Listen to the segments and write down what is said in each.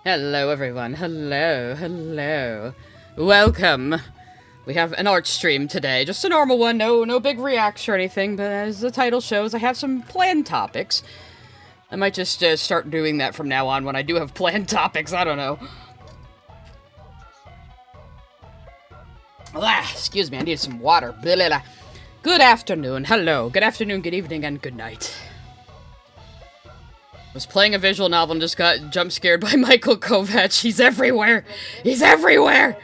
Hello, everyone. Hello. Welcome. We have an art stream today. Just a normal one. No big reacts or anything, but as the title shows, I have some planned topics. I might just start doing that from now on when I do have planned topics. I don't know. Excuse me, I need some water. Good afternoon. Hello. Good afternoon, good evening, and good night. Was playing a visual novel and just got jump scared by Michael Kovac. He's everywhere! He's everywhere!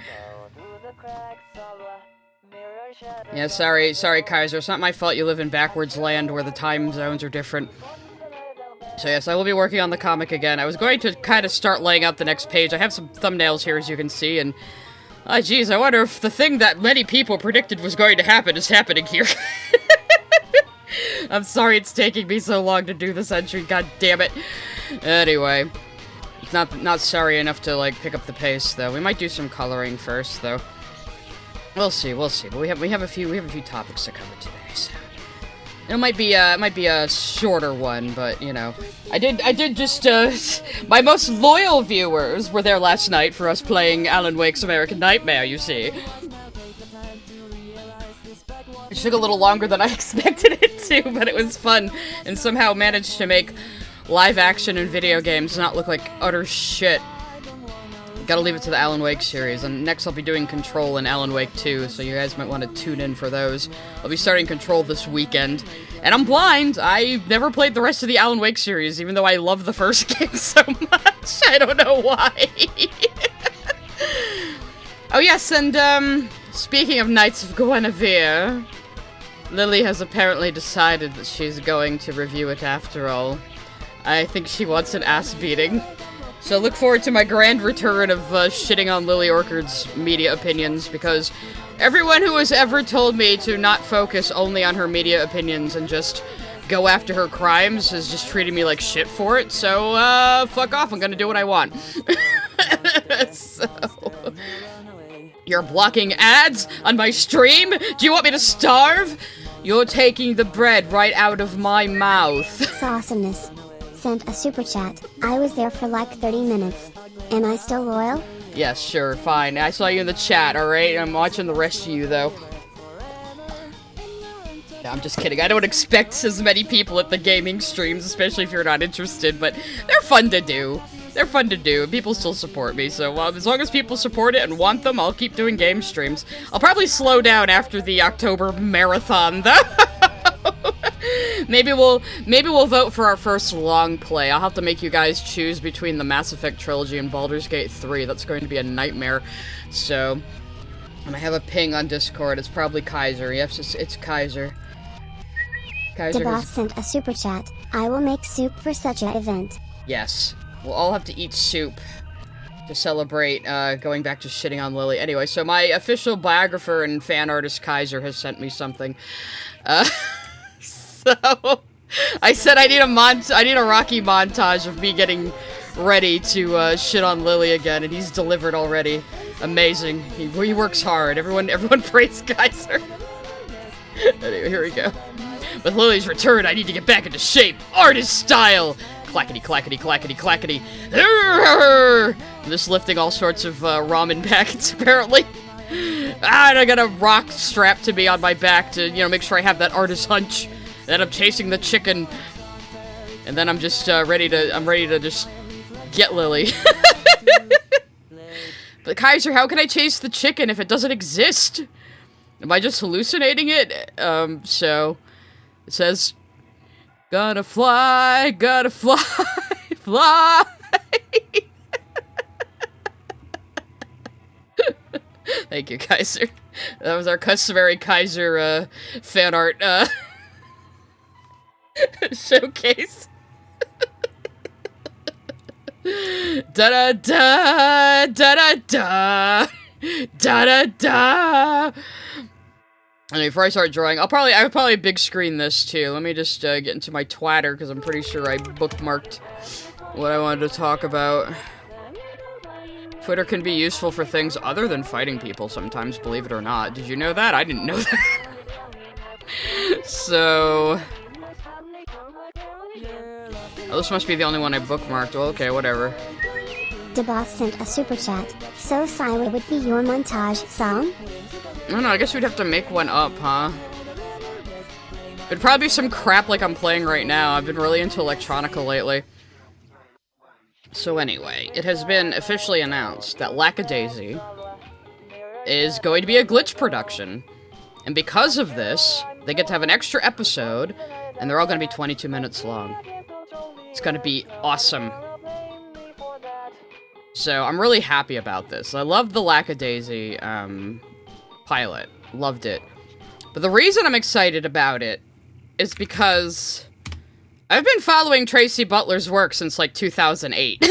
Yeah, sorry, Kaiser. It's not my fault you live in backwards land where the time zones are different. So yes, I will be working on the comic again. I was going to kind of start laying out the next page. I have some thumbnails here, as you can see, and... ah, geez, I wonder if the thing that many people predicted was going to happen is happening here. I'm sorry it's taking me so long to do this entry, god damn it. Anyway, it's not sorry enough to, like, pick up the pace, though. We might do some coloring first, though. We'll see. But we have a few topics to cover today, so... it might be a shorter one, but, you know. I did just, my most loyal viewers were there last night for us playing Alan Wake's American Nightmare, you see. It took a little longer than I expected it to, but it was fun, and somehow managed to make live action in video games not look like utter shit. Gotta leave it to the Alan Wake series, and next I'll be doing Control and Alan Wake 2, so you guys might want to tune in for those. I'll be starting Control this weekend, and I'm blind! I never played the rest of the Alan Wake series, even though I love the first game so much. I don't know why. Oh yes, and speaking of Knights of Guinevere, Lily has apparently decided that she's going to review it after all. I think she wants an ass beating. So look forward to my grand return of shitting on Lily Orchard's media opinions, because everyone who has ever told me to not focus only on her media opinions and just go after her crimes has just treated me like shit for it, so fuck off, I'm gonna do what I want. So... you're blocking ads on my stream? Do you want me to starve? You're taking the bread right out of my mouth. Awesomeness. Sent a super chat. I was there for like 30 minutes. Am I still loyal? Yes, sure, fine. I saw you in the chat, alright? I'm watching the rest of you, though. No, I'm just kidding. I don't expect as many people at the gaming streams, especially if you're not interested, but they're fun to do. They're fun to do, and people still support me, so as long as people support it and want them, I'll keep doing game streams. I'll probably slow down after the October marathon, though. Maybe we'll vote for our first long play. I'll have to make you guys choose between the Mass Effect trilogy and Baldur's Gate 3. That's going to be a nightmare. So, and I have a ping on Discord. It's probably Kaiser. Yes, it's Kaiser. Kaiser Tapas sent a super chat. I will make soup for such an event. Yes. We'll all have to eat soup to celebrate going back to shitting on Lily. Anyway, so my official biographer and fan artist Kaiser has sent me something. So I said I need a Rocky montage of me getting ready to shit on Lily again, and he's delivered already. Amazing. He works hard. Everyone praise Kaiser. Anyway, here we go. With Lily's return, I need to get back into shape. Artist style. Clackety, clackety, clackety, clackety. I'm just lifting all sorts of ramen packets, apparently. And I got a rock strapped to me on my back to, you know, make sure I have that artist hunch. Then I'm chasing the chicken. And then I'm just ready to just get Lily. But Kaiser, how can I chase the chicken if it doesn't exist? Am I just hallucinating it? So, it says... gotta fly, fly. Thank you, Kaiser. That was our customary Kaiser, fan art, showcase. Da-da-da, da-da-da, da-da-da. And before I start drawing, I'll probably big screen this too. Let me just get into my Twitter, because I'm pretty sure I bookmarked what I wanted to talk about. Twitter can be useful for things other than fighting people sometimes, believe it or not. Did you know that? I didn't know that. So... oh, this must be the only one I bookmarked. Well, okay, whatever. Tapas sent a super chat. So Siwa would be your montage song? I don't know, I guess we'd have to make one up, huh? It'd probably be some crap like I'm playing right now. I've been really into electronica lately. So anyway, it has been officially announced that Lackadaisy is going to be a glitch production. And because of this, they get to have an extra episode, and they're all going to be 22 minutes long. It's going to be awesome. So I'm really happy about this. I love the Lackadaisy pilot. Loved it. But the reason I'm excited about it is because I've been following Tracy Butler's work since, like, 2008.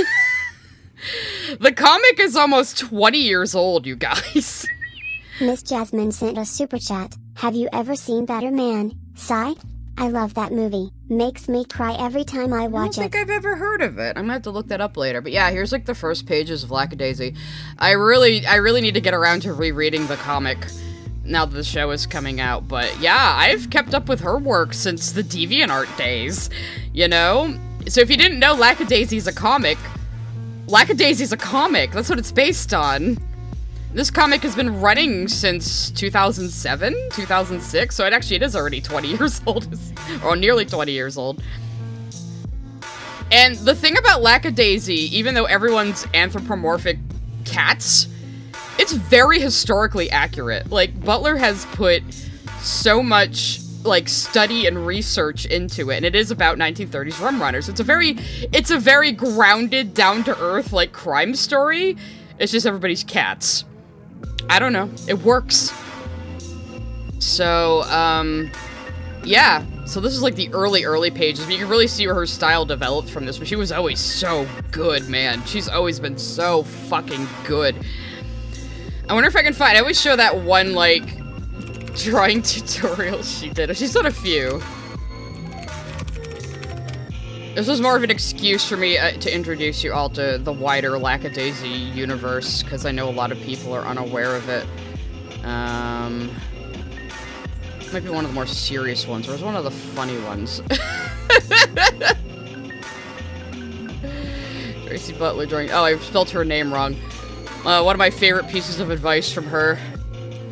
The comic is almost 20 years old, you guys. Miss Jasmine sent a super chat. Have you ever seen Better Man, Sigh? I love that movie. Makes me cry every time I watch it. I don't think I've ever heard of it. I'm gonna have to look that up later. But yeah, here's like the first pages of Lackadaisy. I really need to get around to rereading the comic now that the show is coming out. But yeah, I've kept up with her work since the DeviantArt days, you know? So if you didn't know Lackadaisy's a comic, Lackadaisy's a comic. That's what it's based on. This comic has been running since 2007, 2006, so it is already 20 years old, or nearly 20 years old. And the thing about Lackadaisy, even though everyone's anthropomorphic cats, it's very historically accurate. Like, Butler has put so much, like, study and research into it, and it is about 1930s rum runners. It's a very grounded, down-to-earth, like, crime story. It's just everybody's cats. I don't know. It works. So, yeah. So this is like the early pages. You can really see where her style developed from this, but she was always so good, man. She's always been so fucking good. I wonder if I can find... I always show that one, like, drawing tutorial she did. She's done a few. This was more of an excuse for me to introduce you all to the wider Lackadaisy universe, because I know a lot of people are unaware of it. Might be one of the more serious ones, or it was one of the funny ones. Tracy Butler drawing... Oh, I spelled her name wrong. One of my favorite pieces of advice from her.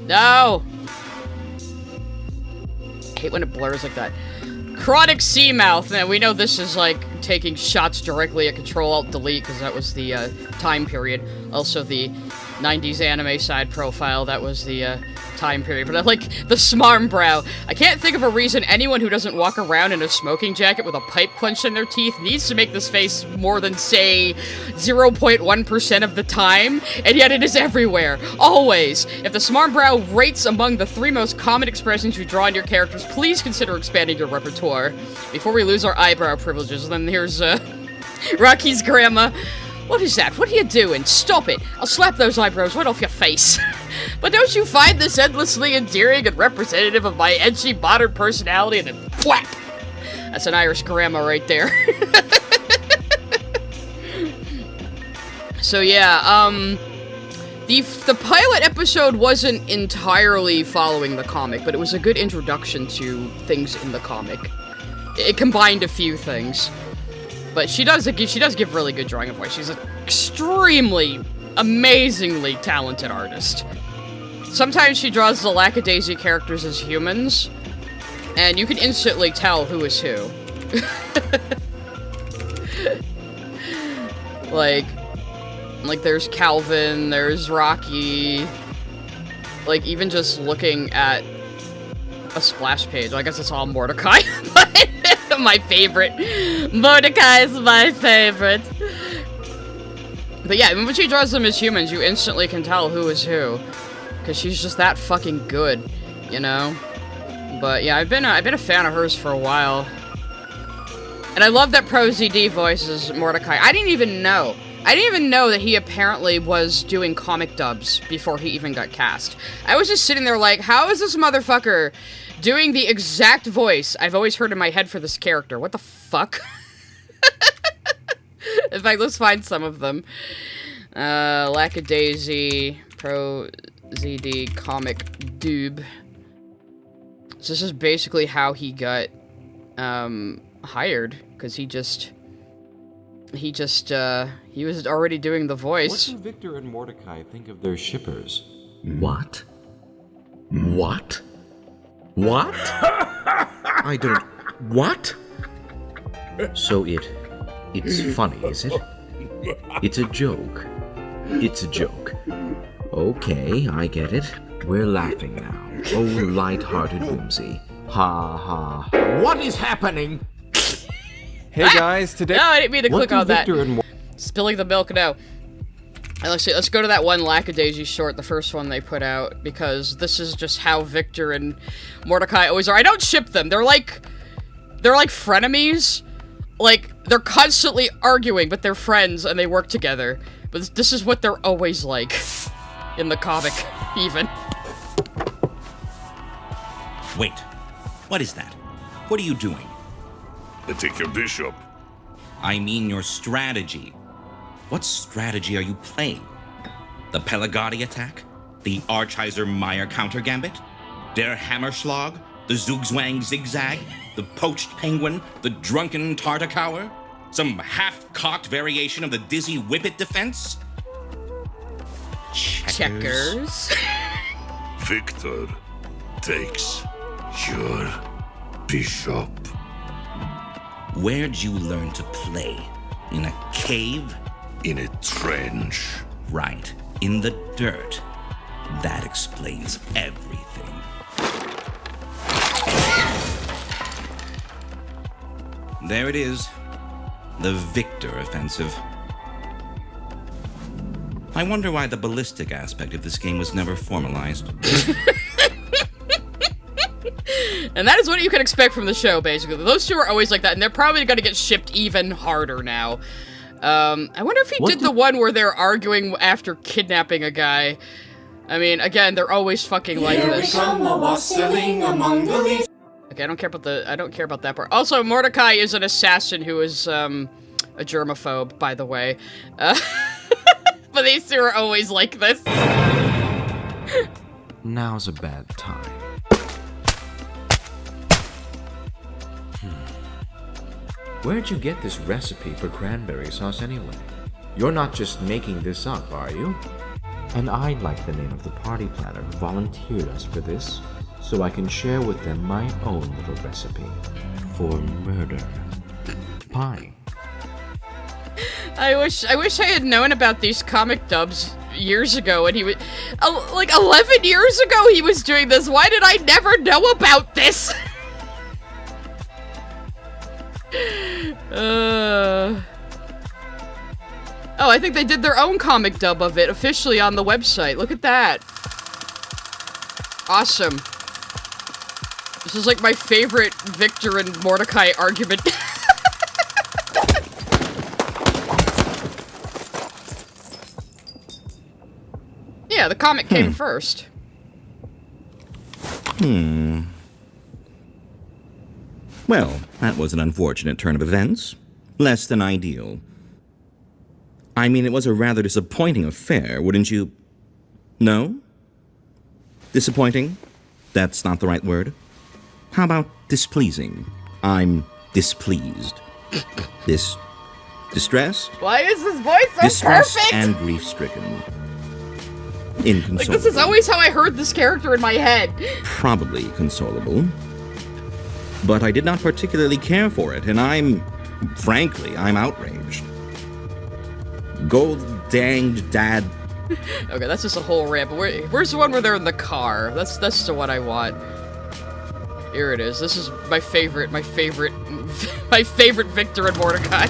No! I hate when it blurs like that. Chronic Seamouth. Now, we know this is, like, taking shots directly at Control-Alt-Delete, because that was the, time period. Also, the 90s anime side profile, that was the, time period. But I like the Smarmbrow. I can't think of a reason anyone who doesn't walk around in a smoking jacket with a pipe clenched in their teeth needs to make this face more than, say, 0.1% of the time, and yet it is everywhere. Always. If the Smarmbrow rates among the 3 most common expressions you draw on your characters, please consider expanding your repertoire. Before we lose our eyebrow privileges. And then here's, Rocky's grandma. What is that? What are you doing? Stop it. I'll slap those eyebrows right off your face. But don't you find this endlessly endearing and representative of my edgy modern personality? And then whap! That's an Irish grandma right there. So yeah, the pilot episode wasn't entirely following the comic, but it was a good introduction to things in the comic. It combined a few things. But she does give really good drawing of voice. She's an extremely, amazingly talented artist. Sometimes she draws the Lackadaisy characters as humans, and you can instantly tell who is who. like there's Calvin, there's Rocky. Like, even just looking at a splash page, I guess it's all Mordecai, but my favorite. Mordecai is my favorite. But yeah, when she draws them as humans, you instantly can tell who is who. Because she's just that fucking good, you know? But yeah, I've been a fan of hers for a while. And I love that Pro ZD voices Mordecai. I didn't even know that he apparently was doing comic dubs before he even got cast. I was just sitting there like, how is this motherfucker doing the exact voice I've always heard in my head for this character? What the fuck? In fact, let's find some of them. Lackadaisy, Pro ZD, comic dub. So this is basically how he got, hired, because he just he just, he was already doing the voice. What do Victor and Mordecai think of their shippers? What? What? What? I don't... What? So it's funny, is it? It's a joke. It's a joke. Okay, I get it. We're laughing now. Oh, light-hearted whimsy. Ha ha. What is happening? Hey guys, today... No, I didn't mean to click on that. Victor and Spilling the milk, no. Actually, let's go to that one Lackadaisy short, the first one they put out, because this is just how Victor and Mordecai always are. I don't ship them. They're like frenemies. Like, they're constantly arguing, but they're friends and they work together. But this is what they're always like. In the comic, even. Wait. What is that? What are you doing? I take your bishop. I mean your strategy. What strategy are you playing? The Pelagati attack? The Archheiser-Meyer counter-gambit? Der Hammerschlag? The Zugzwang zigzag? The poached penguin? The drunken Tartakower? Some half-cocked variation of the dizzy whippet defense? Checkers. Victor takes your bishop. Where'd you learn to play? In a cave? In a trench. Right, in the dirt. That explains everything. There it is. The Victor offensive. I wonder why the ballistic aspect of this game was never formalized. And that is what you can expect from the show, basically. Those two are always like that, and they're probably going to get shipped even harder now. I wonder if he did the one where they're arguing after kidnapping a guy. I mean, again, they're always fucking like this. Okay, I don't care about that part. Also, Mordecai is an assassin who is, a germaphobe, by the way. But these two are always like this. Now's a bad time. Where'd you get this recipe for cranberry sauce anyway? You're not just making this up, are you? And I'd like the name of the party planner who volunteered us for this, so I can share with them my own little recipe for murder. Pie. I wish I had known about these comic dubs years ago, and he was like 11 years ago he was doing this. Why did I never know about this? Oh, I think they did their own comic dub of it officially on the website. Look at that. Awesome. This is like my favorite Victor and Mordecai argument. Yeah, the comic came first. Well, that was an unfortunate turn of events. Less than ideal. I mean, it was a rather disappointing affair, wouldn't you? No? Disappointing? That's not the right word. How about displeasing? I'm displeased. Distressed? Why is his voice so Distressed perfect? and grief-stricken. Inconsolable. Like, this is always how I heard this character in my head. Probably consolable. But I did not particularly care for it, and I'm outraged. Gold danged dad. Okay, that's just a whole rant, but where's the one where they're in the car? That's the one I want. Here it is. This is my favorite Victor and Mordecai.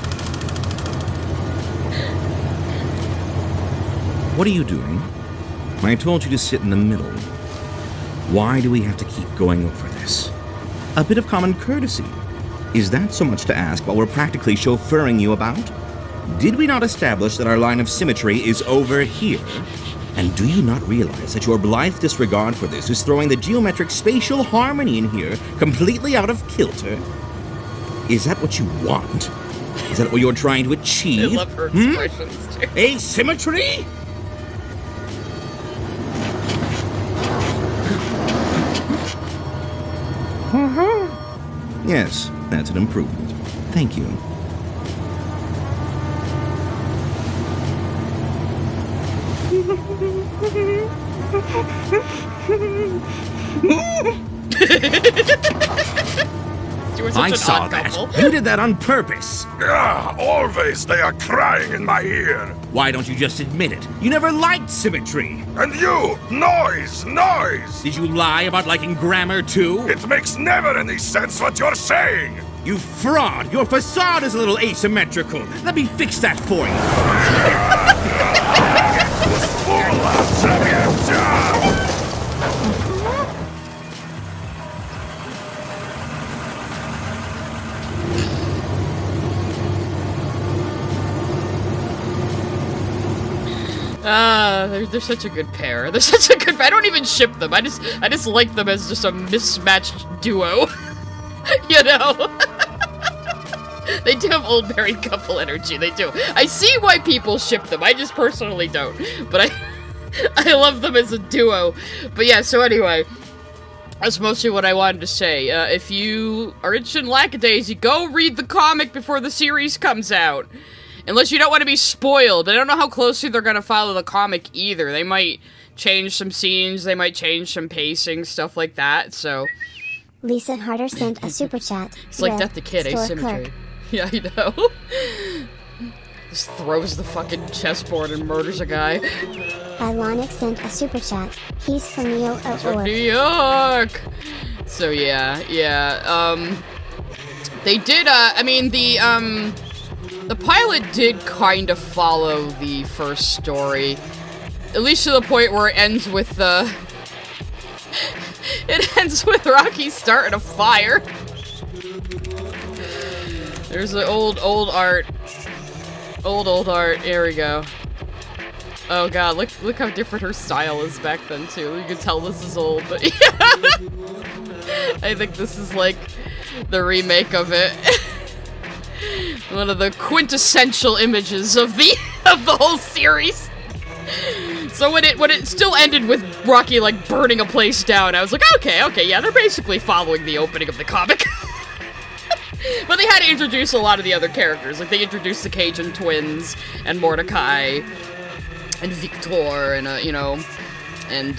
What are you doing? I told you to sit in the middle. Why do we have to keep going over this? A bit of common courtesy. Is that so much to ask while we're practically chauffeuring you about? Did we not establish that our line of symmetry is over here? And do you not realize that your blithe disregard for this is throwing the geometric spatial harmony in here completely out of kilter? Is that what you want? Is that what you're trying to achieve? I love her expressions, too. Asymmetry? Yes, that's an improvement. Thank you. I saw that. You did that on purpose. Always they are crying in my ear. Why don't you just admit it? You never liked symmetry. And you, noise, noise. Did you lie about liking grammar too? It makes never any sense what you're saying. You fraud! Your facade is a little asymmetrical. Let me fix that for you. They're such a good pair. They're such a good pair. I don't even ship them. I just like them as just a mismatched duo. You know? They do have old married couple energy, they do. I see why people ship them, I just personally don't. But I love them as a duo. But yeah, so anyway, that's mostly what I wanted to say. If you are interested in Lackadaisy, go read the comic before the series comes out. Unless you don't want to be spoiled. I don't know how closely they're going to follow the comic either. They might change some scenes, they might change some pacing, stuff like that, so... Lisa Harder sent a super chat. It's like Death the Kid, asymmetry. Yeah, I know. Just throws the fucking chessboard and murders a guy. Ilonic sent a super chat. He's from New York. From New York! So yeah. They did, I mean, the pilot did kind of follow the first story. At least to the point where it ends with, it ends with Rocky starting a fire. There's the old art. Old art. Here we go. Oh god, look how different her style is back then too. You can tell this is old, but yeah. I think this is like the remake of it. One of the quintessential images of the whole series. So when it still ended with Rocky like burning a place down, I was like, okay, yeah, they're basically following the opening of the comic. But they had to introduce a lot of the other characters. Like they introduced the Cajun twins and Mordecai and Victor and you know, and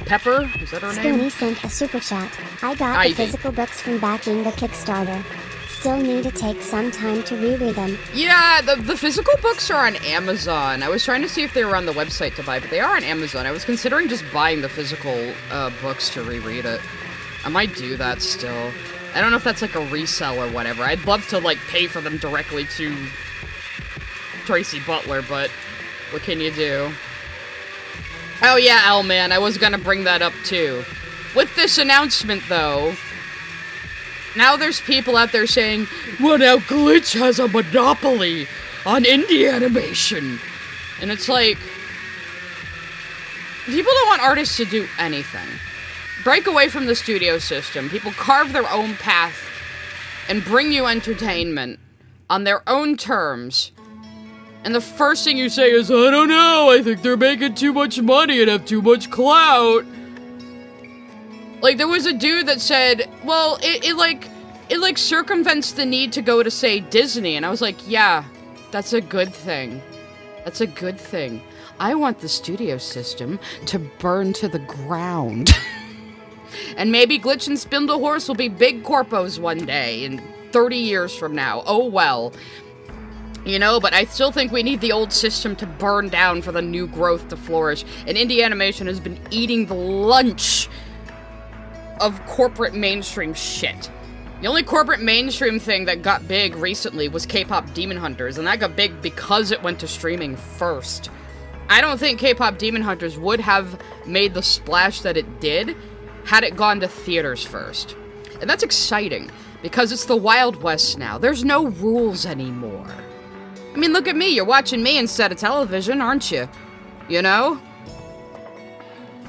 Pepper, is that her name? Spoony sent a super chat. I got Ivy. the physical books from backing the Kickstarter. Still need to take some time to reread them. Yeah, the physical books are on Amazon. I was trying to see if they were on the website to buy, but they are on Amazon. I was considering just buying the physical books to reread it. I might do that still. I don't know if that's like a resell or whatever. I'd love to like pay for them directly to Tracy Butler, but what can you do? Oh yeah, Owlman, I was gonna bring that up too. With this announcement though, now there's people out there saying, well now Glitch has a monopoly on indie animation. And it's like, people don't want artists to do anything. Break away from the studio system. People carve their own path and bring you entertainment on their own terms. And the first thing you say is, I don't know, I think they're making too much money and have too much clout. Like, there was a dude that said, well, it circumvents the need to go to, say, Disney. And I was like, yeah, that's a good thing. That's a good thing. I want the studio system to burn to the ground. And maybe Glitch and Spindlehorse will be big corpos one day, in 30 years from now. Oh well. You know, but I still think we need the old system to burn down for the new growth to flourish. And indie animation has been eating the lunch of corporate mainstream shit. The only corporate mainstream thing that got big recently was K-pop Demon Hunters, and that got big because it went to streaming first. I don't think K-pop Demon Hunters would have made the splash that it did had it gone to theaters first. And that's exciting, because it's the Wild West now. There's no rules anymore. I mean, look at me, you're watching me instead of television, aren't you? You know?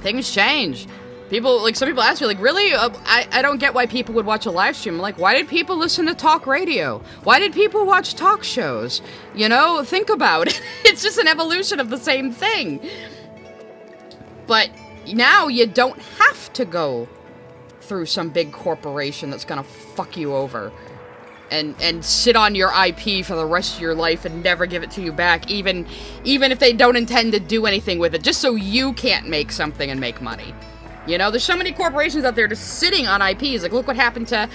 Things change. People, like, some people ask me, like, really? I don't get why people would watch a live stream. I'm like, why did people listen to talk radio? Why did people watch talk shows? You know, think about it. It's just an evolution of the same thing. But now you don't have to go through some big corporation that's gonna fuck you over. and sit on your IP for the rest of your life and never give it to you back, even if they don't intend to do anything with it, just so you can't make something and make money. You know, there's so many corporations out there just sitting on IPs. Like, look what happened to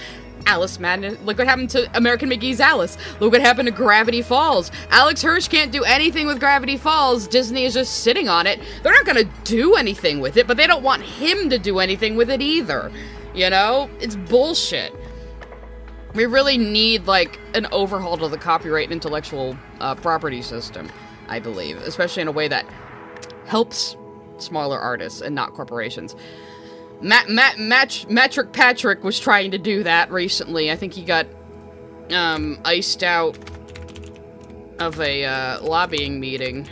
Alice Madness. Look what happened to American McGee's Alice. Look what happened to Gravity Falls. Alex Hirsch can't do anything with Gravity Falls. Disney is just sitting on it. They're not gonna do anything with it, but they don't want him to do anything with it either. You know? It's bullshit. We really need, like, an overhaul to the copyright and intellectual property system, I believe. Especially in a way that helps smaller artists and not corporations. Mattrick Patrick was trying to do that recently. I think he got iced out of a lobbying meeting.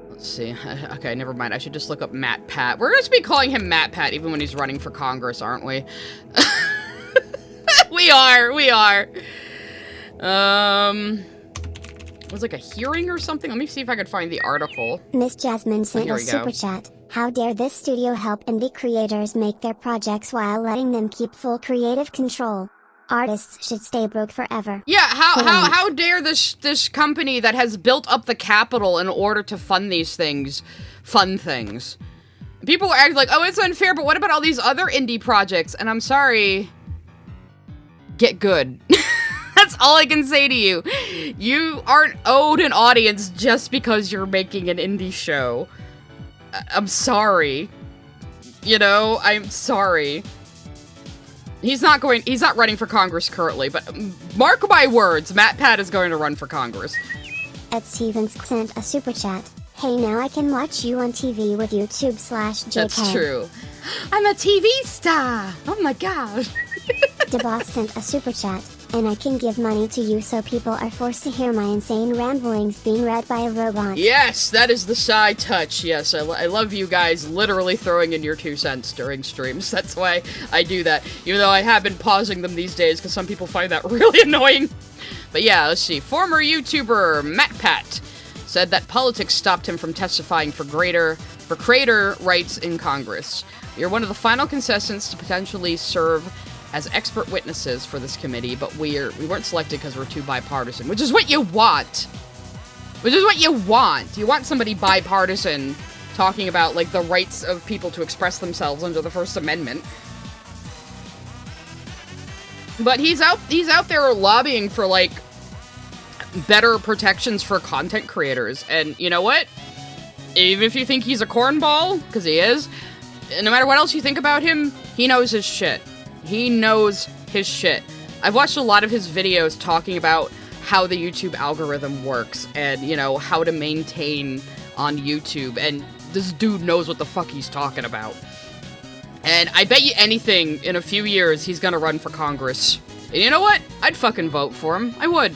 Let's see. Okay, never mind. I should just look up Matt Pat. We're going to be calling him Matt Pat even when he's running for Congress, aren't we? We are. It was like a hearing or something? Let me see if I could find the article. Miss Jasmine sent a super chat. How dare this studio help indie creators make their projects while letting them keep full creative control? Artists should stay broke forever. Yeah, how dare this company that has built up the capital in order to fund these things, fun things. People are acting like, oh, it's unfair, but what about all these other indie projects? And I'm sorry. Get good. That's all I can say to you. You aren't owed an audience just because you're making an indie show. I'm sorry. You know, I'm sorry. He's not running for Congress currently, but mark my words, Matt Pat is going to run for Congress. Ed Stevens sent a super chat. Hey, now I can watch you on TV with YouTube/JK. That's true. I'm a TV star. Oh my god. DeBoss sent a super chat. And I can give money to you so people are forced to hear my insane ramblings being read by a robot. Yes, that is the shy touch. Yes, I love you guys literally throwing in your 2 cents during streams. That's why I do that. Even though I have been pausing them these days because some people find that really annoying. But yeah, let's see. Former YouTuber Matt Pat said that politics stopped him from testifying for creator rights in Congress. You're one of the final contestants to potentially serve as expert witnesses for this committee, but we weren't selected because we're too bipartisan, which is what you want. You want somebody bipartisan talking about, like, the rights of people to express themselves under the First Amendment. But he's out there lobbying for, like, better protections for content creators. And you know what? Even if you think he's a cornball, because he is, no matter what else you think about him, he knows his shit. He knows his shit. I've watched a lot of his videos talking about how the YouTube algorithm works and, you know, how to maintain on YouTube, and this dude knows what the fuck he's talking about. And I bet you anything, in a few years, he's gonna run for Congress. And you know what? I'd fucking vote for him. I would.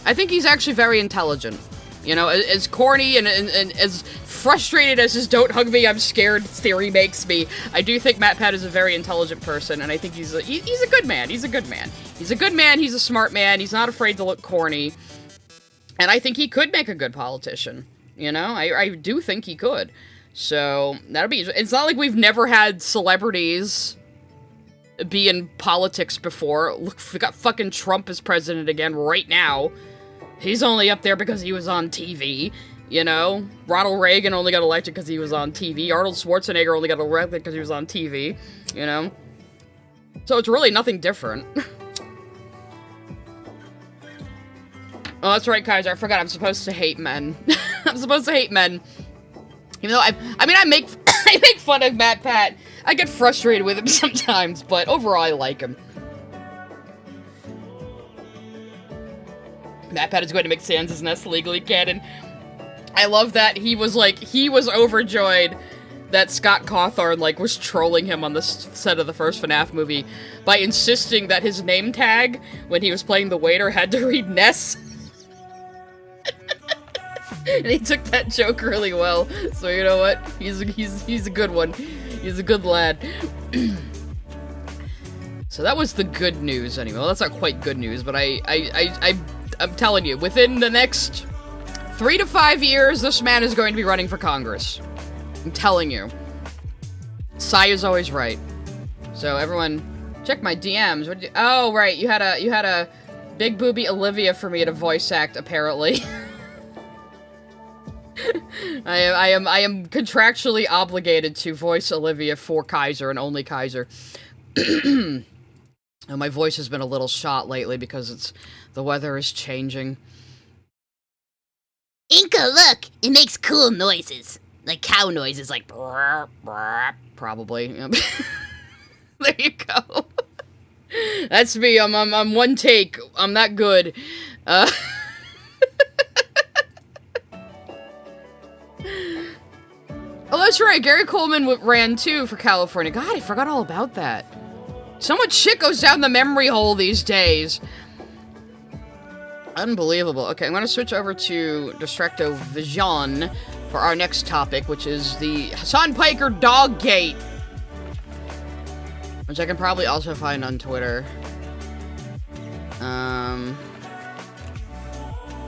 I think he's actually very intelligent. You know, as corny and as frustrated as his "don't hug me, I'm scared" theory makes me, I do think Matt Pat is a very intelligent person, and I think he's a good man. He's a good man. He's a good man, he's a smart man, he's not afraid to look corny. And I think he could make a good politician. You know, I do think he could. So, that'll be... It's not like we've never had celebrities be in politics before. Look, we got fucking Trump as president again right now. He's only up there because he was on TV, you know? Ronald Reagan only got elected because he was on TV. Arnold Schwarzenegger only got elected because he was on TV, you know? So it's really nothing different. Oh, that's right, Kaiser. I forgot I'm supposed to hate men. I'm supposed to hate men. Even though I make fun of Matt Pat. I get frustrated with him sometimes, but overall I like him. Matt Pat is going to make Sans' Nest legally canon. I love that he was overjoyed that Scott Cawthon, like, was trolling him on the set of the first FNAF movie by insisting that his name tag, when he was playing the waiter, had to read Ness. And he took that joke really well. So you know what? He's a good one. He's a good lad. So that was the good news anyway. Well, that's not quite good news, but I'm telling you, within the next 3 to 5 years, this man is going to be running for Congress. I'm telling you. Sai is always right. So everyone, check my DMs. What did you, oh, right, you had a big booby Olivia for me to voice act, apparently. I am contractually obligated to voice Olivia for Kaiser and only Kaiser. And my voice has been a little shot lately because the weather is changing. Inca, look! It makes cool noises. Like cow noises, like brrr, brrr, probably. There you go. That's me. I'm one take. I'm that good. Oh, that's right. Gary Coleman ran too for California. God, I forgot all about that. So much shit goes down the memory hole these days. Unbelievable. Okay, I'm gonna switch over to Distracto Vision for our next topic, which is the Hasan Piker dog gate. Which I can probably also find on Twitter.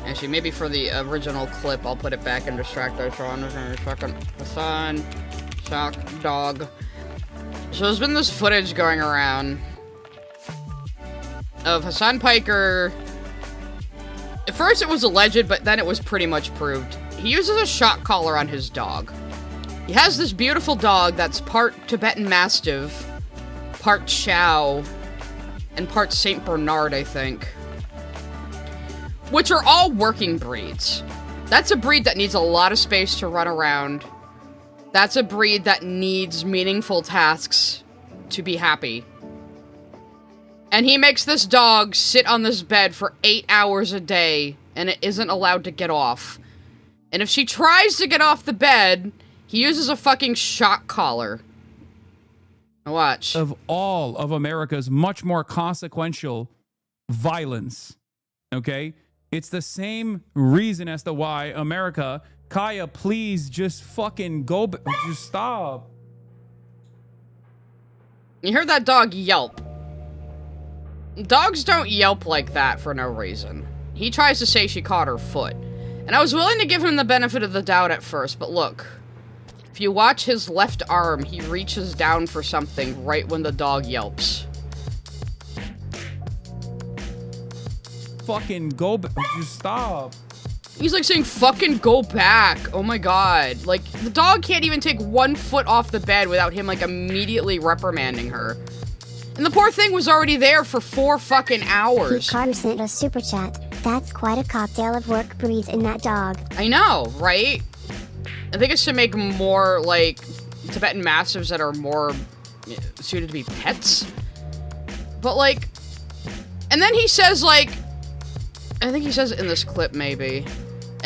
Actually, maybe for the original clip, I'll put it back in Distractotron. Hasan Shocked Dog. So there's been this footage going around of Hasan Piker. At first it was alleged, but then it was pretty much proved. He uses a shock collar on his dog. He has this beautiful dog that's part Tibetan Mastiff, part Chow, and part Saint Bernard, I think. Which are all working breeds. That's a breed that needs a lot of space to run around. That's a breed that needs meaningful tasks to be happy. And he makes this dog sit on this bed for 8 hours a day, and it isn't allowed to get off. And if she tries to get off the bed, he uses a fucking shock collar. Watch. Of all of America's much more consequential violence, okay? It's the same reason as to why America... Kaya, please just fucking go... Just stop. You heard that dog yelp. Dogs don't yelp like that for no reason. He tries to say she caught her foot. And I was willing to give him the benefit of the doubt at first, but look. If you watch his left arm, he reaches down for something right when the dog yelps. Fucking go... Just stop. He's like saying, fucking go back. Oh my god. Like, the dog can't even take 1 foot off the bed without him, like, immediately reprimanding her. And the poor thing was already there for 4 fucking hours. Hikaru sent a super chat. That's quite a cocktail of work breeds in that dog. I know, right? I think it should make more, like, Tibetan Mastiffs that are more suited to be pets. But, like... And then he says, like... I think he says it in this clip, maybe.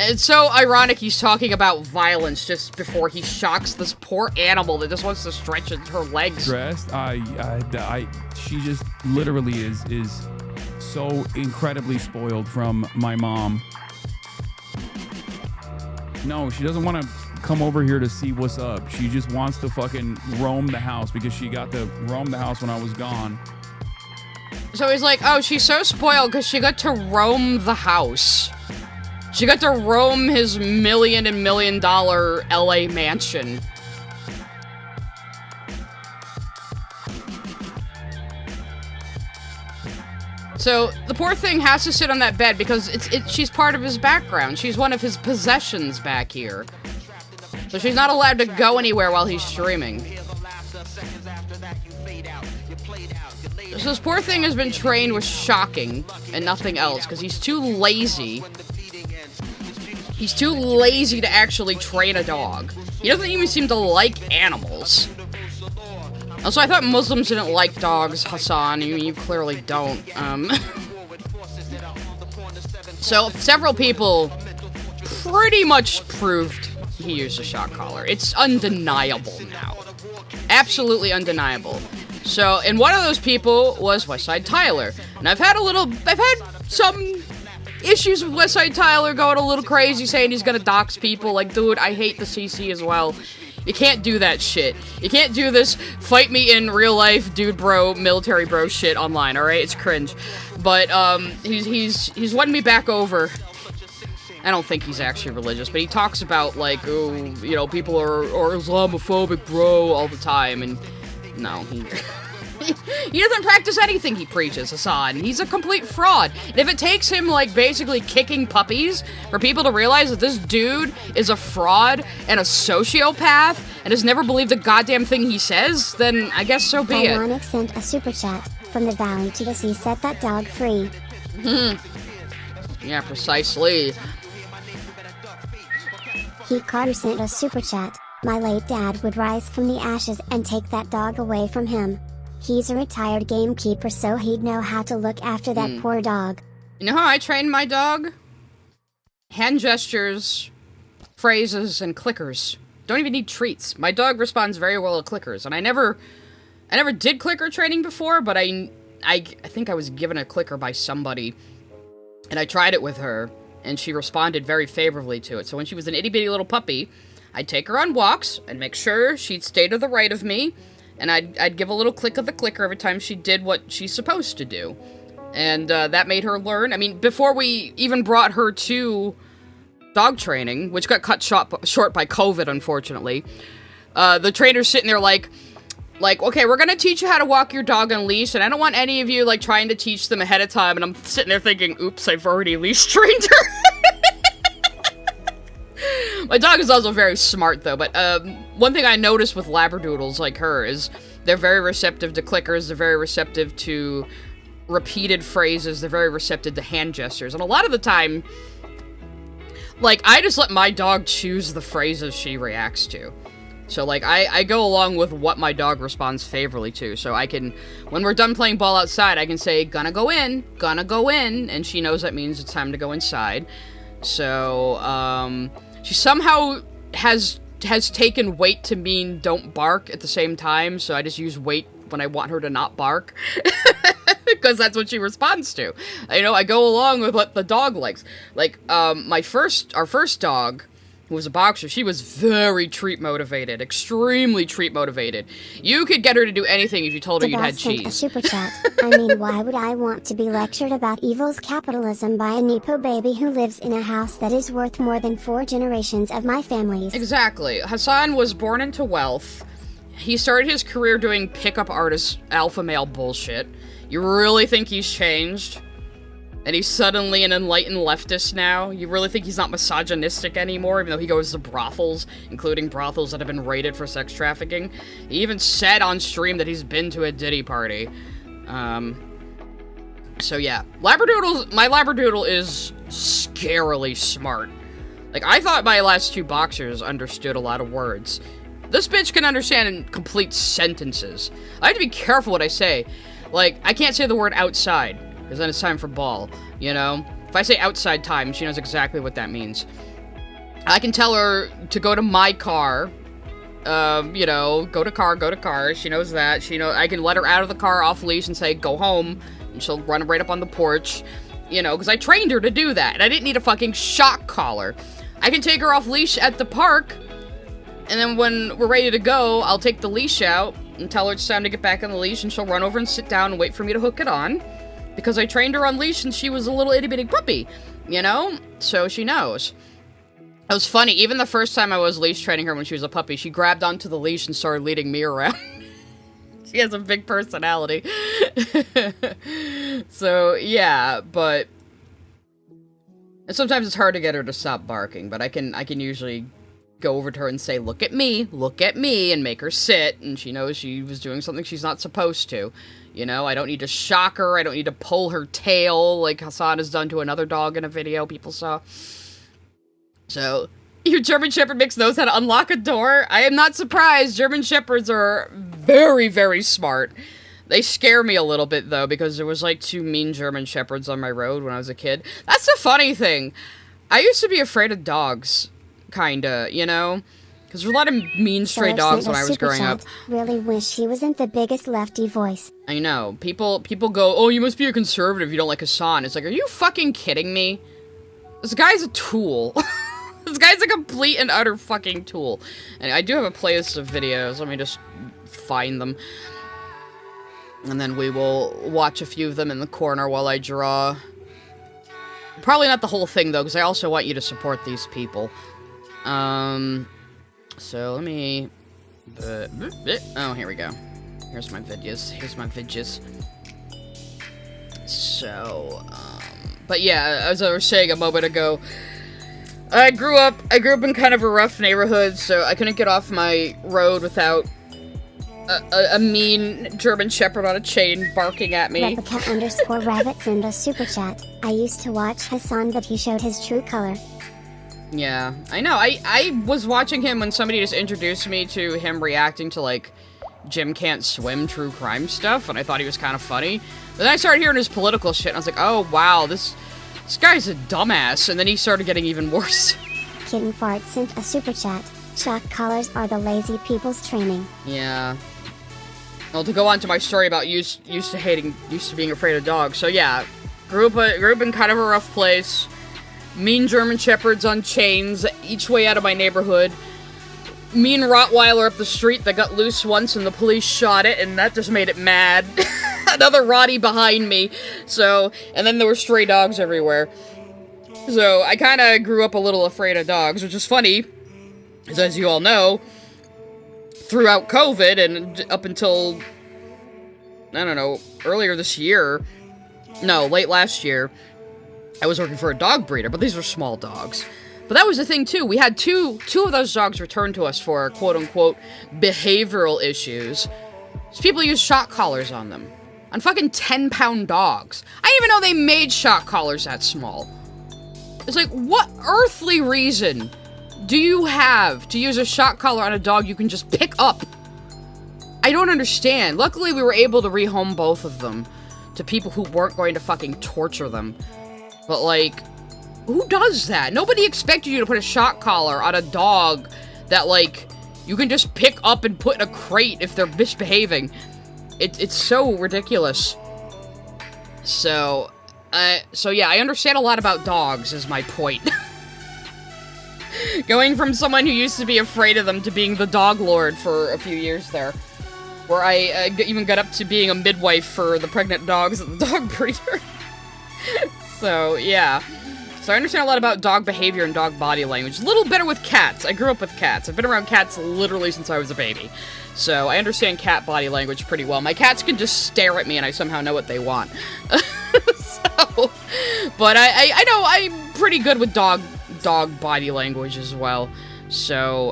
It's so ironic he's talking about violence just before he shocks this poor animal that just wants to stretch her legs. Stressed? She just literally is so incredibly spoiled from my mom. No, she doesn't want to come over here to see what's up. She just wants to fucking roam the house because she got to roam the house when I was gone. So he's like, oh, she's so spoiled because she got to roam the house. She got to roam his $1 million LA mansion. So the poor thing has to sit on that bed because she's part of his background. She's one of his possessions back here. So she's not allowed to go anywhere while he's streaming. So this poor thing has been trained with shocking and nothing else because he's too lazy. He's too lazy to actually train a dog. He doesn't even seem to like animals. Also, I thought Muslims didn't like dogs, Hasan. You clearly don't. So, several people pretty much proved he used a shock collar. It's undeniable now. Absolutely undeniable. So, and one of those people was Westside Tyler. And I've had some issues with Westside Tyler going a little crazy, saying he's gonna dox people. Like, dude, I hate the CC as well. You can't do that shit. You can't do this fight me in real life, dude bro, military bro shit online, alright? It's cringe. But, he's won me back over. I don't think he's actually religious, but he talks about, like, oh, you know, people are Islamophobic, bro, all the time, and no, He doesn't practice anything he preaches, Hasan. He's a complete fraud. And if it takes him, like, basically kicking puppies for people to realize that this dude is a fraud and a sociopath and has never believed a goddamn thing he says, then I guess so be it. Ironic sent a super chat. From the valley to the sea, set that dog free. Yeah, precisely. Heat Carter sent a super chat. My late dad would rise from the ashes and take that dog away from him. He's a retired gamekeeper, so he'd know how to look after that poor dog. You know how I train my dog? Hand gestures, phrases, and clickers. Don't even need treats. My dog responds very well to clickers, and I never did clicker training before, but I think I was given a clicker by somebody, and I tried it with her, and she responded very favorably to it. So when she was an itty-bitty little puppy, I'd take her on walks and make sure she'd stay to the right of me, and I'd give a little click of the clicker every time she did what she's supposed to do. And that made her learn. I mean, before we even brought her to dog training, which got cut short by COVID, unfortunately, the trainer's sitting there like, okay, we're gonna teach you how to walk your dog on leash, and I don't want any of you, like, trying to teach them ahead of time, and I'm sitting there thinking, oops, I've already leash trained her. My dog is also very smart, though, but one thing I noticed with Labradoodles like her is they're very receptive to clickers, they're very receptive to repeated phrases, they're very receptive to hand gestures, and a lot of the time, like, I just let my dog choose the phrases she reacts to. So, like, I go along with what my dog responds favorably to, so I can, when we're done playing ball outside, I can say, gonna go in, and she knows that means it's time to go inside. So, she somehow has taken wait to mean don't bark at the same time, so I just use wait when I want her to not bark. Because that's what she responds to. You know, I go along with what the dog likes. Like, our first dog, who was a boxer, she was very treat motivated, extremely treat motivated. You could get her to do anything if you told her you'd had cheese. A super chat. I mean, why would I want to be lectured about evil's capitalism by a Nepo baby who lives in a house that is worth more than 4 generations of my family's? Exactly. Hasan was born into wealth. He started his career doing pickup artist alpha male bullshit. You really think he's changed? And he's suddenly an enlightened leftist now? You really think he's not misogynistic anymore, even though he goes to brothels, including brothels that have been raided for sex trafficking? He even said on stream that he's been to a Diddy party. So yeah. My Labradoodle is scarily smart. Like, I thought my last 2 boxers understood a lot of words. This bitch can understand in complete sentences. I have to be careful what I say. Like, I can't say the word outside, because then it's time for ball, you know? If I say outside time, she knows exactly what that means. I can tell her to go to my car, you know, go to car, she knows that. I can let her out of the car off leash and say, go home, and she'll run right up on the porch, you know, because I trained her to do that, and I didn't need a fucking shock collar. I can take her off leash at the park, and then when we're ready to go, I'll take the leash out and tell her it's time to get back on the leash, and she'll run over and sit down and wait for me to hook it on. Because I trained her on leash since she was a little itty-bitty puppy, you know? So she knows. It was funny, even the first time I was leash training her when she was a puppy, she grabbed onto the leash and started leading me around. She has a big personality. So, yeah, but... And sometimes it's hard to get her to stop barking, but I can usually go over to her and say, look at me, and make her sit, and she knows she was doing something she's not supposed to. You know, I don't need to shock her, I don't need to pull her tail, like Hasan has done to another dog in a video people saw. So, your German Shepherd mix knows how to unlock a door? I am not surprised, German Shepherds are very, very smart. They scare me a little bit, though, because there was, like, 2 mean German Shepherds on my road when I was a kid. That's the funny thing. I used to be afraid of dogs. Kinda, you know? Because there's a lot of mean stray dogs when I was growing up. Really wish he wasn't the biggest lefty voice. I know. People go, oh, you must be a conservative if you don't like Hasan. It's like, are you fucking kidding me? This guy's a tool. This guy's a complete and utter fucking tool. And I do have a playlist of videos. Let me just find them. And then we will watch a few of them in the corner while I draw. Probably not the whole thing, though, because I also want you to support these people. So let me... oh, here we go. Here's my vidges. So, but yeah, as I was saying a moment ago, I grew up in kind of a rough neighborhood, so I couldn't get off my road without a mean German Shepherd on a chain barking at me. Replica_rabbit sent a super chat. I used to watch Hasan, but he showed his true color. Yeah, I know. I was watching him when somebody just introduced me to him reacting to, like, Jim Can't Swim true crime stuff, and I thought he was kind of funny. But then I started hearing his political shit, and I was like, oh, wow, this guy's a dumbass. And then he started getting even worse. Kitten Fart sent a super chat. Shock collars are the lazy people's training. Yeah. Well, to go on to my story about used to being afraid of dogs. So yeah, grew up in kind of a rough place. Mean German Shepherds on chains each way out of my neighborhood. Mean Rottweiler up the street that got loose once and the police shot it, and that just made it mad. Another Rottie behind me. So, and then there were stray dogs everywhere. So I kind of grew up a little afraid of dogs, which is funny, because as you all know, throughout COVID and up until, I don't know, earlier this year, no, late last year, I was working for a dog breeder, but these were small dogs. But that was the thing, too. We had two of those dogs returned to us for, quote-unquote, behavioral issues. So people use shock collars on them. On fucking 10-pound dogs. I didn't even know they made shock collars that small. It's like, what earthly reason do you have to use a shock collar on a dog you can just pick up? I don't understand. Luckily, we were able to rehome both of them to people who weren't going to fucking torture them. But, like, who does that? Nobody expected you to put a shock collar on a dog that, like, you can just pick up and put in a crate if they're misbehaving. It's so ridiculous. So yeah, I understand a lot about dogs, is my point. Going from someone who used to be afraid of them to being the dog lord for a few years there. Where I even got up to being a midwife for the pregnant dogs at the dog breeder. So, yeah. So I understand a lot about dog behavior and dog body language. A little better with cats. I grew up with cats. I've been around cats literally since I was a baby. So I understand cat body language pretty well. My cats can just stare at me and I somehow know what they want. But I know I'm pretty good with dog body language as well. So,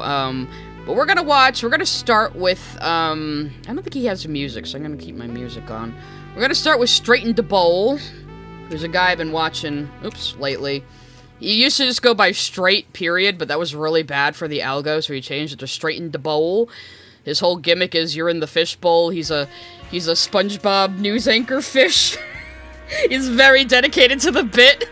but we're gonna start with, I don't think he has music, so I'm gonna keep my music on. We're gonna start with Straighten the Bowl, who's a guy I've been watching, lately. He used to just go by Straight, period, but that was really bad for the algo, so he changed it to Straighten the Bowl. His whole gimmick is you're in the fishbowl. He's a SpongeBob news anchor fish. He's very dedicated to the bit.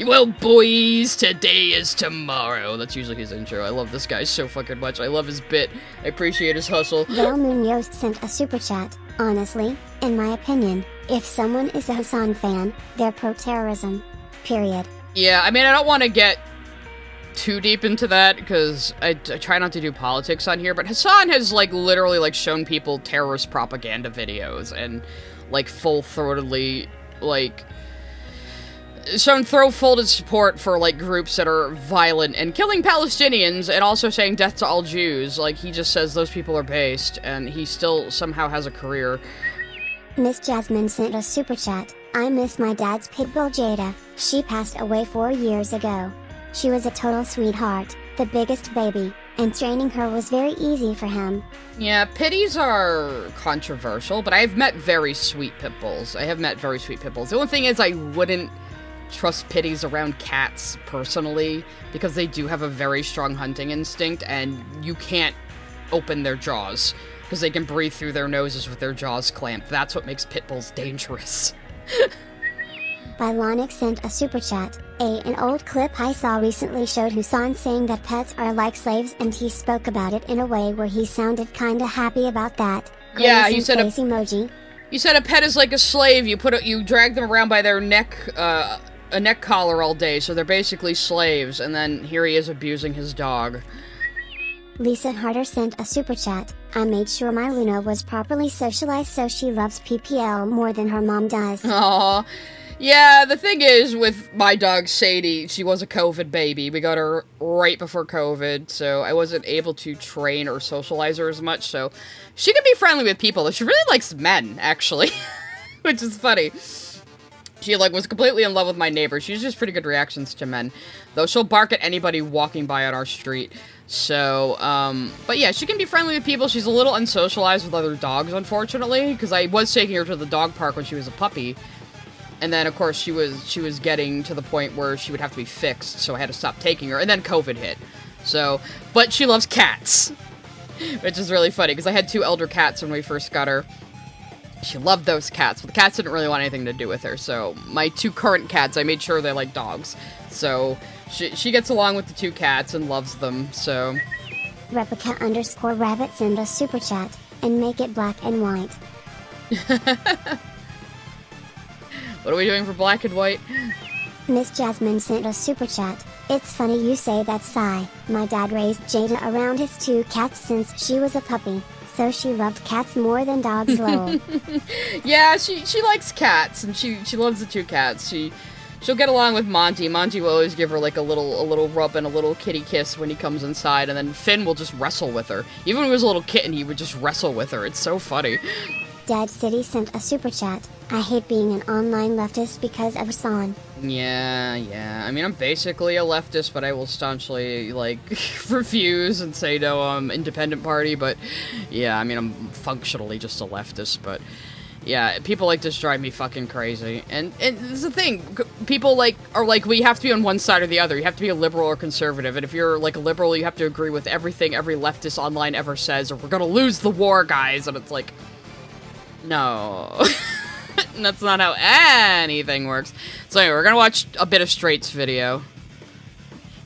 Well, boys, today is tomorrow. That's usually his intro. I love this guy so fucking much. I love his bit. I appreciate his hustle. Val Munoz sent a super chat. Honestly, in my opinion, if someone is a Hasan fan, they're pro-terrorism. Period. Yeah, I mean, I don't want to get too deep into that, because I try not to do politics on here, but Hasan has, like, literally, like, shown people terrorist propaganda videos, and, like, full-throatedly, like, shown throw-folded support for, like, groups that are violent and killing Palestinians, and also saying death to all Jews. Like, he just says those people are based, and he still somehow has a career. Miss Jasmine sent a super chat. I miss my dad's pitbull Jada. She passed away 4 years ago. She was a total sweetheart, the biggest baby, and training her was very easy for him. Yeah, pitties are controversial, but I've met very sweet pit bulls. The only thing is I wouldn't trust pitties around cats, personally, because they do have a very strong hunting instinct, and you can't open their jaws, because they can breathe through their noses with their jaws clamped. That's what makes pit bulls dangerous. Bylonic sent a super chat. An old clip I saw recently showed Hasan saying that pets are like slaves, and he spoke about it in a way where he sounded kinda happy about that. Yeah, he said emoji. You said a pet is like a slave. You drag them around by their neck, a neck collar all day, so they're basically slaves, and then here he is abusing his dog. Lisa Harder sent a super chat. I made sure my Luna was properly socialized, so she loves PPL more than her mom does. Aww. Yeah, the thing is, with my dog Sadie, she was a COVID baby. We got her right before COVID, so I wasn't able to train or socialize her as much, so she can be friendly with people. She really likes men, actually, which is funny. She, like, was completely in love with my neighbor. She has just pretty good reactions to men, though she'll bark at anybody walking by on our street. So, but yeah, she can be friendly with people. She's a little unsocialized with other dogs, unfortunately, because I was taking her to the dog park when she was a puppy. And then, of course, she was getting to the point where she would have to be fixed, so I had to stop taking her. And then COVID hit. So, but she loves cats, which is really funny, because I had 2 elder cats when we first got her. She loved those cats, but the cats didn't really want anything to do with her. So, my 2 current cats, I made sure they like dogs. So, she gets along with the 2 cats and loves them, so... Replica_rabbit send a super chat, and make it black and white. What are we doing for black and white? Miss Jasmine sent a super chat. It's funny you say that, Sigh. My dad raised Jada around his 2 cats since she was a puppy, so she loved cats more than dogs. Lol. Yeah, she likes cats, and she loves the 2 cats. She'll get along with Monty. Monty will always give her like a little rub and a little kitty kiss when he comes inside, and then Finn will just wrestle with her. Even when he was a little kitten, he would just wrestle with her. It's so funny. Dad City sent a super chat. I hate being an online leftist because of Hasan. Yeah. I mean, I'm basically a leftist, but I will staunchly, like, refuse and say no, independent party, but yeah, I mean, I'm functionally just a leftist, but yeah, people like this drive me fucking crazy. And this is the thing, people, like, are like, well, you have to be on one side or the other. You have to be a liberal or conservative, and if you're, like, a liberal, you have to agree with everything every leftist online ever says, or we're gonna lose the war, guys, and it's like... No. That's not how anything works. So anyway, we're gonna watch a bit of Straight's video.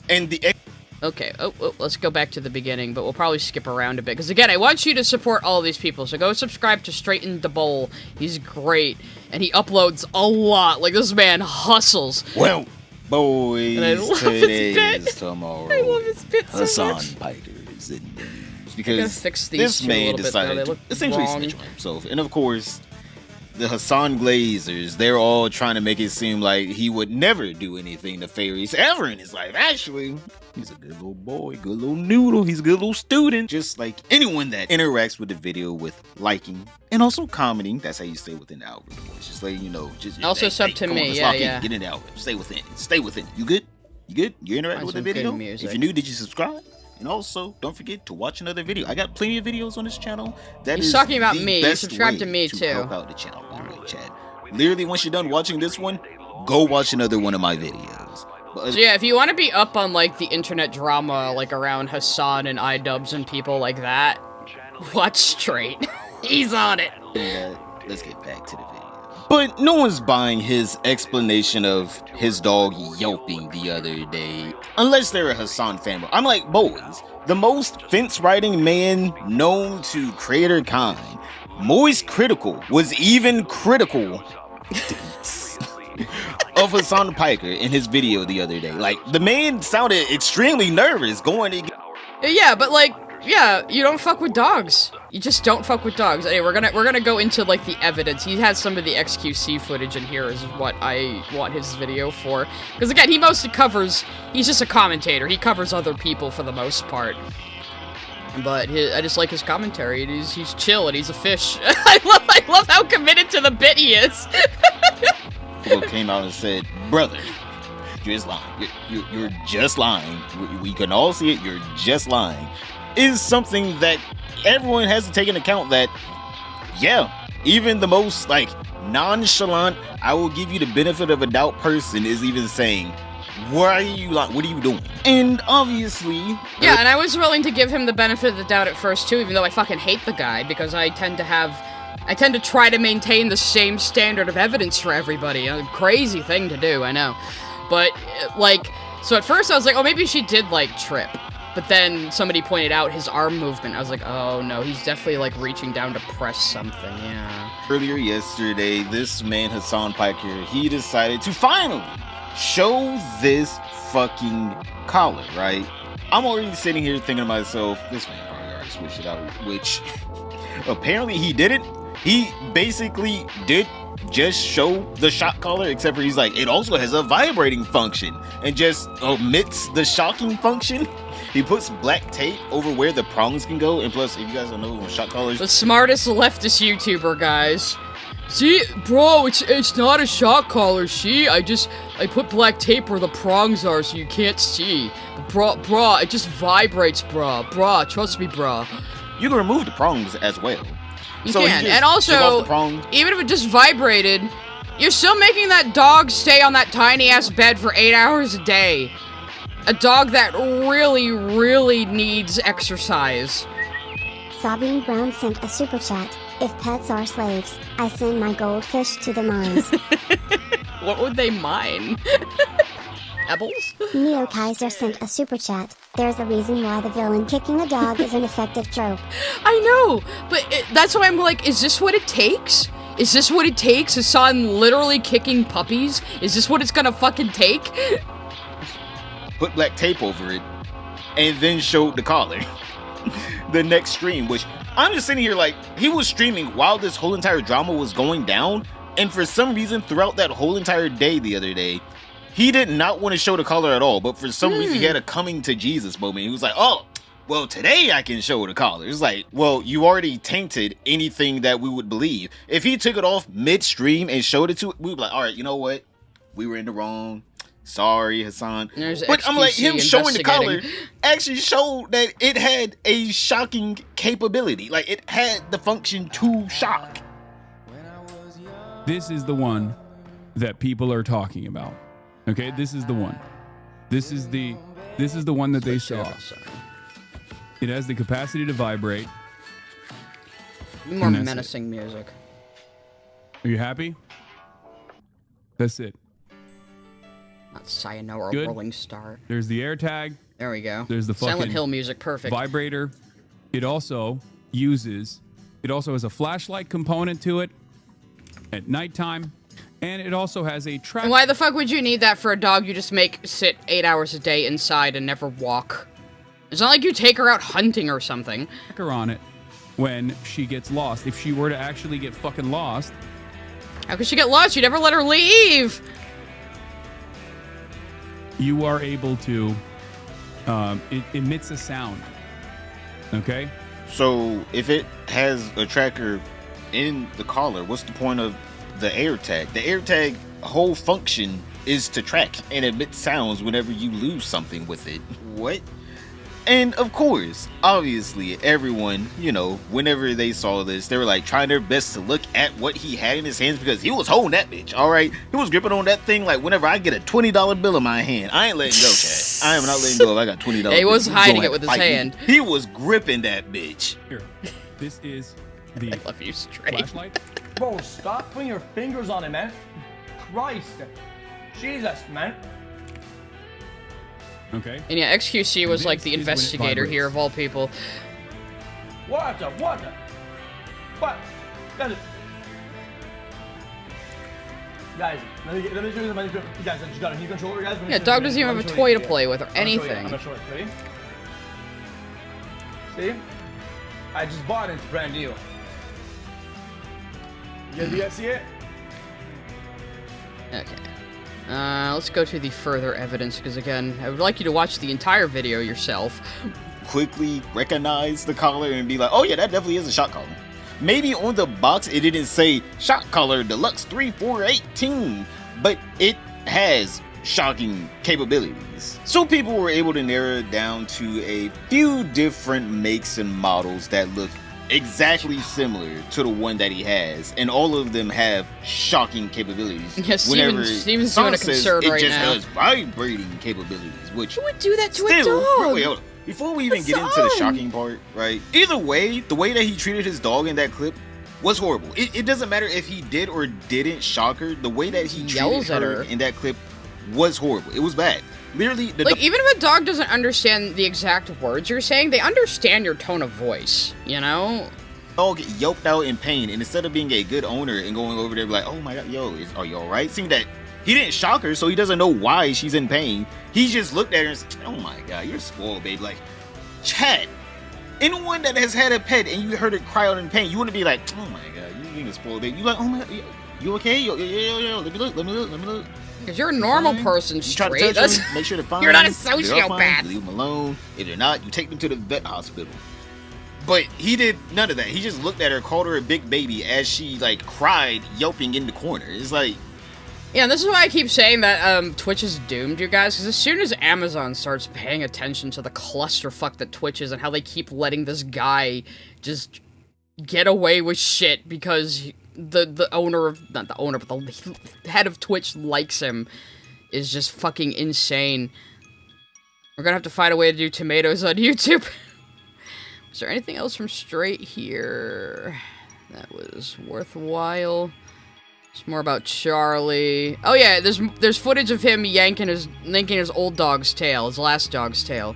And the... Okay, let's go back to the beginning, but we'll probably skip around a bit. Because again, I want you to support all of these people, so go subscribe to Straight in the Bowl. He's great, and he uploads a lot. Like, this man hustles. Well, boys, and I love today his bit. is tomorrow. I love his bit so Hasan much. Piker is in the news. I'm gonna Because fix these this two a man little bit, though. They decided look to essentially wrong. snitch on himself. And of course, the Hasan Glazers, they're all trying to make it seem like he would never do anything nefarious ever in his life. Actually, he's a good little boy, good little noodle, he's a good little student. Just like anyone that interacts with the video with liking and also commenting, that's how you stay within the algorithm. It's just letting you know. Just Also sub to come on, me, let's yeah, lock in, yeah. get in the algorithm. Stay within it. Stay within it. You good? You good? You interacting Find with the some good video? music. If you're new, did you subscribe? And also, don't forget to watch another video. I got plenty of videos on this channel. He's talking about the me. You best subscribe to way me, to too. help out the channel. Literally, Chad. Literally, once you're done watching this one, go watch another one of my videos. But, So yeah, if you want to be up on, like, the internet drama, like, around Hasan and iDubbbz and people like that, watch Straight. He's on it. let's get back to the video. But no one's buying his explanation of his dog yelping the other day, unless they're a Hasan fanboy. I'm like, boys, the most fence-riding man known to creator kind, Moist Critical, was even critical of Hasan Piker in his video the other day. Like, the man sounded extremely nervous going to... Yeah, but like, yeah, you don't fuck with dogs. You just don't fuck with dogs. Anyway, we're gonna go into like the evidence. He has some of the XQC footage in here is what I want his video for. Because again, he mostly covers, he's just a commentator. He covers other people for the most part. But I just like his commentary. He's chill and he's a fish. I love how committed to the bit he is. People came out and said, brother, you're just lying. You're just lying. We can all see it. You're just lying. Is something that everyone has to take into account that, yeah, even the most, like, nonchalant, I will give you the benefit of a doubt person is even saying, why are you lying? What are you doing? And obviously... Yeah, and I was willing to give him the benefit of the doubt at first, too, even though I fucking hate the guy, because I tend to try to maintain the same standard of evidence for everybody. A crazy thing to do, I know. But, like, so at first I was like, oh, maybe she did, like, trip. But then somebody pointed out his arm movement. I was like, oh, no, he's definitely, like, reaching down to press something, yeah. Earlier yesterday, this man, Hasan Piker, he decided to finally show this fucking collar, right? I'm already sitting here thinking to myself, this man probably already switched it out, which apparently he didn't. He basically did just show the shock collar, except for he's like, it also has a vibrating function, and just omits the shocking function. He puts black tape over where the prongs can go, and plus, if you guys don't know what shock collars, the smartest leftist YouTuber, guys. See, bro, it's not a shock collar. See, I put black tape where the prongs are, so you can't see. But brah, it just vibrates, brah, trust me, brah. You can remove the prongs as well. You can, and also, even if it just vibrated, you're still making that dog stay on that tiny-ass bed for 8 hours a day. A dog that really, really needs exercise. Sabine Brown sent a super chat. If pets are slaves, I send my goldfish to the mines. What would they mine? Pebbles? Neo Kaiser sent a super chat. There's a reason why the villain kicking a dog is an effective trope. I know, but that's why I'm like, is this what it takes? Is this what it takes? Hasan literally kicking puppies? Is this what it's gonna fucking take? Put black tape over it, and then showed the collar. The next stream, which I'm just sitting here like, he was streaming while this whole entire drama was going down, and for some reason throughout that whole entire day the other day, he did not want to show the collar at all, but for some reason he had a coming to Jesus moment. He was like, oh, well, today I can show the collar. It's like, well, you already tainted anything that we would believe. If he took it off midstream and showed it to it, we'd be like, all right, you know what? We were in the wrong. Sorry, Hasan. But I'm like, him showing the collar actually showed that it had a shocking capability. Like, it had the function to shock. This is the one that people are talking about. Okay, this is the one. This is the one that they saw. It has the capacity to vibrate. More menacing music. Are you happy? That's it. Not Sayonara Good. Rolling Star. There's the air tag. There we go. There's the fucking Silent Hill music, perfect. Vibrator. It also has a flashlight component to it at nighttime. And it also has a track. And why the fuck would you need that for a dog you just make sit 8 hours a day inside and never walk? It's not like you take her out hunting or something. Tracker on it when she gets lost. If she were to actually get fucking lost. How could she get lost? You never let her leave. You are able to, it emits a sound. Okay? So if it has a tracker in the collar, what's the point of the air tag? The air tag whole function is to track and emit sounds whenever you lose something with it. What? And of course, obviously, everyone, you know, whenever they saw this, they were like trying their best to look at what he had in his hands because he was holding that bitch, all right? He was gripping on that thing like whenever I get a $20 bill in my hand, I ain't letting go, Chad. I am not letting go if I got $20. Yeah, he was hiding it with his hand. He was gripping that bitch. Here, this is the I love you straight. flashlight. Bro, stop putting your fingers on it, man. Christ. Jesus, man. Okay. And yeah, XQC was like the This is when it investigator here vibrates. of all people. What? Guys, let me show you the guys, I just got a new controller, guys. Yeah, dog doesn't even have a toy to play with or anything. I'm gonna show it. Ready? See? I just bought it. It's brand new. You guys see it? Okay. Let's go to the further evidence, because again, I would like you to watch the entire video yourself. Quickly recognize the collar and be like, oh yeah, that definitely is a shock collar. Maybe on the box it didn't say shock collar deluxe 3418, but it has shocking capabilities. So people were able to narrow it down to a few different makes and models that look exactly similar to the one that he has, and all of them have shocking capabilities. Yeah, Steven's doing a concern right now. It just has vibrating capabilities, which Who would do that to still, a dog? wait, hold on. Before we even get into the shocking part, right? Either way, the way that he treated his dog in that clip was horrible. It doesn't matter if he did or didn't shock her. The way that he Yells treated at her her. in that clip was horrible. It was bad. Literally, the Like, even if a dog doesn't understand the exact words you're saying, they understand your tone of voice, you know? dog yelped out in pain, and instead of being a good owner and going over there and be like, oh my god, yo, are you alright? Seeing that he didn't shock her, so he doesn't know why she's in pain. He just looked at her and said, oh my god, you're spoiled, babe. Like, Chad, anyone that has had a pet and you heard it cry out in pain, you wouldn't be like, oh my god, you're being a spoiled babe. You're like, oh my god, You okay? Yo, let me look. Because you're a normal person, You try to straight. touch them, make sure they're fine. You're not a They're all sociopath. fine, leave them alone. If they're not, you take them to the vet hospital. But he did none of that. He just looked at her, called her a big baby as she, like, cried, yelping in the corner. It's like... Yeah, and this is why I keep saying that Twitch is doomed, you guys, because as soon as Amazon starts paying attention to the clusterfuck that Twitch is and how they keep letting this guy just get away with shit because the owner of, not the owner, but the head of Twitch likes him, is just fucking insane. We're gonna have to find a way to do tomatoes on YouTube. Is there anything else from straight here that was worthwhile? It's more about Charlie. Oh yeah, there's footage of him yanking his old dog's tail, his last dog's tail.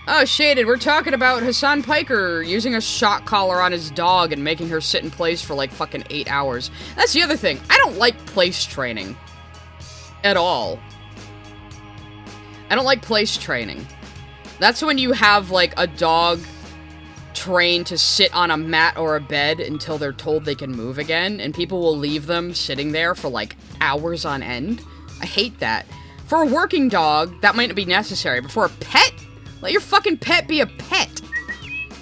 Oh, Shaded, we're talking about Hasan Piker using a shock collar on his dog and making her sit in place for like fucking 8 hours. That's the other thing. I don't like place training. At all. I don't like place training. That's when you have like a dog trained to sit on a mat or a bed until they're told they can move again, and people will leave them sitting there for like hours on end. I hate that. For a working dog, that might not be necessary, but for a pet? Let your fucking pet be a pet.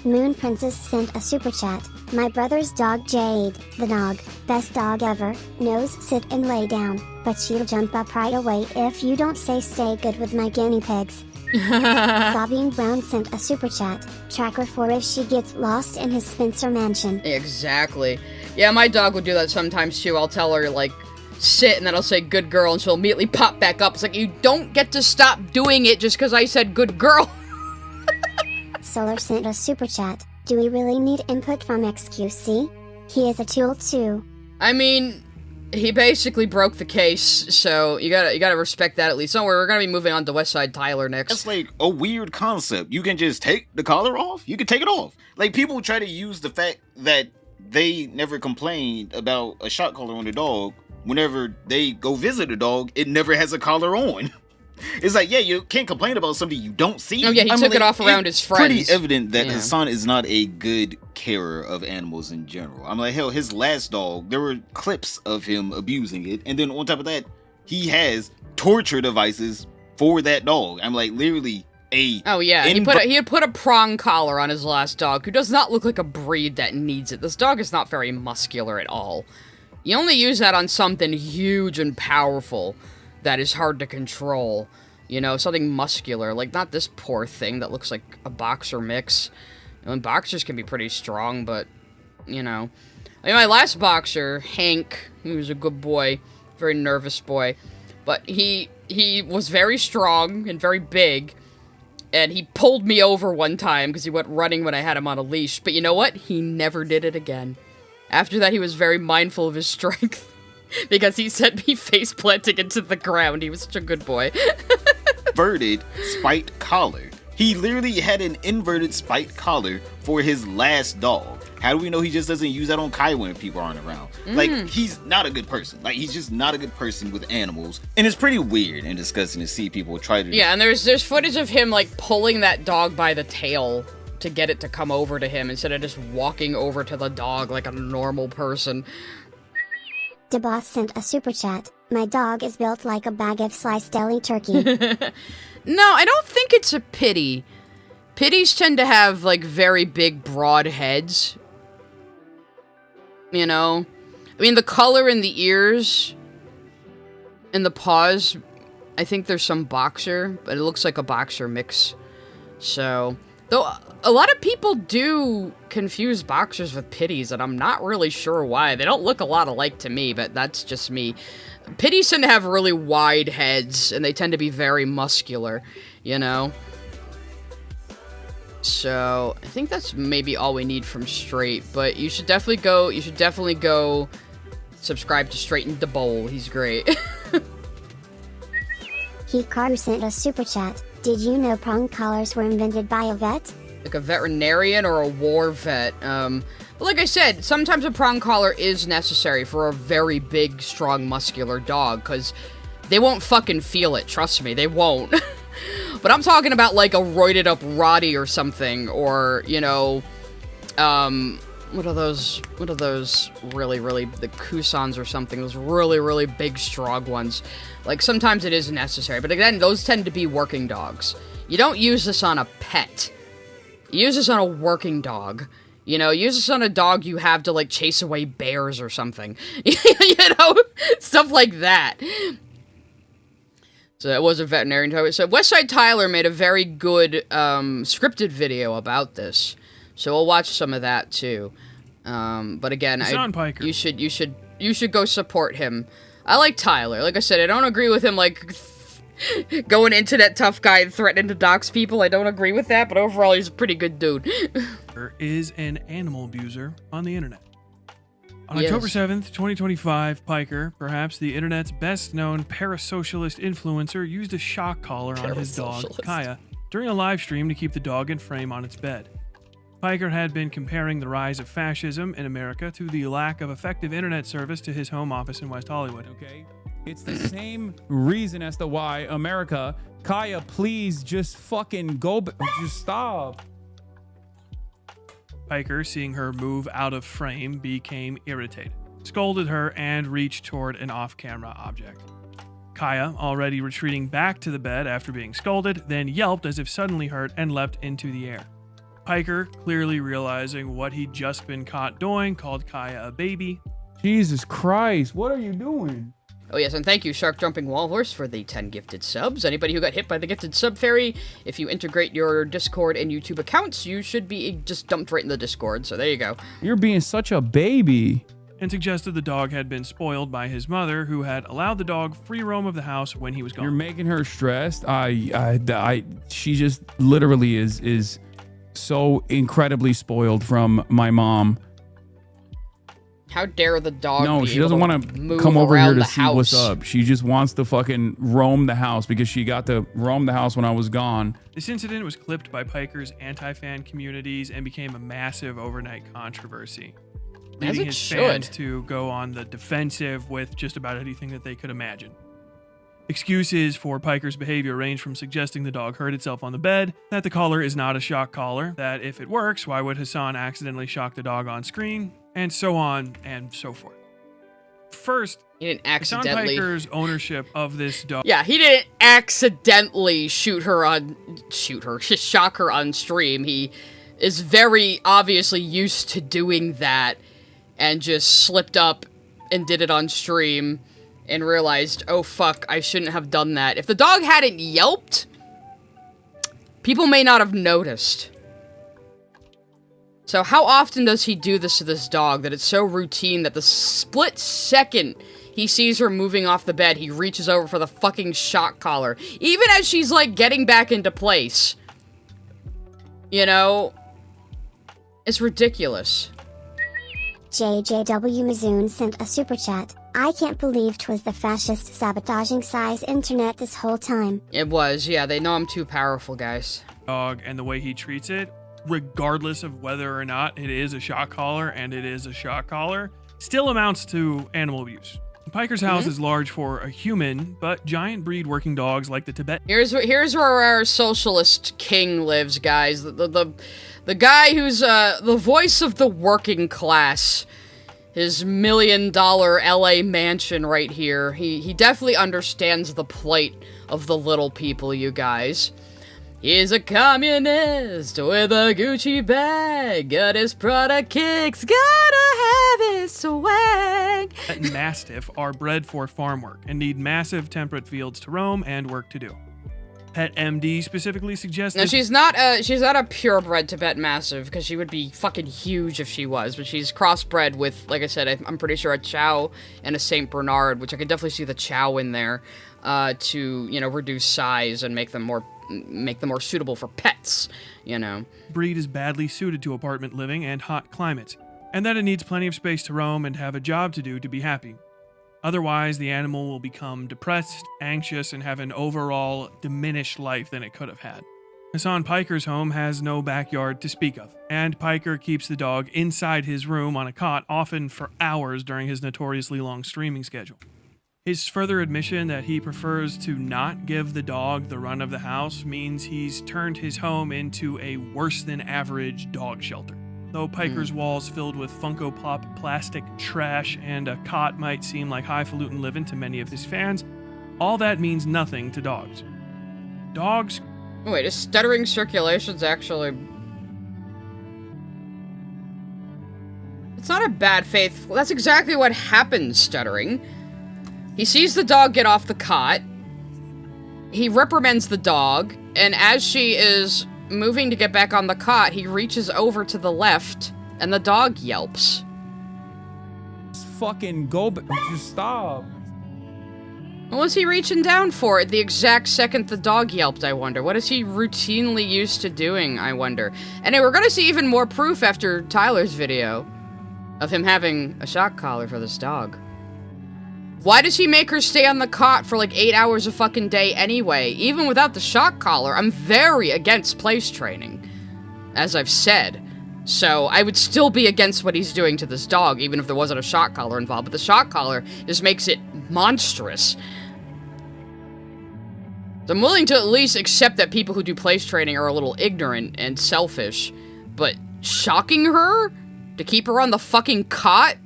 Moon Princess sent a super chat. My brother's dog Jade, the dog, best dog ever, knows sit and lay down, but she'll jump up right away if you don't say stay good with my guinea pigs. Sabine Brown sent a super chat. Tracker for if she gets lost in his Spencer mansion. Exactly. Yeah, my dog would do that sometimes too. I'll tell her, like, sit, and then I'll say good girl, and she'll immediately pop back up. It's like, you don't get to stop doing it just because I said good girl. Solar sent a super chat. Do we really need input from XQC? He is a tool too. I mean, he basically broke the case, so you gotta respect that at least. Don't worry, we're gonna be moving on to Westside Tyler next. That's like a weird concept. You can just take the collar off. You can take it off. Like, people try to use the fact that they never complained about a shock collar on the dog. Whenever they go visit a dog, it never has a collar on. It's like, yeah, you can't complain about something you don't see. Oh yeah, he took it off around his friends. Pretty evident that Hasan is not a good carer of animals in general. I'm like, hell, his last dog, there were clips of him abusing it, and then on top of that, he has torture devices for that dog. I'm like, literally a... Oh yeah, he had put a prong collar on his last dog, who does not look like a breed that needs it. This dog is not very muscular at all. You only use that on something huge and powerful that is hard to control. You know, something muscular. Like, not this poor thing that looks like a boxer mix. I mean, boxers can be pretty strong, but, you know. I mean, my last boxer, Hank, he was a good boy. Very nervous boy. But he was very strong and very big. And he pulled me over one time because he went running when I had him on a leash. But you know what? He never did it again. After that, he was very mindful of his strength. Because he sent me face planting into the ground. He was such a good boy. Inverted spiked collar. He literally had an inverted spiked collar for his last dog. How do we know he just doesn't use that on Kai when people aren't around? Like, he's not a good person. Like, he's just not a good person with animals. And it's pretty weird and disgusting to see people try to... Yeah, and there's footage of him, like, pulling that dog by the tail to get it to come over to him instead of just walking over to the dog like a normal person. DeBoss sent a super chat. My dog is built like a bag of sliced deli turkey. No, I don't think it's a pity. Pitties tend to have, like, very big, broad heads. You know? I mean, the color in the ears and the paws, I think there's some boxer, but it looks like a boxer mix. So, though, a lot of people do confuse boxers with pitties, and I'm not really sure why. They don't look a lot alike to me, but that's just me. Pitties tend to have really wide heads, and they tend to be very muscular, you know? So, I think that's maybe all we need from Straight, but you should definitely go subscribe to Straight in the Bowl. He's great. Hikaru sent a super chat. Did you know prong collars were invented by a vet? Like a veterinarian or a war vet. But like I said, sometimes a prong collar is necessary for a very big, strong, muscular dog, because they won't fucking feel it, trust me, they won't. But I'm talking about like a roided up Roddy or something, or, you know, what are those really, the Kusans or something, those really big, strong ones. Like, sometimes it is necessary, but again, those tend to be working dogs. You don't use this on a pet. You use this on a working dog. You know, use this on a dog you have to, like, chase away bears or something. You know? Stuff like that. So that was a veterinarian toy. So Westside Tyler made a very good, scripted video about this. So we'll watch some of that, too. But again, Hasan Piker. you should go support him. I like Tyler. Like I said, I don't agree with him, like, going internet tough guy and threatening to dox people. I don't agree with that, but overall, he's a pretty good dude. Is an animal abuser on the internet. On Yes. October 7th, 2025, Piker, perhaps the internet's best-known parasocialist influencer, used a shock collar on his dog, Parasocialist. Kaya, during a live stream to keep the dog in frame on its bed. Piker had been comparing the rise of fascism in America to the lack of effective internet service to his home office in West Hollywood. Okay? It's the same reason as to why America, Kaya, please just fucking go, just stop. Piker, seeing her move out of frame, became irritated, scolded her, and reached toward an off-camera object. Kaya, already retreating back to the bed after being scolded, then yelped as if suddenly hurt and leapt into the air. Piker, clearly realizing what he'd just been caught doing, called Kaya a baby. Jesus Christ, what are you doing? Oh yes, and thank you, Shark Jumping Walrus, for the 10 gifted subs. Anybody who got hit by the gifted sub fairy, if you integrate your Discord and YouTube accounts, you should be just dumped right in the Discord, so there you go. You're being such a baby. And suggested the dog had been spoiled by his mother, who had allowed the dog free roam of the house when he was gone. You're making her stressed. She just literally is so incredibly spoiled from my mom. How dare the dog No, be she doesn't able want to move come over here around to the see house. what's up. She just wants to fucking roam the house because she got to roam the house when I was gone. This incident was clipped by Piker's anti-fan communities and became a massive overnight controversy, leading it his should. fans to go on the defensive with just about anything that they could imagine. Excuses for Piker's behavior range from suggesting the dog hurt itself on the bed, that the collar is not a shock collar, that if it works, why would Hasan accidentally shock the dog on screen, and so on and so forth. First, He didn't Hasan accidentally. Piker's ownership of this dog. Yeah, he didn't accidentally shock her on stream. He is very obviously used to doing that and just slipped up and did it on stream and realized, oh fuck, I shouldn't have done that. If the dog hadn't yelped, people may not have noticed. So how often does he do this to this dog that it's so routine that the split second he sees her moving off the bed, he reaches over for the fucking shock collar, even as she's, like, getting back into place. You know? It's ridiculous. JJW Mizoon sent a super chat. I can't believe 'twas the fascist sabotaging size internet this whole time. It was, yeah, they know I'm too powerful, guys. Dog and the way he treats it, regardless of whether or not it is a shock collar and it is a shock collar, still amounts to animal abuse. Piker's house is large for a human, but giant breed working dogs like the Tibet. Here's where our socialist king lives, guys. The guy who's the voice of the working class. His $1 million LA mansion right here. He definitely understands the plight of the little people, you guys. He's a communist with a Gucci bag. Got his product kicks, gotta have his swag. Pet and Mastiff are bred for farm work and need massive temperate fields to roam and work to do. Pet MD specifically suggests No, this- she's not a purebred Tibet Mastiff, because she would be fucking huge if she was, but she's crossbred with, like I said, I'm pretty sure a Chow and a Saint Bernard, which I could definitely see the Chow in there, to, you know, reduce size and make them more suitable for pets, you know. breed is badly suited to apartment living and hot climates, and that it needs plenty of space to roam and have a job to do to be happy. Otherwise, the animal will become depressed, anxious, and have an overall diminished life than it could have had. Hasan Piker's home has no backyard to speak of, and Piker keeps the dog inside his room on a cot, often for hours during his notoriously long streaming schedule. His further admission that he prefers to not give the dog the run of the house means he's turned his home into a worse-than-average dog shelter. Though Piker's walls filled with Funko Pop plastic trash and a cot might seem like highfalutin living to many of his fans, all that means nothing to dogs. Dogs... Wait, is stuttering circulations actually... It's not a bad faith. Well, that's exactly what happens, stuttering. He sees the dog get off the cot. He reprimands the dog, and as she is moving to get back on the cot, he reaches over to the left, and the dog yelps. Just fucking go, just stop. What was he reaching down for at the exact second the dog yelped, I wonder? What is he routinely used to doing, I wonder? And we're gonna see even more proof after Tyler's video of him having a shock collar for this dog. Why does he make her stay on the cot for like 8 hours a fucking day anyway? Even without the shock collar, I'm very against place training, as I've said. So I would still be against what he's doing to this dog, even if there wasn't a shock collar involved. But the shock collar just makes it monstrous. So I'm willing to at least accept that people who do place training are a little ignorant and selfish. But shocking her? To keep her on the fucking cot?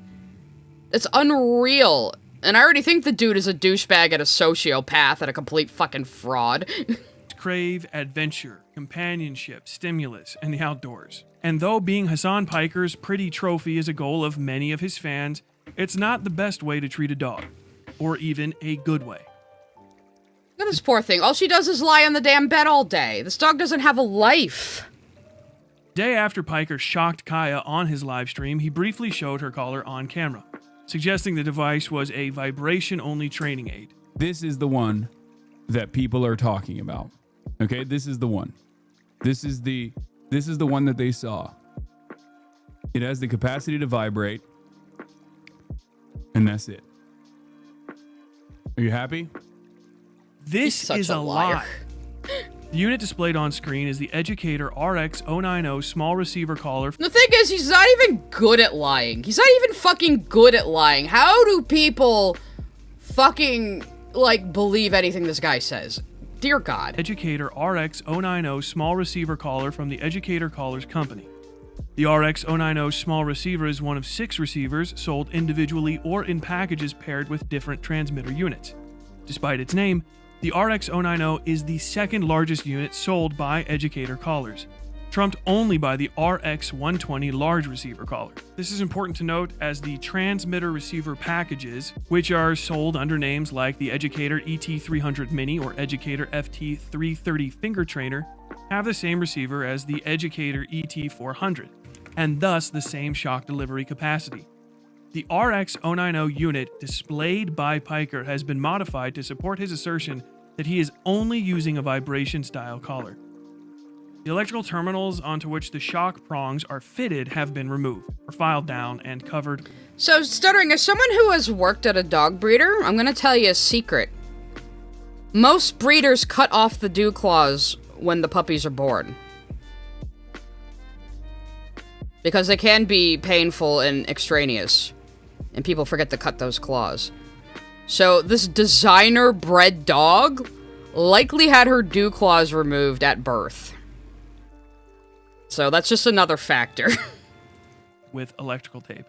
It's unreal. And I already think the dude is a douchebag and a sociopath and a complete fucking fraud. Crave adventure, companionship, stimulus, and the outdoors. And though being Hasan Piker's pretty trophy is a goal of many of his fans, it's not the best way to treat a dog. Or even a good way. Look at this poor thing. All she does is lie on the damn bed all day. This dog doesn't have a life. Day after Piker shocked Kaya on his live stream, he briefly showed her collar on camera, suggesting the device was a vibration-only training aid. This is the one that people are talking about. Okay, this is the one. This is the one that they saw. It has the capacity to vibrate, and that's it. Are you happy? This is a lie. The unit displayed on screen is the Educator RX-090 small receiver collar. The thing is, he's not even good at lying. He's not even fucking good at lying. How do people fucking, like, believe anything this guy says? Dear God. Educator RX-090 small receiver collar from the Educator Collars Company. The RX-090 small receiver is one of 6 receivers sold individually or in packages paired with different transmitter units. Despite its name, the RX-090 is the second largest unit sold by Educator Collars, trumped only by the RX-120 large receiver collar. This is important to note as the transmitter receiver packages, which are sold under names like the Educator ET300 Mini or Educator FT330 Finger Trainer, have the same receiver as the Educator ET400, and thus the same shock delivery capacity. The RX-090 unit displayed by Piker has been modified to support his assertion that he is only using a vibration-style collar. The electrical terminals onto which the shock prongs are fitted have been removed, or filed down and covered. So, Stuttering, as someone who has worked at a dog breeder, I'm gonna tell you a secret. Most breeders cut off the dew claws when the puppies are born. Because they can be painful and extraneous. And people forget to cut those claws. So, this designer-bred dog likely had her dew claws removed at birth. So, that's just another factor. With electrical tape.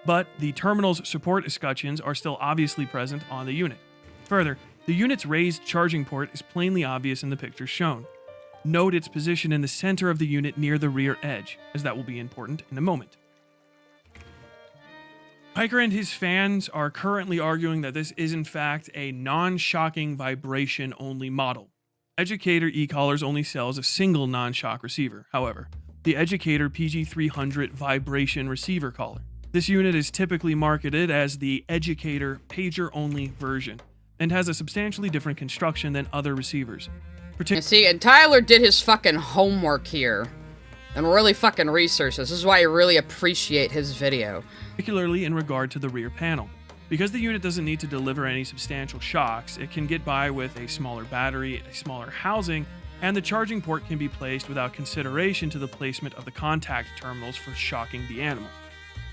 But the terminal's support escutcheons are still obviously present on the unit. Further, the unit's raised charging port is plainly obvious in the pictures shown. Note its position in the center of the unit near the rear edge, as that will be important in a moment. Piker and his fans are currently arguing that this is in fact a non-shocking vibration-only model. Educator e-collars only sells a single non-shock receiver, however, the Educator PG300 vibration receiver collar. This unit is typically marketed as the Educator pager-only version, and has a substantially different construction than other receivers. See, and Tyler did his fucking homework here. And really fucking researched this. This is why I really appreciate his video. Particularly in regard to the rear panel. Because the unit doesn't need to deliver any substantial shocks, it can get by with a smaller battery, a smaller housing, and the charging port can be placed without consideration to the placement of the contact terminals for shocking the animal.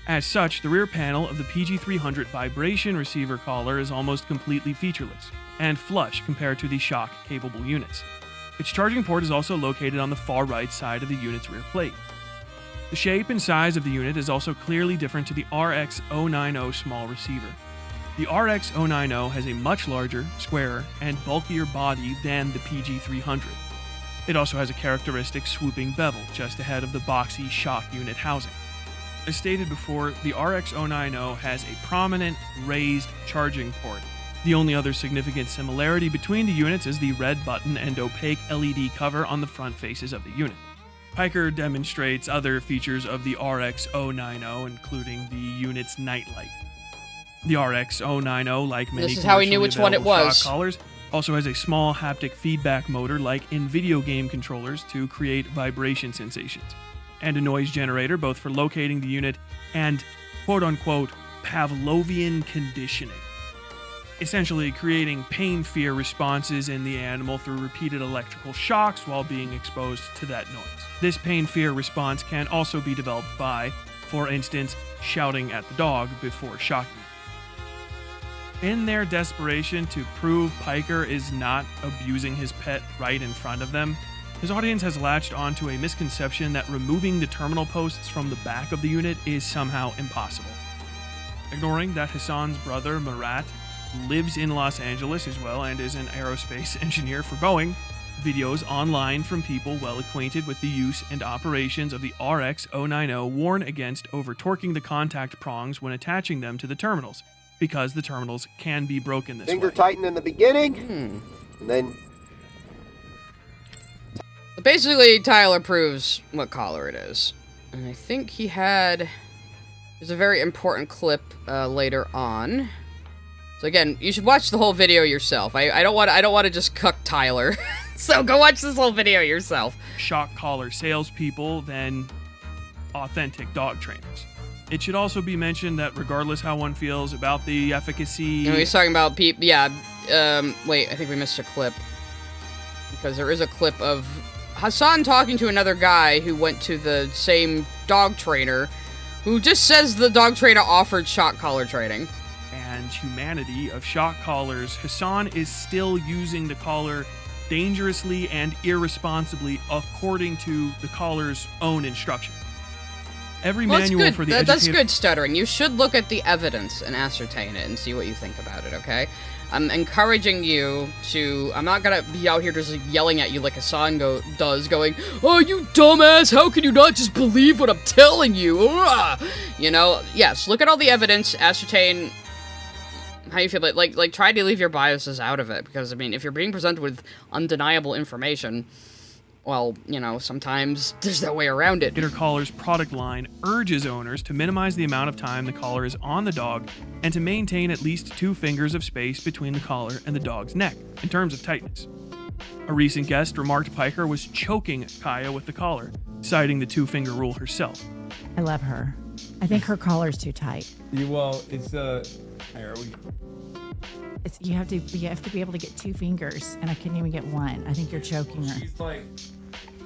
As such, the rear panel of the PG300 vibration receiver collar is almost completely featureless, and flush compared to the shock-capable units. Its charging port is also located on the far right side of the unit's rear plate. The shape and size of the unit is also clearly different to the RX-090 small receiver. The RX-090 has a much larger, squarer, and bulkier body than the PG-300. It also has a characteristic swooping bevel just ahead of the boxy shock unit housing. As stated before, the RX-090 has a prominent, raised charging port. The only other significant similarity between the units is the red button and opaque LED cover on the front faces of the unit. Piker demonstrates other features of the RX-090, including the unit's nightlight. The RX-090, like many This is how we knew which one it was. shock collars, also has a small haptic feedback motor like in video game controllers to create vibration sensations, and a noise generator both for locating the unit and quote-unquote Pavlovian conditioning, essentially creating pain-fear responses in the animal through repeated electrical shocks while being exposed to that noise. This pain-fear response can also be developed by, for instance, shouting at the dog before shocking it. In their desperation to prove Piker is not abusing his pet right in front of them, his audience has latched onto a misconception that removing the terminal posts from the back of the unit is somehow impossible. Ignoring that Hasan's brother, Murat, lives in Los Angeles as well and is an aerospace engineer for Boeing, videos online from people well acquainted with the use and operations of the RX-090 warn against over-torquing the contact prongs when attaching them to the terminals, because the terminals can be broken this Finger way. tighten in the beginning, and then... Basically, Tyler proves what collar it is. And I think he had... There's a very important clip later on. So again, you should watch the whole video yourself. I don't want to just cuck Tyler. So go watch this whole video yourself. Shock collar salespeople than authentic dog trainers. It should also be mentioned that regardless how one feels about the efficacy... You know, he's talking about people... Yeah, wait, I think we missed a clip. Because there is a clip of Hasan talking to another guy who went to the same dog trainer, who just says the dog trainer offered shock collar training. And humanity of shock collars, Hasan is still using the collar dangerously and irresponsibly according to the collar's own instructions. Every manual for the That's good stuttering. You should look at the evidence and ascertain it and see what you think about it, okay? I'm encouraging you to... I'm not gonna be out here just yelling at you like Hasan does, going, "Oh, you dumbass, how can you not just believe what I'm telling you?" You know, yes, look at all the evidence, ascertain how you feel, but like try to leave your biases out of it, because I mean, if you're being presented with undeniable information, well, you know, sometimes there's no way around it. Gator Collar's product line urges owners to minimize the amount of time the collar is on the dog and to maintain at least 2 fingers of space between the collar and the dog's neck in terms of tightness. A recent guest remarked Piker was choking Kaya with the collar, citing the 2-finger rule herself. I love her. I think her collar's too tight. You have to be able to get 2 fingers, and I couldn't even get 1. I think you're choking her.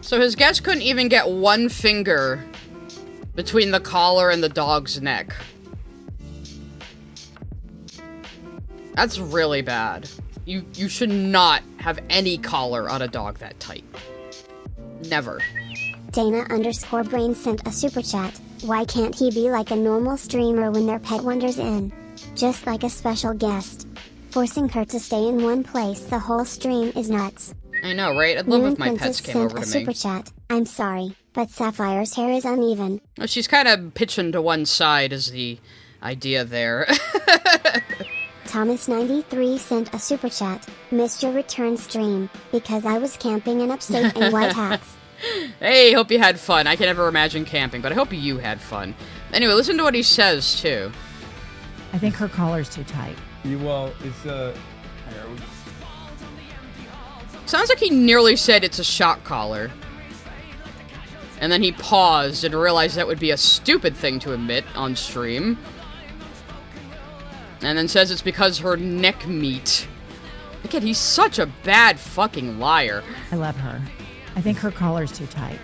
So his guest couldn't even get 1 finger between the collar and the dog's neck. That's really bad. You should not have any collar on a dog that tight. Never. Dana_Brain sent a super chat. Why can't he be like a normal streamer when their pet wanders in? Just like a special guest. Forcing her to stay in one place the whole stream is nuts. I know, right? I'd love Moon if my Princess pets came sent over a to super me. chat. I'm sorry, but Sapphire's hair is uneven. Well, she's kind of pitching to one side is the idea there. Thomas93 sent a super chat. Missed your return stream, because I was camping in upstate in White Hats. Hey, hope you had fun. I can never imagine camping, but I hope you had fun. Anyway, listen to what he says, too. I think her collar's too tight. Sounds like he nearly said it's a shock collar. And then he paused and realized that would be a stupid thing to admit on stream. And then says it's because her neck meat. Again, he's such a bad fucking liar. I love her. I think her collar's too tight.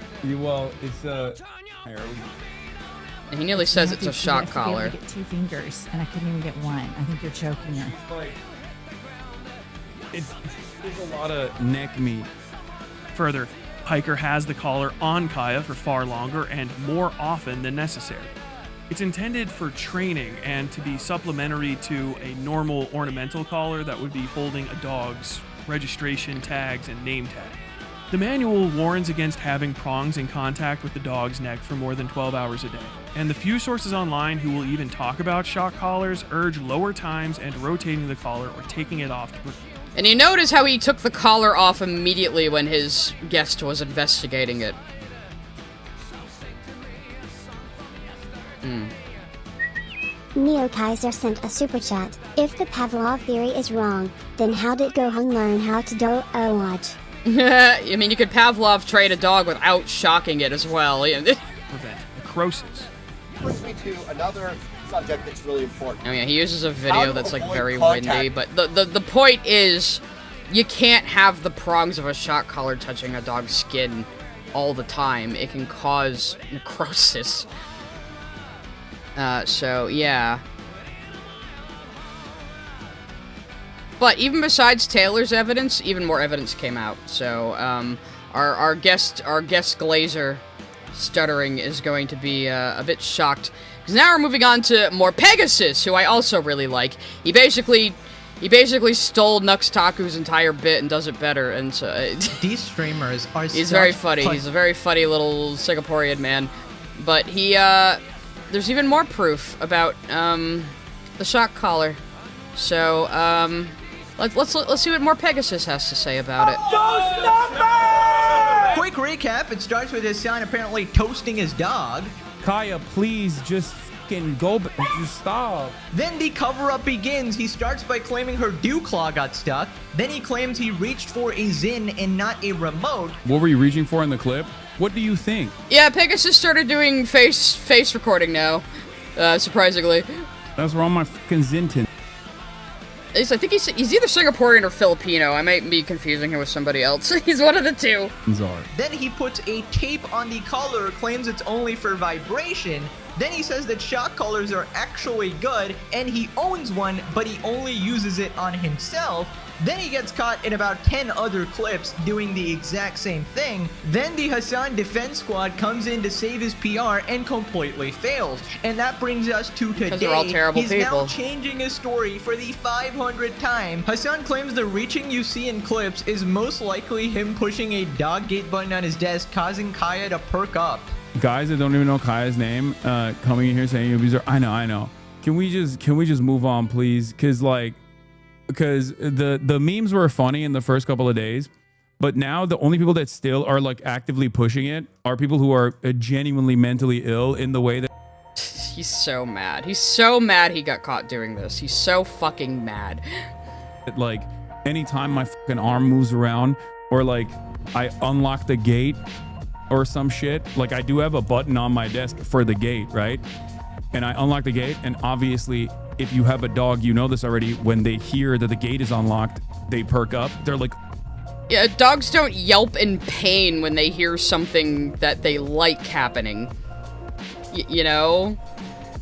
And he nearly says it's a shock collar. You have to be able to get 2 fingers, and I couldn't even get 1. I think you're choking her. It's a lot of neck meat. Further, Piker has the collar on Kaya for far longer and more often than necessary. It's intended for training and to be supplementary to a normal ornamental collar that would be holding a dog's registration tags and name tag. The manual warns against having prongs in contact with the dog's neck for more than 12 hours a day, and the few sources online who will even talk about shock collars urge lower times and rotating the collar or taking it off to And you notice how he took the collar off immediately when his guest was investigating it. Neo Kaiser sent a super chat. If the Pavlov theory is wrong, then how did Gohan learn how to watch? I mean, you could Pavlov train a dog without shocking it as well. prevent necrosis. Brings me to another subject that's really important. Oh yeah, he uses a video that's like very windy, but the point is, you can't have the prongs of a shock collar touching a dog's skin all the time. It can cause necrosis. So yeah. But even besides Taylor's evidence, even more evidence came out. So our guest Glazer stuttering is going to be a bit shocked. Because now we're moving on to more Pegasus, who I also really like. He basically stole Nux Taku's entire bit and does it better. And so these streamers are. He's very funny. He's a very funny little Singaporean man. But he there's even more proof about the shock collar. So let's see what more Pegasus has to say about it. Quick recap, it starts with Hasan apparently toasting his dog. Kaya, please just fucking go, just stop. Then the cover-up begins. He starts by claiming her dew claw got stuck. Then he claims he reached for a Zin and not a remote. What were you reaching for in the clip? What do you think? Yeah, Pegasus started doing face recording now, surprisingly. That's wrong, my fucking Zintin. I think he's either Singaporean or Filipino. I might be confusing him with somebody else. He's one of the two. Then he puts a tape on the collar, claims it's only for vibration. Then he says that shock collars are actually good, and he owns one, but he only uses it on himself. Then he gets caught in about 10 other clips doing the exact same thing. Then the Hasan Defense Squad comes in to save his PR and completely fails. And that brings us to today. They're all terrible He's people. now changing his story for the 500th time. Hasan claims the reaching you see in clips is most likely him pushing a dog gate button on his desk, causing Kaya to perk up. Guys that don't even know Kaya's name, coming in here saying abuser. I know. Can we just move on, please? Because the memes were funny in the first couple of days, but now the only people that still are like actively pushing it are people who are genuinely mentally ill in the way that. He's so mad. He's so mad he got caught doing this. He's so fucking mad. Like anytime my fucking arm moves around or like I unlock the gate or some shit, like I do have a button on my desk for the gate, right? And I unlock the gate, and obviously if you have a dog, you know this already, when they hear that the gate is unlocked, they perk up. They're like, yeah, dogs don't yelp in pain when they hear something that they like happening. You know?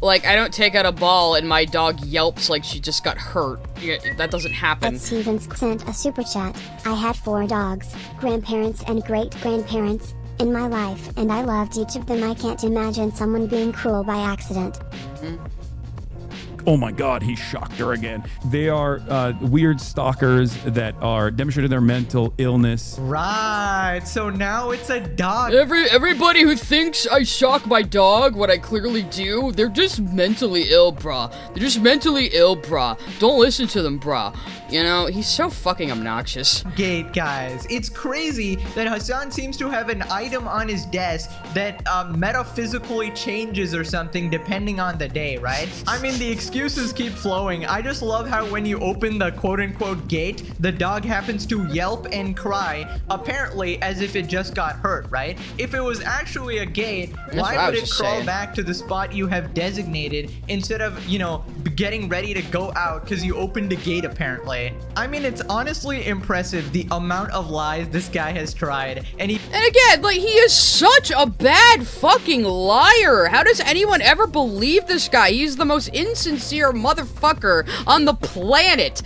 Like, I don't take out a ball and my dog yelps like she just got hurt. That doesn't happen. Ed Stevens sent a super chat. I had 4 dogs, grandparents and great-grandparents, in my life, and I loved each of them. I can't imagine someone being cruel by accident. oh my god, he shocked her again. They are weird stalkers that are demonstrating their mental illness. Right, so now it's a dog. Everybody who thinks I shock my dog, what I clearly do, they're just mentally ill, brah. They're just mentally ill, brah. Don't listen to them, brah. You know, he's so fucking obnoxious. Gate, guys. It's crazy that Hasan seems to have an item on his desk that metaphysically changes or something depending on the day, right? I mean, the excuses keep flowing. I just love how when you open the quote-unquote gate, the dog happens to yelp and cry, apparently as if it just got hurt, right? If it was actually a gate, why would it crawl back to the spot you have designated instead of, you know, getting ready to go out because you opened the gate, apparently? I mean, it's honestly impressive the amount of lies this guy has tried. And again, like, he is such a bad fucking liar. How does anyone ever believe this guy? He's the most insincere motherfucker on the planet.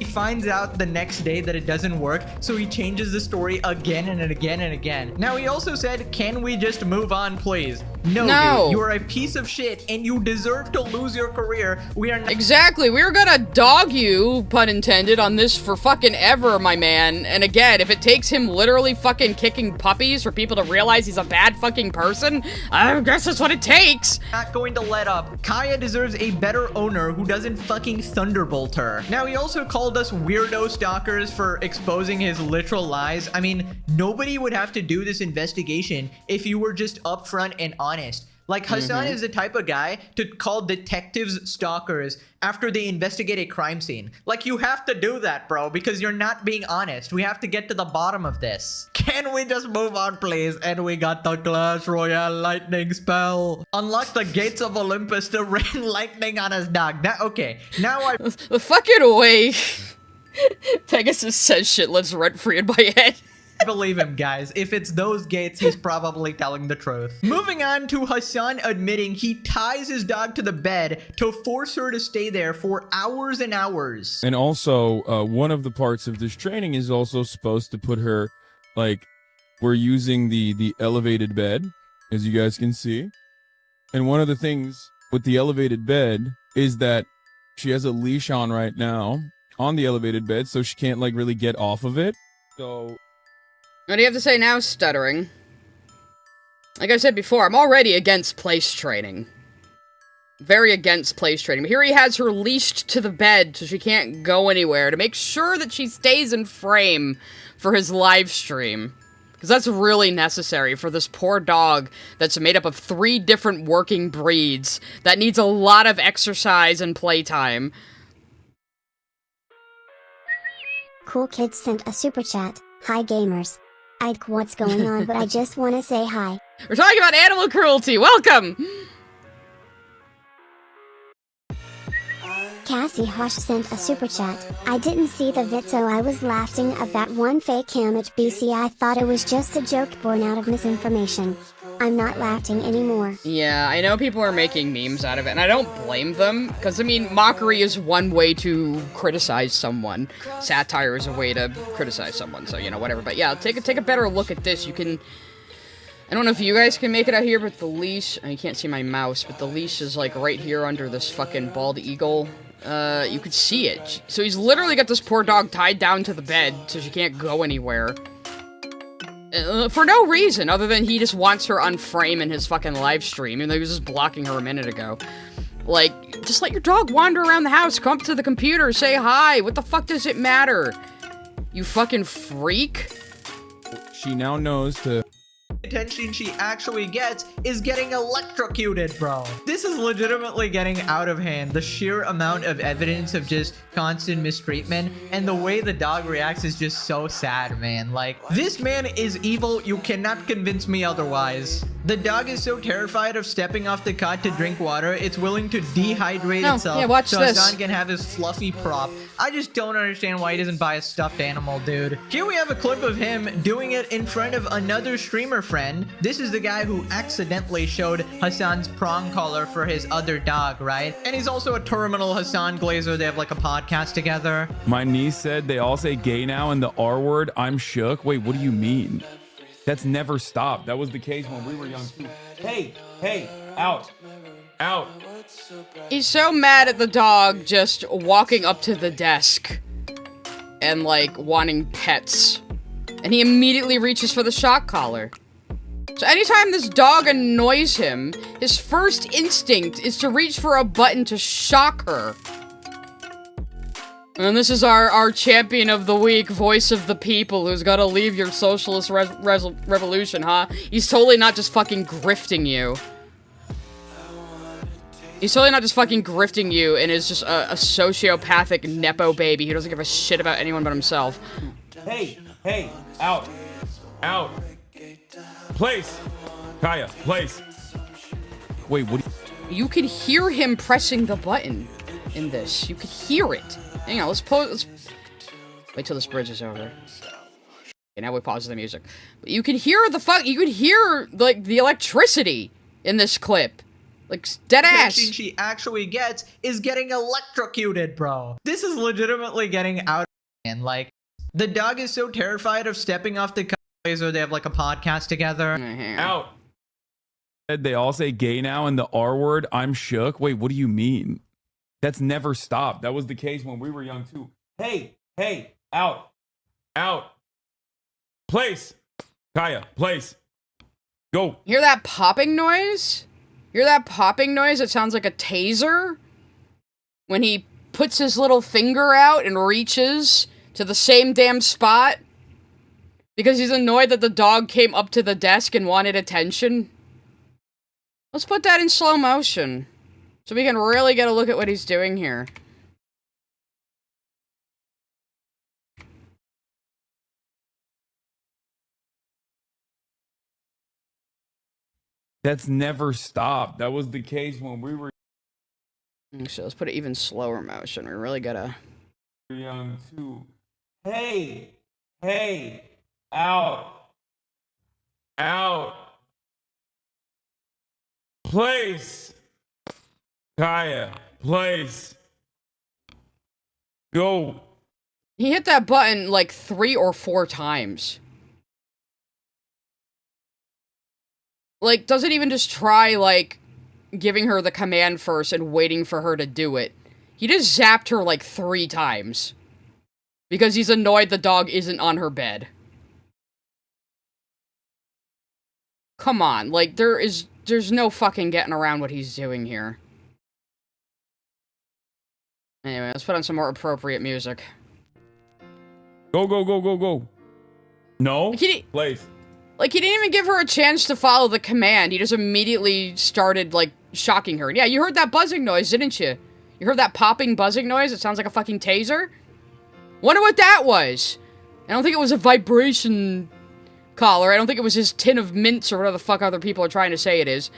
finds out the next day that it doesn't work, so he changes the story again and again and again. Now, he also said, can we just move on, please? No, dude, you are a piece of shit and you deserve to lose your career. We are Exactly, we were gonna dog you, pun intended, on this for fucking ever, my man. And again, if it takes him literally fucking kicking puppies for people to realize he's a bad fucking person, I guess that's what it takes. Not going to let up. Kaya deserves a better owner who doesn't fucking thunderbolt her. Now, he also called us weirdo stalkers for exposing his literal lies. I mean, nobody would have to do this investigation if you were just upfront and honest. Like, Hasan is the type of guy to call detectives stalkers after they investigate a crime scene. Like, you have to do that, bro, because you're not being honest. We have to get to the bottom of this. Can we just move on, please? And we got the Clash Royale lightning spell. Unlock the gates of Olympus to rain lightning on his dog. Okay, now I... The fucking way Pegasus says shit lives rent-free in my head. I believe him, guys. If it's those gates, he's probably telling the truth. Moving on to Hasan admitting he ties his dog to the bed to force her to stay there for hours and hours. And also, one of the parts of this training is also supposed to put her, like, we're using the elevated bed, as you guys can see. And one of the things with the elevated bed is that she has a leash on right now on the elevated bed, so she can't, like, really get off of it. So... What do you have to say now, stuttering? Like I said before, I'm already against place training. Very against place training. But here he has her leashed to the bed so she can't go anywhere to make sure that she stays in frame for his live stream. Because that's really necessary for this poor dog that's made up of 3 different working breeds that needs a lot of exercise and playtime. Cool Kids sent a super chat. Hi gamers. What's going on, but I just want to say hi. We're talking about animal cruelty. Welcome! Cassie Hosh sent a super chat. I didn't see the vid, so I was laughing at that one fake image BC. I thought it was just a joke born out of misinformation. I'm not laughing anymore. Yeah, I know people are making memes out of it, and I don't blame them, because, I mean, mockery is one way to criticize someone. Satire is a way to criticize someone, so, you know, whatever. But yeah, take a better look at this. You can... I don't know if you guys can make it out here, but the leash... You can't see my mouse, but the leash is, like, right here under this fucking bald eagle. You could see it. So he's literally got this poor dog tied down to the bed, so she can't go anywhere. For no reason, other than he just wants her on frame in his fucking live stream, even though he was just blocking her a minute ago. Like, just let your dog wander around the house, come up to the computer, say hi, what the fuck does it matter? You fucking freak? She now knows to... attention she actually gets is getting electrocuted, bro. This is legitimately getting out of hand. The sheer amount of evidence of just constant mistreatment and the way the dog reacts is just so sad, man. Like, this man is evil. You cannot convince me otherwise. The dog is so terrified of stepping off the cot to drink water, it's willing to dehydrate itself so Hasan can have his fluffy prop. I just don't understand why he doesn't buy a stuffed animal, dude. Here we have a clip of him doing it in front of another streamer friend. This is the guy who accidentally showed Hasan's prong collar for his other dog, right? And he's also a terminal Hasan Glazer. They have like a podcast together. My niece said they all say gay now and the R word. I'm shook. Wait, what do you mean? That's never stopped. That was the case when we were young too. Hey, out. He's so mad at the dog just walking up to the desk and, like, wanting pets. And he immediately reaches for the shock collar. So anytime this dog annoys him, his first instinct is to reach for a button to shock her. And this is our champion of the week, voice of the people, who's gotta leave your socialist revolution, huh? He's totally not just fucking grifting you. He's totally not just fucking grifting you and is just a sociopathic nepo baby who doesn't give a shit about anyone but himself. Hey, out. Place. Kaya, place. Wait, what do you could hear him pressing the button in this. You could hear it. Hang on, let's wait till this bridge is over. Okay, now we pause the music. But you can hear you could hear, like, the electricity in this clip. Like, dead ass. The she actually gets is getting electrocuted, bro. This is legitimately getting out of hand. Like, the dog is so terrified of stepping off the cutways, or they have like a podcast together. Out. They all say gay now and the R word. I'm shook. Wait, what do you mean? That's never stopped. That was the case when we were young too. Hey, out. Place. Kaya, place. Go. Hear that popping noise? Hear that popping noise? It sounds like a taser. When he puts his little finger out and reaches to the same damn spot. Because he's annoyed that the dog came up to the desk and wanted attention. Let's put that in slow motion. So we can really get a look at what he's doing here. That's never stopped. That was the case when we were So let's put it even slower motion. We really gotta... young too. Hey, out. Place. Kaya, place. Go. He hit that button like 3 or 4 times. Like, doesn't even just try, like, giving her the command first and waiting for her to do it. He just zapped her like 3 times. Because he's annoyed the dog isn't on her bed. Come on, like, there's no fucking getting around what he's doing here. Anyway, let's put on some more appropriate music. Go. No, place. Like, he didn't even give her a chance to follow the command. He just immediately started, like, shocking her. Yeah, you heard that buzzing noise, didn't you? You heard that popping buzzing noise? It sounds like a fucking taser? Wonder what that was. I don't think it was a vibration collar. I don't think it was his tin of mints or whatever the fuck other people are trying to say it is.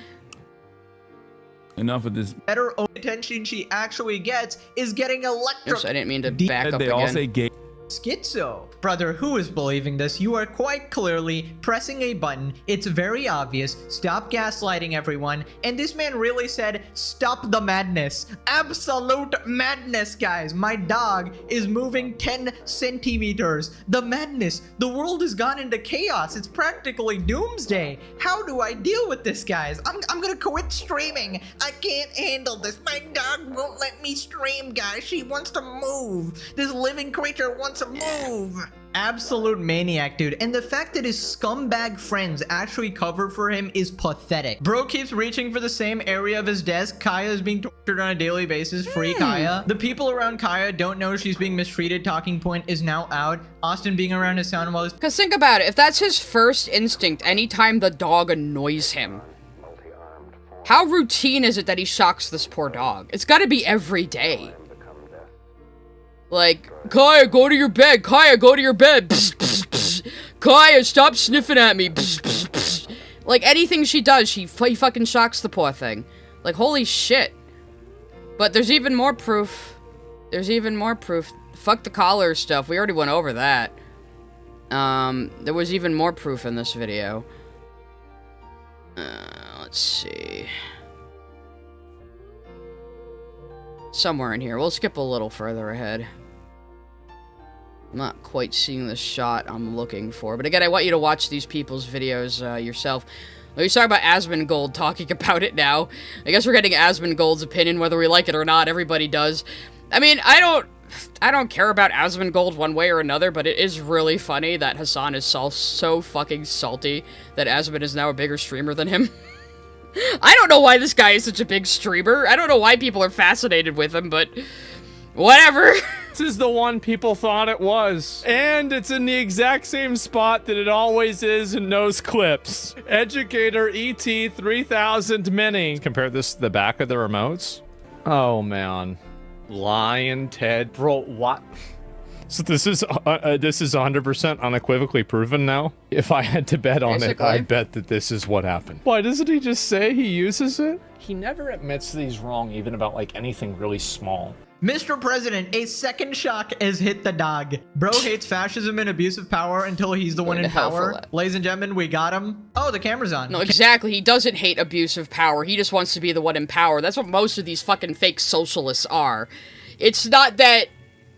Enough of this. Better attention she actually gets is getting electrocuted. Oops, I didn't mean to back up They again. all say gay. Schizo. Brother, who is believing this? You are quite clearly pressing a button. It's very obvious. Stop gaslighting everyone. And this man really said, stop the madness. Absolute madness, guys. My dog is moving 10 centimeters. The madness. The world has gone into chaos. It's practically doomsday. How do I deal with this, guys? I'm gonna quit streaming. I can't handle this. My dog won't let me stream, guys. She wants to move. This living creature wants to move. Absolute maniac, dude. And the fact that his scumbag friends actually cover for him is pathetic. Bro keeps reaching for the same area of his desk. Kaya is being tortured on a daily basis. Free Kaya. The people around Kaya don't know she's being mistreated. Talking point is now out. Austin being around his sound while his... Because think about it. If that's his first instinct anytime the dog annoys him, how routine is it that he shocks this poor dog? It's got to be every day. Like, Kaya, go to your bed. Kaya, go to your bed. Psst, psst, psst. Kaya, stop sniffing at me. Psst, psst, psst. Like, anything she does, he fucking shocks the poor thing. Like, holy shit. But there's even more proof. There's even more proof. Fuck the collar stuff. We already went over that. There was even more proof in this video. Let's see. Somewhere in here. We'll skip a little further ahead. I'm not quite seeing the shot I'm looking for. But again, I want you to watch these people's videos yourself. Let's talk about Asmongold talking about it now. I guess we're getting Asmongold's opinion, whether we like it or not. Everybody does. I mean, I don't care about Asmongold one way or another, but it is really funny that Hasan is so fucking salty that Asmon is now a bigger streamer than him. I don't know why this guy is such a big streamer. I don't know why people are fascinated with him, but whatever. This is the one people thought it was. And it's in the exact same spot that it always is in those clips. Educator ET 3000 Mini. Compare this to the back of the remotes. Oh, man. Lion Ted. Bro, what? So this is 100% unequivocally proven now? If I had to bet on it, I'd bet that this is what happened. Why doesn't he just say he uses it? He never admits that he's wrong even about like anything really small. Mr. President, a second shock has hit the dog. Bro hates fascism and abuse of power until he's the one in power. Ladies and gentlemen, we got him. Oh, the camera's on. No, exactly. He doesn't hate abuse of power. He just wants to be the one in power. That's what most of these fucking fake socialists are. It's not that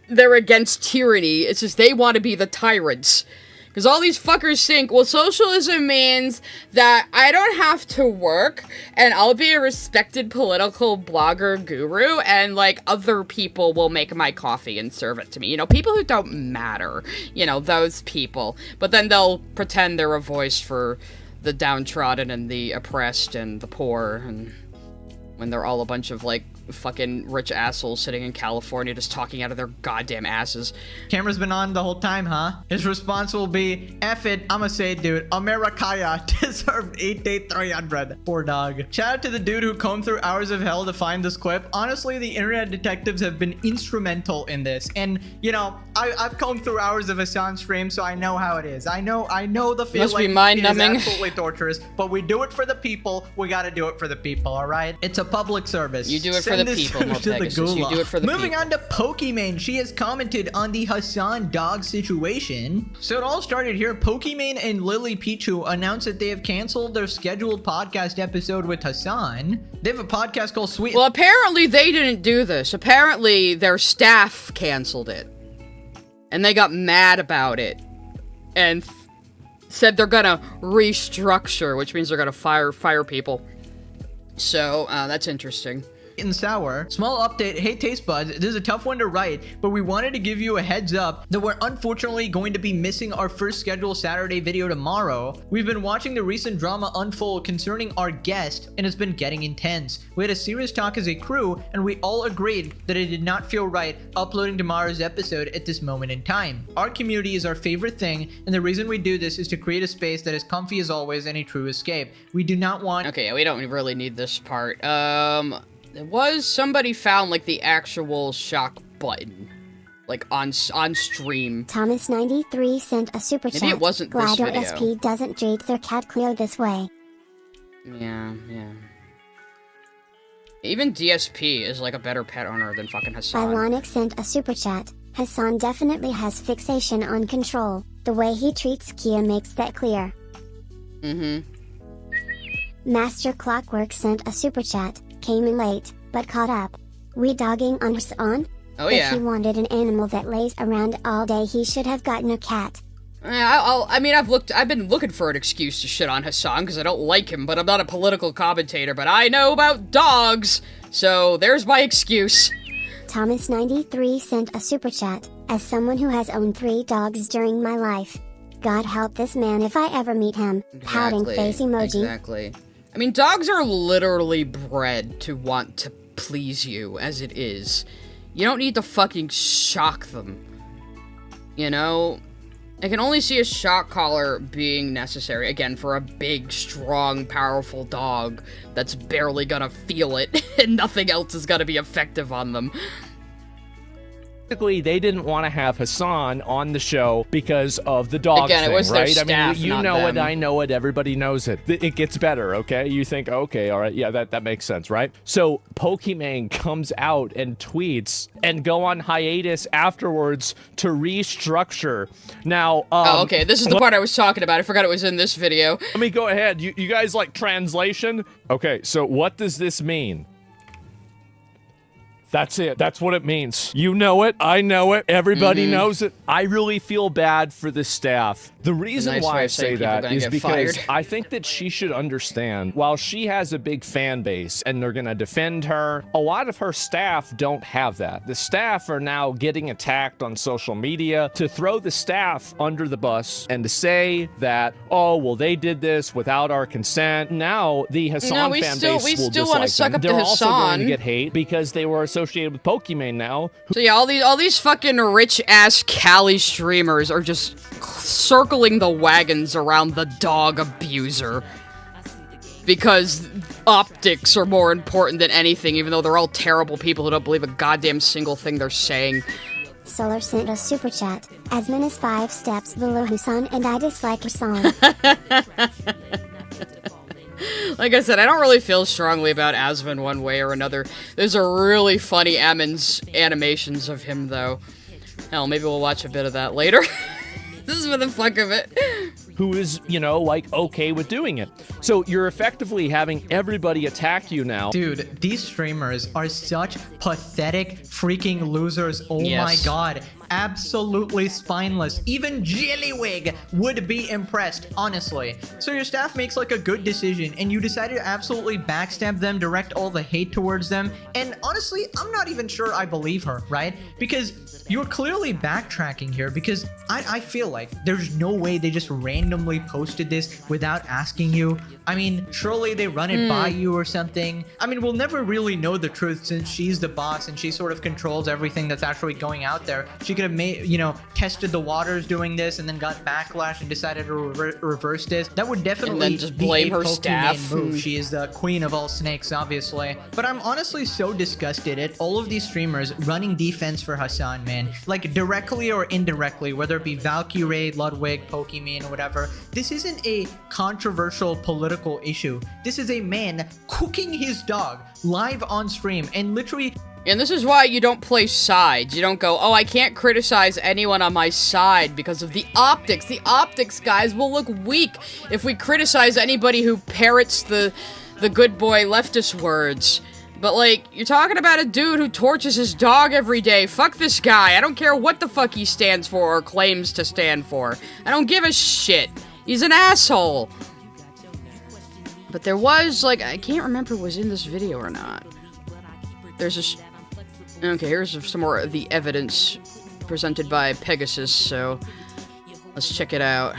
they're against tyranny. It's just they want to be the tyrants. Because all these fuckers think, well, socialism means that I don't have to work, and I'll be a respected political blogger guru, and, like, other people will make my coffee and serve it to me. You know, people who don't matter. You know, those people. But then they'll pretend they're a voice for the downtrodden and the oppressed and the poor, and when they're all a bunch of, like, fucking rich assholes sitting in California just talking out of their goddamn asses. Camera's been on the whole time, huh? His response will be, F it, I'ma say it, dude. Americaya deserved 8 day 300. Poor dog. Shout out to the dude who combed through hours of hell to find this clip. Honestly, the internet detectives have been instrumental in this. And, you know, I've combed through hours of Hasan stream, so I know how it is. I know the feeling. Must be mind-numbing. It is absolutely torturous, but we do it for the people. We gotta do it for the people, all right? It's a public service. You do it for the people, Mo Pegasus. You do it for the Moving people. on to Pokimane, she has commented on the Hasan dog situation. So it all started here. Pokimane and Lily Pichu announced that they have canceled their scheduled podcast episode with Hasan. They have a podcast called Sweet. Well, apparently they didn't do this. Apparently their staff canceled it. And they got mad about it. And said they're gonna restructure, which means they're gonna fire people. So, that's interesting. And sour. Small update. Hey, Taste Buds, this is a tough one to write, but we wanted to give you a heads up that we're unfortunately going to be missing our first scheduled Saturday video tomorrow. We've been watching the recent drama unfold concerning our guest, and it's been getting intense. We had a serious talk as a crew, and we all agreed that it did not feel right uploading tomorrow's episode at this moment in time. Our community is our favorite thing, and the reason we do this is to create a space that is comfy as always and a true escape. We do not want— Okay, we don't really need this part. Somebody found, like, the actual shock button, like, on stream. Thomas93 sent a super chat. Maybe it wasn't Glad this your video. SP doesn't treat their cat Cleo this way. Yeah. Even DSP is, like, a better pet owner than fucking Hasan. Ironic sent a super chat. Hasan definitely has fixation on control. The way he treats Kia makes that clear. Master Clockwork sent a super chat. Came in late, but caught up. We dogging on Hasan? Oh, if yeah. he wanted an animal that lays around all day, he should have gotten a cat. I mean, I've been looking for an excuse to shit on Hasan because I don't like him, but I'm not a political commentator, but I know about dogs, so there's my excuse. Thomas93 sent a super chat. As someone who has owned 3 dogs during my life, God help this man if I ever meet him. Pouting face emoji. Exactly. I mean, dogs are literally bred to want to please you, as it is. You don't need to fucking shock them. You know? I can only see a shock collar being necessary, again, for a big, strong, powerful dog that's barely gonna feel it, and nothing else is gonna be effective on them. They didn't want to have Hasan on the show because of the dog Again, thing, it was their right? staff, I mean, you not know them. it, I know it, everybody knows it. It gets better, okay? You think, okay, all right, yeah, that makes sense, right? So Pokimane comes out and tweets and go on hiatus afterwards to restructure. Now, okay, this is the part I was talking about. I forgot it was in this video. Let me go ahead. You guys like translation? Okay, so what does this mean? That's it. That's what it means. You know it. I know it. Everybody knows it. I really feel bad for the staff. The reason Nice why way I of saying say people that gonna is get because fired. I think that she should understand, while she has a big fan base and they're going to defend her, a lot of her staff don't have that. The staff are now getting attacked on social media to throw the staff under the bus and to say that, oh, well, they did this without our consent. Now the Hasan fan base will still want to dislike suck them. up They're to also going to Hasan. get hate because they were associated with Pokimane now. So yeah, all these fucking rich-ass Cali streamers are just circling the wagons around the dog abuser. Because optics are more important than anything, even though they're all terrible people who don't believe a goddamn single thing they're saying. Solar sent a super chat. Asmin is 5 steps below Hasan and I dislike Hasan. Like I said, I don't really feel strongly about Hazbin one way or another. There's a really funny Aamon's animations of him, though. Hell, maybe we'll watch a bit of that later. This is for the fuck of it. Who is, you know, like, okay with doing it. So you're effectively having everybody attack you now. Dude, these streamers are such pathetic freaking losers. Oh my god. Absolutely spineless. Even Jillywig would be impressed, honestly. So your staff makes like a good decision and you decided to absolutely backstab them, direct all the hate towards them. And honestly, I'm not even sure I believe her, right? Because you're clearly backtracking here because I feel like there's no way they just randomly posted this without asking you. I mean, surely they run it by you or something. I mean, we'll never really know the truth since she's the boss and she sort of controls everything that's actually going out there. She could have made, you know, tested the waters doing this and then got backlash and decided to reverse this. That would definitely and then just blame her staff. Move. She is the queen of all snakes, obviously. But I'm honestly so disgusted at all of these streamers running defense for Hasan, man. Like directly or indirectly, whether it be Valkyrie, Ludwig, Pokimane, or whatever. This isn't a controversial political issue. This is a man cooking his dog live on stream and literally. And this is why you don't play sides. You don't go, oh, I can't criticize anyone on my side because of the optics. The optics, guys, will look weak if we criticize anybody who parrots the good boy leftist words. But, like, you're talking about a dude who torches his dog every day. Fuck this guy. I don't care what the fuck he stands for or claims to stand for. I don't give a shit. He's an asshole. But there was, like, I can't remember if it was in this video or not. There's a... Okay, here's some more of the evidence presented by Pegasus, so let's check it out.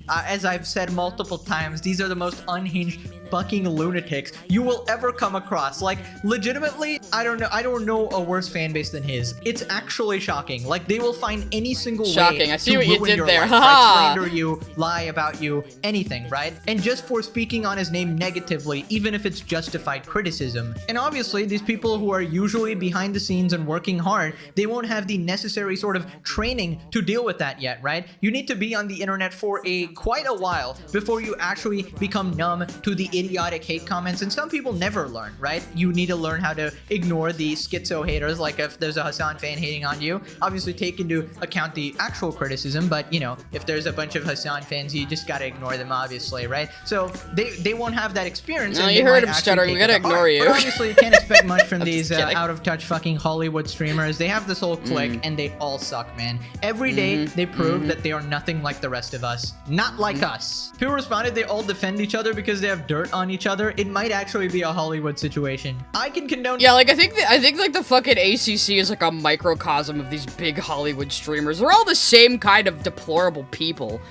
As I've said multiple times, these are the most unhinged fucking lunatics you will ever come across. Like, legitimately, I don't know a worse fan base than his. It's actually shocking. Like, they will find any single way I see to what you ruin did your there. life, right? Slander you, lie about you, anything, right? And just for speaking on his name negatively, even if it's justified criticism. And obviously, these people who are usually behind the scenes and working hard, they won't have the necessary sort of training to deal with that yet, right? You need to be on the internet for quite a while before you actually become numb to the idiotic hate comments, and some people never learn, right? You need to learn how to ignore the schizo haters, like if there's a Hasan fan hating on you, obviously take into account the actual criticism, but you know, if there's a bunch of Hasan fans, you just gotta ignore them, obviously, right? So they won't have that experience. No, and you heard him stuttering, we gotta ignore you. But obviously you can't expect much from these out-of-touch fucking Hollywood streamers. They have this whole clique, and they all suck, man. Every day they prove that they are nothing like the rest of us. Not like us. People responded they all defend each other because they have dirt on each other. It might actually be a Hollywood situation. I can condone. Yeah, like I think like the fucking ACC is like a microcosm of these big Hollywood streamers. They're all the same kind of deplorable people.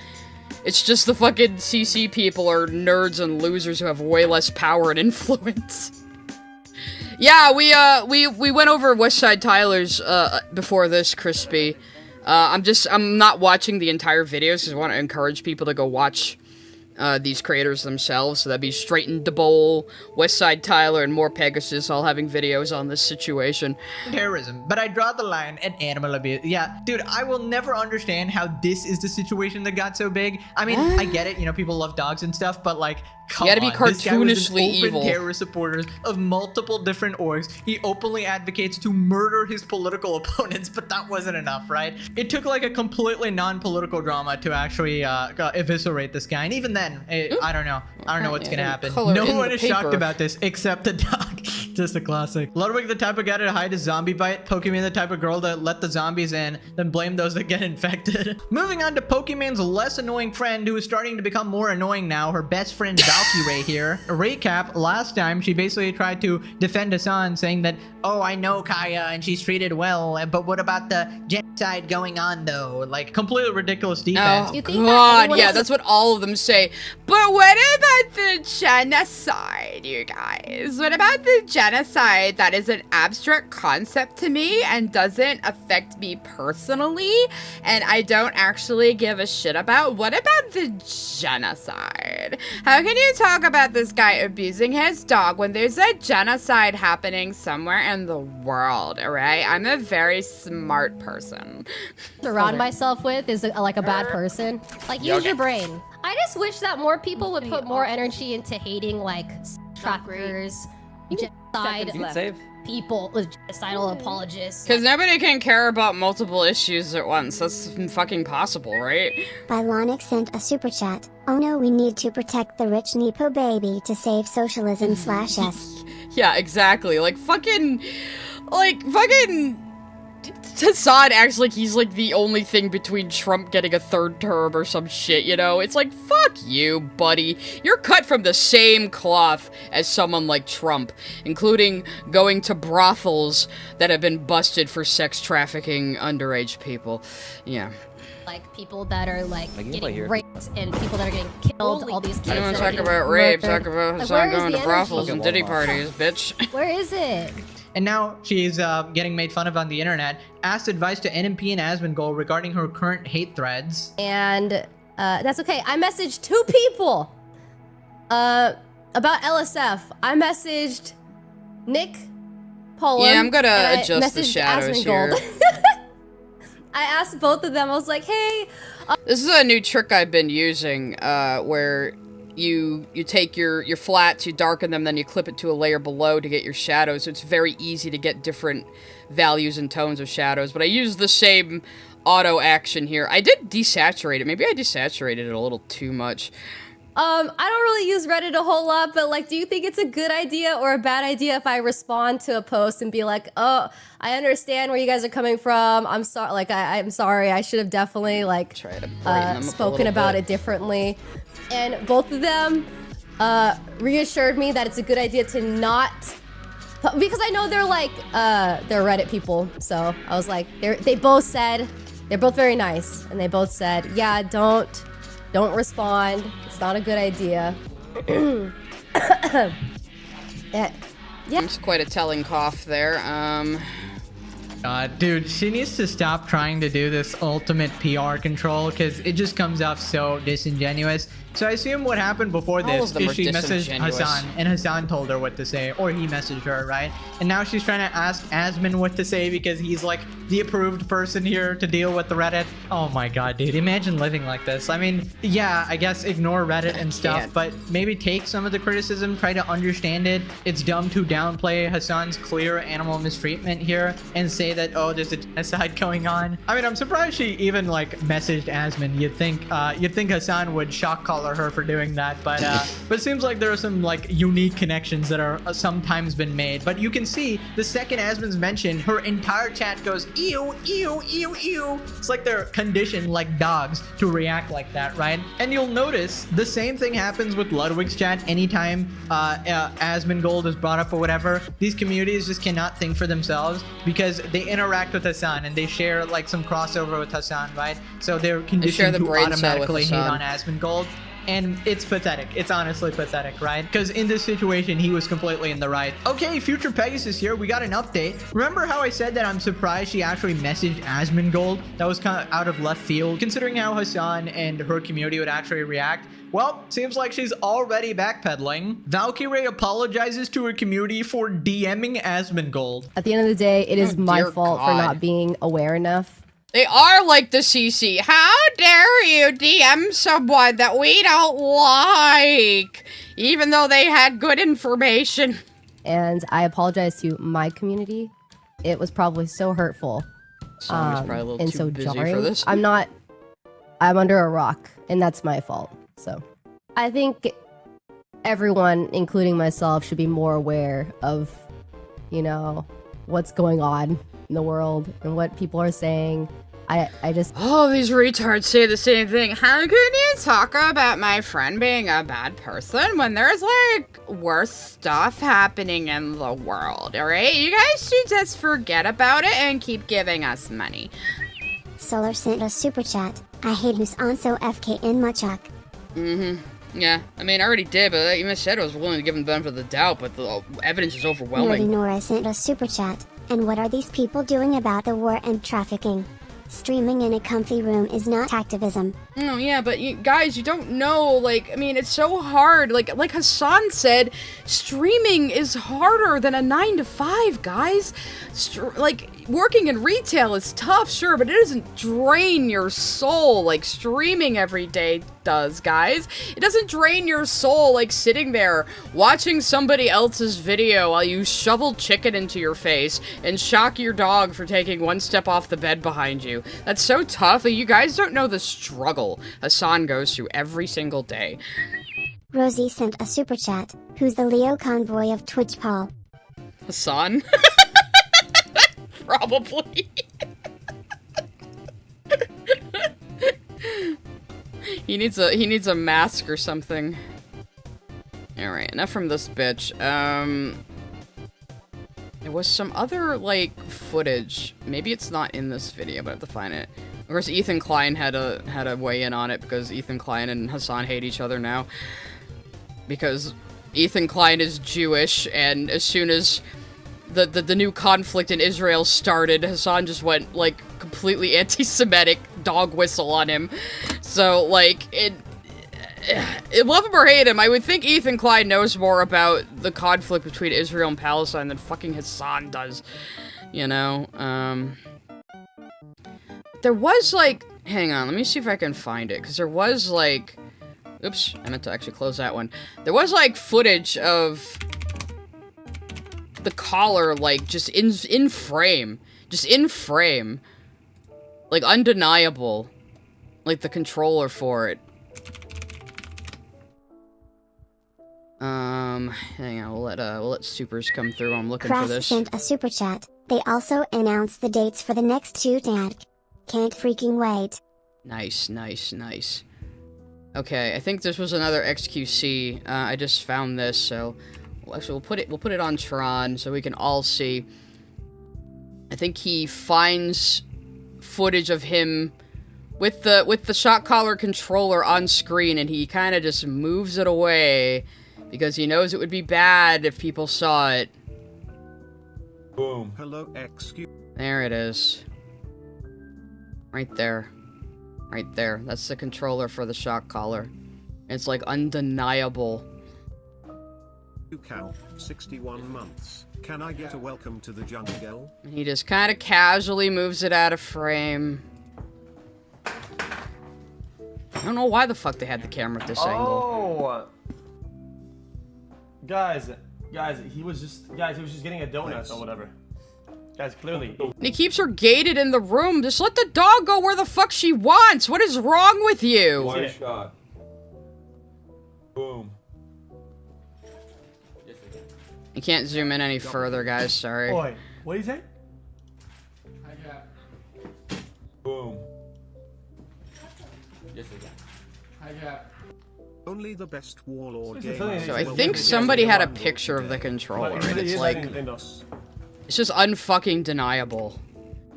It's just the fucking CC people are nerds and losers who have way less power and influence. Yeah, we went over West Side Tyler's before this, Crispy. I'm not watching the entire videos because I want to encourage people to go watch these creators themselves. So that'd be Straighten the Bowl, Westside Tyler, and more Pegasus all having videos on this situation. Terrorism, but I draw the line at animal abuse. Yeah, dude, I will never understand how this is the situation that got so big. I mean, I get it, you know, people love dogs and stuff, but like, come on. You gotta be cartoonishly evil. Open terrorist supporters of multiple different orgs. He openly advocates to murder his political opponents, but that wasn't enough, right? It took like a completely non-political drama to actually eviscerate this guy, and even then, I don't know. I don't know what's gonna happen. No one is shocked about this except the dog. Just a classic. Ludwig, the type of guy to hide his zombie bite. Pokimane, the type of girl to let the zombies in, then blame those that get infected. Moving on to Pokimane's less annoying friend, who is starting to become more annoying now. Her best friend Valkyrie here. A recap, last time she basically tried to defend Hasan, saying that, oh, I know Kaya and she's treated well, but what about the genocide going on though? Like, completely ridiculous defense. Oh god, yeah, that's what all of them say. But what about the genocide, you guys? What about the genocide that is an abstract concept to me and doesn't affect me personally and I don't actually give a shit about? What about the genocide? How can you talk about this guy abusing his dog when there's a genocide happening somewhere in the world, alright? I'm a very smart person. Surround myself with is like a bad person. Like, use your brain. I just wish that more people would put more energy into hating like traffickers, genocide people, genocidal apologists. Because nobody can care about multiple issues at once. That's fucking possible, right? Bylonic sent a super chat. Oh no, we need to protect the rich Nepo baby to save socialism /s. Yeah, exactly. Like fucking Hasan acts like he's like the only thing between Trump getting a third term or some shit, you know? It's like, fuck you, buddy. You're cut from the same cloth as someone like Trump, including going to brothels that have been busted for sex trafficking underage people. Yeah. Like people that are like getting raped and people that are getting killed, all these kids. I don't want that to are talk getting about rape, murdered. talk about Like, Hasan where is going to the brothels energy? and ditty parties, bitch. Where is it? And now she's getting made fun of on the internet. Asked advice to NMP and Asmongold regarding her current hate threads. And that's okay. I messaged 2 people about LSF. I messaged Nick Poland. Yeah, I'm gonna and I adjust the messaged shadows Asmongold. here. I asked both of them. I was like, hey. This is a new trick I've been using, where you take your flats, you darken them, then you clip it to a layer below to get your shadows. So it's very easy to get different values and tones of shadows. But I use the same auto action here. I did desaturate it. Maybe I desaturated it a little too much. I don't really use Reddit a whole lot, but like, do you think it's a good idea or a bad idea if I respond to a post and be like, oh, I understand where you guys are coming from. I'm sorry. Like, I'm sorry. I should have definitely like spoken about it differently. And both of them reassured me that it's a good idea to not, because I know they're like they're Reddit people. So I was like, they both said, they're both very nice, and they both said, yeah, don't respond. It's not a good idea. Yeah. It's quite a telling cough there. Dude, she needs to stop trying to do this ultimate PR control because it just comes off so disingenuous. So I assume what happened before All this of them is are she messaged disingenuous. Hasan, and Hasan told her what to say, or he messaged her, right? And now she's trying to ask Asmon what to say because he's like the approved person here to deal with the Reddit. Oh my god, dude, imagine living like this. I mean, yeah, I guess ignore Reddit and stuff, but maybe take some of the criticism, try to understand it. It's dumb to downplay Hasan's clear animal mistreatment here and say that, oh, there's a genocide going on. I mean, I'm surprised she even like messaged Asmon. You'd think Hasan would shock collar her for doing that, but it seems like there are some like unique connections that are sometimes been made. But you can see the second Asmon's mentioned, her entire chat goes ew, ew, ew, ew. It's like they're conditioned like dogs to react like that, right? And you'll notice the same thing happens with Ludwig's chat anytime Asmongold is brought up or whatever. These communities just cannot think for themselves because they interact with Hasan and they share like some crossover with Hasan, right? So they're conditioned to automatically hate on Asmongold. And it's pathetic. It's honestly pathetic, right? Because in this situation, he was completely in the right. Okay, Future Pegasus here. We got an update. Remember how I said that I'm surprised she actually messaged Asmongold? That was kind of out of left field, considering how Hasan and her community would actually react. Well, seems like she's already backpedaling. Valkyrie apologizes to her community for DMing Asmongold. At the end of the day, it is my fault for not being aware enough. They are like the CC. How dare you DM someone that we don't like, even though they had good information. And I apologize to my community. It was probably so hurtful. Someone's probably a little and too so busy jarring. for this. I'm under a rock, and that's my fault. So I think everyone, including myself, should be more aware of, you know, what's going on in the world and what people are saying. I just... Oh, these retards say the same thing. How can you talk about my friend being a bad person when there's, like, worse stuff happening in the world, alright? You guys should just forget about it and keep giving us money. Solar sent a super chat. I hate who's on so FK in Machak. Yeah, I mean, I already did, but even said I was willing to give him the benefit of the doubt, but the evidence is Nerdy overwhelming. Nora sent a super chat. And what are these people doing about the war and trafficking? Streaming in a comfy room is not activism. Oh, yeah, but guys, you don't know, like, I mean, it's so hard. Like Hasan said, streaming is harder than a 9 to 5, guys. working in retail is tough, sure, but it doesn't drain your soul like streaming every day does, guys. It doesn't drain your soul like sitting there watching somebody else's video while you shovel chicken into your face and shock your dog for taking one step off the bed behind you. That's so tough. You guys don't know the struggle Hasan goes through every single day. Rosie sent a super chat. Who's the Leo convoy of Twitch Paul? Hasan? Probably. He needs a mask or something. Alright, enough from this bitch. There was some other, like, footage. Maybe it's not in this video, but I have to find it. Of course, Ethan Klein had a weigh in on it because Ethan Klein and Hasan hate each other now. Because Ethan Klein is Jewish, and as soon as the new conflict in Israel started, Hasan just went, like, completely anti-Semitic dog whistle on him. So, like, love him or hate him, I would think Ethan Klein knows more about the conflict between Israel and Palestine than fucking Hasan does. You know? There was, like... Hang on, let me see if I can find it, because there was, like... Oops, I meant to actually close that one. There was, like, footage of the collar, like, just in frame. Just in frame. Like, undeniable. Like, the controller for it. Hang on, we'll let supers come through. I'm looking for this. Sent a super chat. They also announced the dates for the next 2 tag. Can't freaking wait. Nice, nice, nice. Okay, I think this was another XQC. I just found this, so actually we'll put it on Tron so we can all see. I think he finds footage of him with the shock collar controller on screen, and he kind of just moves it away because he knows it would be bad if people saw it. Boom. Hello, XQ. There it is. Right there. Right there. That's the controller for the shock collar. It's like undeniable. Cow, 61 months. Can I get a welcome to the jungle? And he just kind of casually moves it out of frame. I don't know why the fuck they had the camera at this angle. Guys, he was just getting a donut or whatever. Guys, clearly. And he keeps her gated in the room. Just let the dog go where the fuck she wants. What is wrong with you? One shot. Boom. You can't zoom in any further, guys. Sorry. Boy, what do you say? Boom. Only the best warlord game. So I think somebody had a picture of the controller, and it's like... It's just unfucking deniable.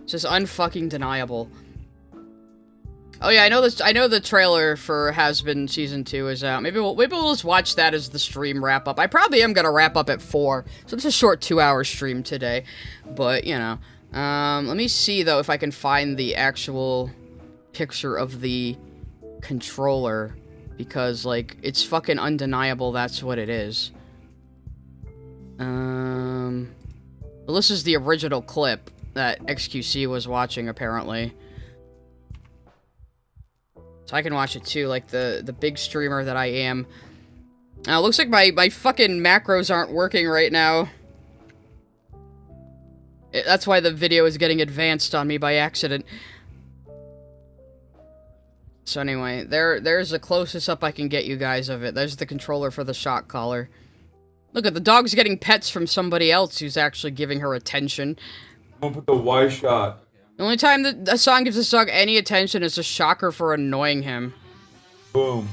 It's just unfucking deniable. Oh yeah, I know this. I know the trailer for Hazbin Season 2 is out. Maybe we'll just watch that as the stream wrap up. I probably am gonna wrap up at 4, so it's a short 2-hour stream today. But you know, let me see though if I can find the actual picture of the controller, because like it's fucking undeniable. That's what it is. Well, this is the original clip that XQC was watching, apparently. So I can watch it too, like the big streamer that I am. Now, it looks like my fucking macros aren't working right now. That's why the video is getting advanced on me by accident. So anyway, there's the closest up I can get you guys of it. There's the controller for the shock collar. Look at the dog's getting pets from somebody else who's actually giving her attention. I'm gonna put the Y shot. The only time that a song gives this dog any attention is to shock her for annoying him. Boom.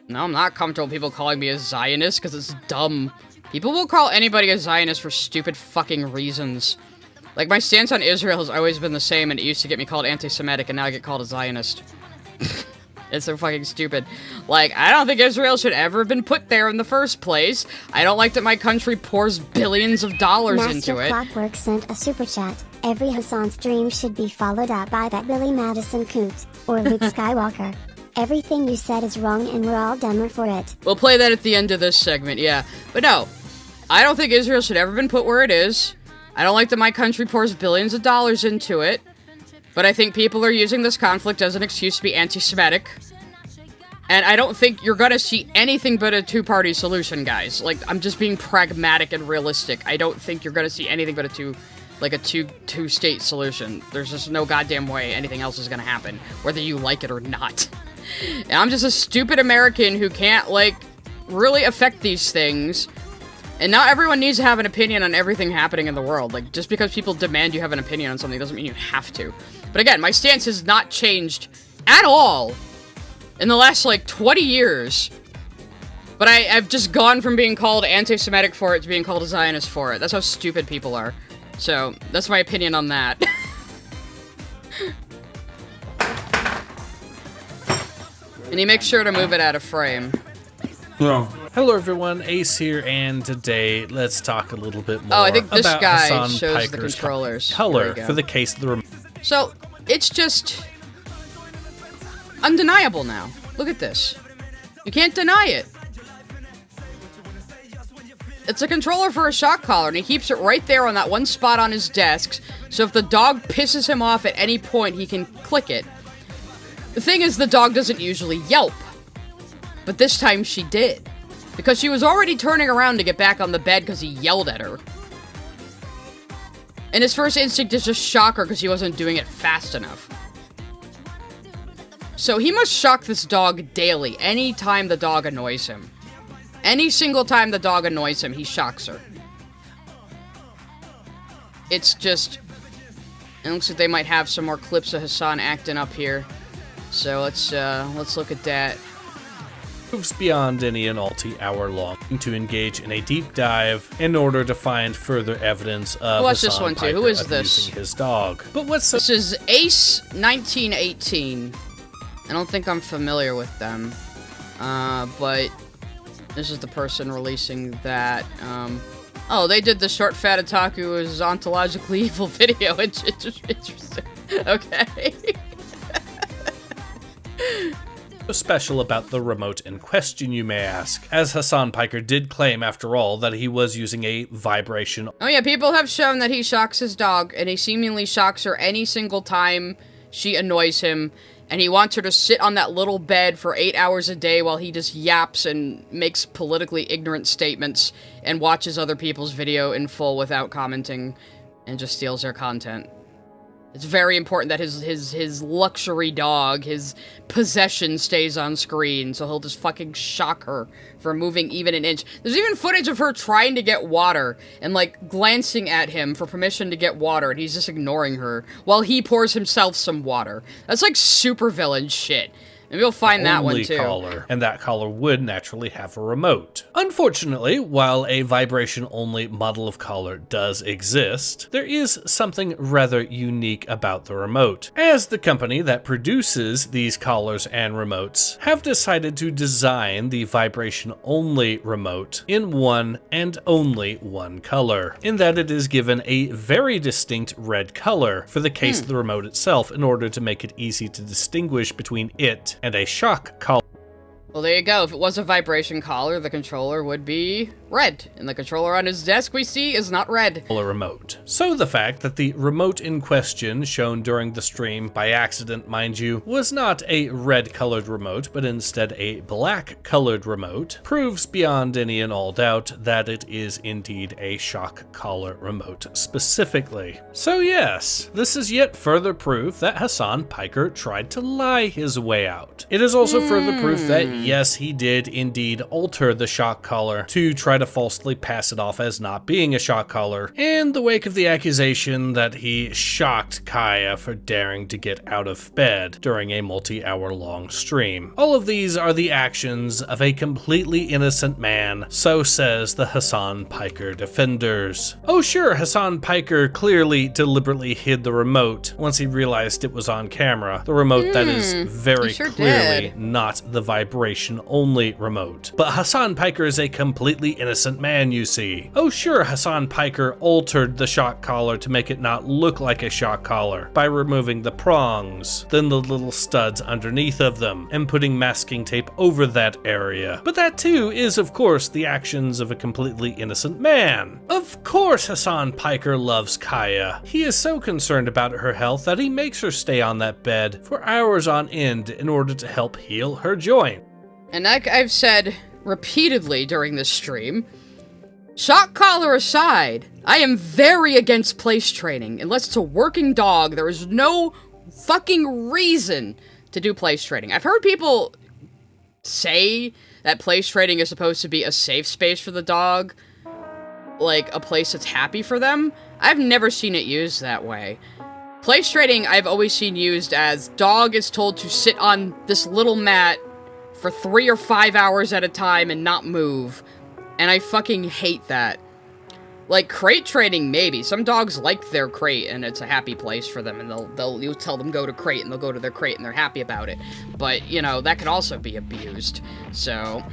No, I'm not comfortable with people calling me a Zionist because it's dumb. People will call anybody a Zionist for stupid fucking reasons. Like, my stance on Israel has always been the same, and it used to get me called anti-Semitic, and now I get called a Zionist. It's so fucking stupid. Like, I don't think Israel should ever have been put there in the first place. I don't like that my country pours billions of dollars into it. Master Clockwork sent a super chat. Every Hasan stream should be followed up by that Billy Madison coot, or Luke Skywalker. Everything you said is wrong and we're all dumber for it. We'll play that at the end of this segment, yeah. But no, I don't think Israel should ever been put where it is. I don't like that my country pours billions of dollars into it. But I think people are using this conflict as an excuse to be anti-Semitic. And I don't think you're gonna see anything but a two-party solution, guys. Like, I'm just being pragmatic and realistic. I don't think you're gonna see anything but a two-state solution. There's just no goddamn way anything else is gonna happen, whether you like it or not. And I'm just a stupid American who can't, like, really affect these things. And not everyone needs to have an opinion on everything happening in the world. Like, just because people demand you have an opinion on something doesn't mean you have to. But again, my stance has not changed at all in the last, like, 20 years. But I've just gone from being called anti-Semitic for it to being called a Zionist for it. That's how stupid people are. So, that's my opinion on that. And you make sure to move it out of frame. Hello everyone, Ace here, and today let's talk a little bit more Oh, I think this about guy Hasan shows Piker's the controllers. color There we go. for the case of the remote. So, it's just undeniable now. Look at this. You can't deny it. It's a controller for a shock collar, and he keeps it right there on that one spot on his desk, so if the dog pisses him off at any point, he can click it. The thing is, the dog doesn't usually yelp. But this time she did. Because she was already turning around to get back on the bed because he yelled at her. And his first instinct is just shock her because he wasn't doing it fast enough. So he must shock this dog daily, any time the dog annoys him. Any single time the dog annoys him, he shocks her. It's just... It looks like they might have some more clips of Hasan acting up here. So let's look at that. Moves beyond any and hour long to engage in a deep dive in order to find further evidence of Watch Hasan this one too. Piker Who is this? abusing his dog. But what's This is Ace 1918. I don't think I'm familiar with them. But this is the person releasing that. Oh, they did the short fat otaku is ontologically evil video. It's interesting. Okay. What's special about the remote in question, you may ask, as Hasan Piker did claim, after all, that he was using a vibration. Oh yeah, people have shown that he shocks his dog, and he seemingly shocks her any single time she annoys him, and he wants her to sit on that little bed for 8 hours a day while he just yaps and makes politically ignorant statements and watches other people's video in full without commenting and just steals their content. It's very important that his luxury dog, his possession, stays on screen, so he'll just fucking shock her for moving even an inch. There's even footage of her trying to get water and, like, glancing at him for permission to get water, and he's just ignoring her while he pours himself some water. That's, like, supervillain shit. Maybe we'll find that one, too. Collar, and that collar would naturally have a remote. Unfortunately, while a vibration-only model of collar does exist, there is something rather unique about the remote, as the company that produces these collars and remotes have decided to design the vibration-only remote in one and only one color, in that it is given a very distinct red color for the case of the remote itself in order to make it easy to distinguish between it and a shock collar. Well, there you go. If it was a vibration collar, the controller would be red. And the controller on his desk, we see, is not red. A remote. So the fact that the remote in question, shown during the stream by accident, mind you, was not a red-colored remote, but instead a black-colored remote, proves beyond any and all doubt that it is indeed a shock collar remote specifically. So yes, this is yet further proof that Hasan Piker tried to lie his way out. It is also further proof that yes, he did indeed alter the shock collar to try to falsely pass it off as not being a shock collar, in the wake of the accusation that he shocked Kaya for daring to get out of bed during a multi-hour long stream. All of these are the actions of a completely innocent man, so says the Hasan Piker defenders. Oh sure, Hasan Piker clearly deliberately hid the remote once he realized it was on camera. The remote that is very clearly not the vibration operation-only remote. But Hasan Piker is a completely innocent man, you see. Oh sure, Hasan Piker altered the shock collar to make it not look like a shock collar by removing the prongs, then the little studs underneath of them, and putting masking tape over that area. But that too is, of course, the actions of a completely innocent man. Of course Hasan Piker loves Kaya. He is so concerned about her health that he makes her stay on that bed for hours on end in order to help heal her joint. And like I've said repeatedly during this stream, shock collar aside, I am very against place training. Unless it's a working dog, there is no fucking reason to do place training. I've heard people say that place training is supposed to be a safe space for the dog, like a place that's happy for them. I've never seen it used that way. Place training I've always seen used as dog is told to sit on this little mat for 3 or 5 hours at a time and not move. And I fucking hate that. Like, crate training, maybe. Some dogs like their crate, and it's a happy place for them, and you'll tell them go to crate, and they'll go to their crate, and they're happy about it. But, you know, that can also be abused, so...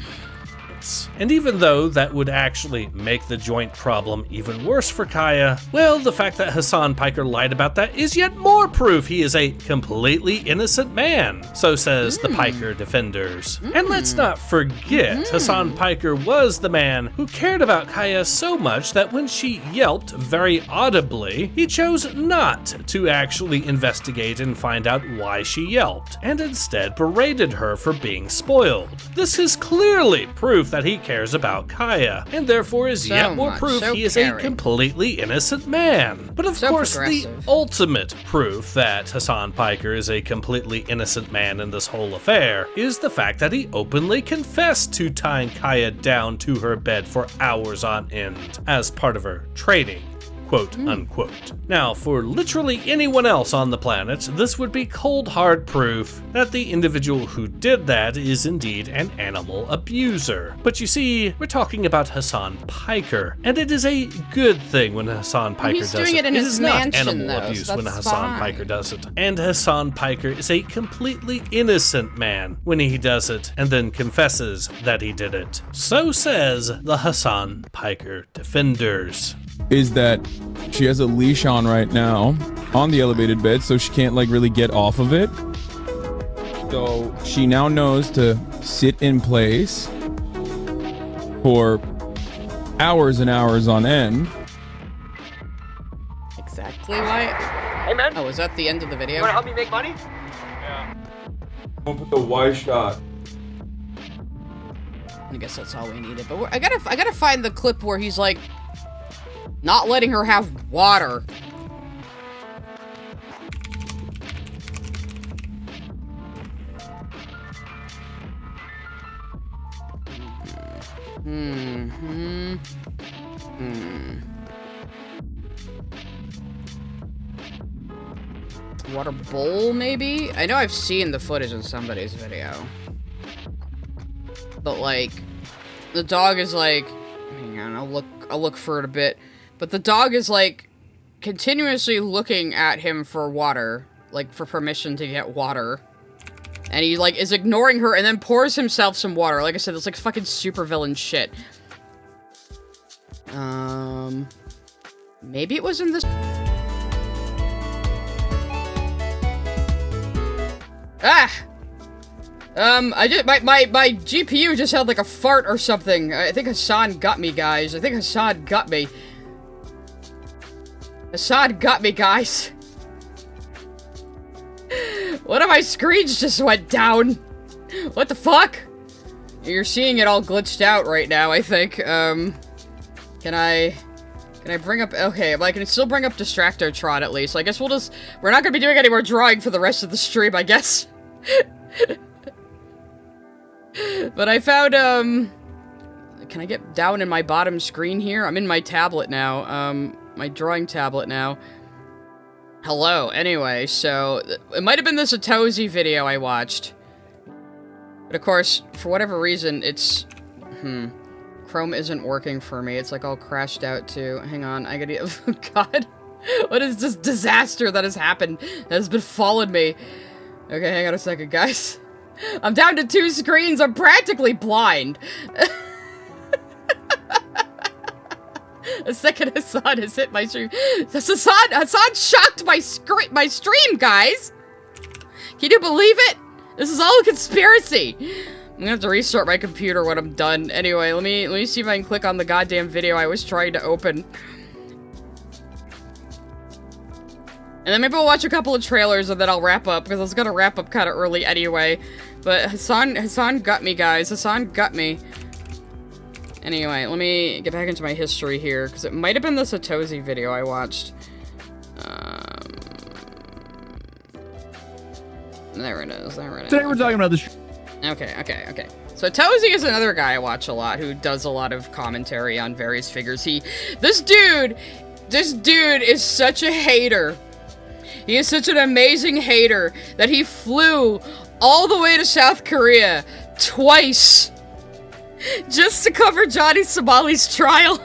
And even though that would actually make the joint problem even worse for Kaya, well, the fact that Hasan Piker lied about that is yet more proof he is a completely innocent man, so says the Piker defenders. And let's not forget, Hasan Piker was the man who cared about Kaya so much that when she yelped very audibly, he chose not to actually investigate and find out why she yelped, and instead berated her for being spoiled. This is clearly proof that he cares about Kaya, and therefore is yet more proof he is a completely innocent man. But of course, the ultimate proof that Hasan Piker is a completely innocent man in this whole affair is the fact that he openly confessed to tying Kaya down to her bed for hours on end as part of her training. Quote unquote. Now, for literally anyone else on the planet, this would be cold hard proof that the individual who did that is indeed an animal abuser. But you see, we're talking about Hasan Piker, and it is a good thing when Hasan Piker does it. It is not mansion, animal though, abuse so when that's Hasan fine. Piker does it. And Hasan Piker is a completely innocent man when he does it and then confesses that he did it. So says the Hasan Piker defenders. Is that she has a leash on right now on the elevated bed, so she can't like really get off of it. So she now knows to sit in place for hours and hours on end. Exactly why... Hey man! Oh, is that the end of the video? You wanna help me make money? Yeah. Don't put the Y shot. I guess that's all we needed. But I gotta find the clip where he's like not letting her have water. Water bowl, maybe? I know I've seen the footage in somebody's video. But like, the dog is like, hang on, I'll look for it a bit. But the dog is like continuously looking at him for water, like for permission to get water. And he like is ignoring her and then pours himself some water. Like I said, it's like fucking supervillain shit. Maybe it was in this. I just my GPU just had like a fart or something. I think Hasan got me, guys. I think Hasan got me. Hasan got me, guys. One of my screens just went down. What the fuck? You're seeing it all glitched out right now, I think. Can I bring up... Okay, well, I can still bring up Distractotron at least. I guess we're not gonna be doing any more drawing for the rest of the stream, I guess. But I found, can I get down in my bottom screen here? I'm in my tablet now, my drawing tablet now. Hello, anyway, so, it might have been the Satoshi video I watched. But of course, for whatever reason, it's, Chrome isn't working for me. It's like all crashed out too. Hang on, I gotta, oh god. What is this disaster that has happened, that has been following me? Okay, hang on a second, guys. I'm down to 2 screens. I'm practically blind. A second Hasan has hit my stream. Hasan shocked my stream, guys. Can you believe it? This is all a conspiracy. I'm gonna have to restart my computer when I'm done. Anyway, let me see if I can click on the goddamn video I was trying to open. And then maybe we'll watch a couple of trailers and then I'll wrap up, because I was gonna wrap up kind of early anyway. But Hasan got me, guys. Hasan got me. Anyway, let me get back into my history here, because it might have been the Satoshi video I watched. There it is, there it is. Today we're talking about this. Okay. So Tozy is another guy I watch a lot who does a lot of commentary on various figures. This dude is such a hater. He is such an amazing hater that he flew all the way to South Korea twice just to cover Johnny Somali's trial.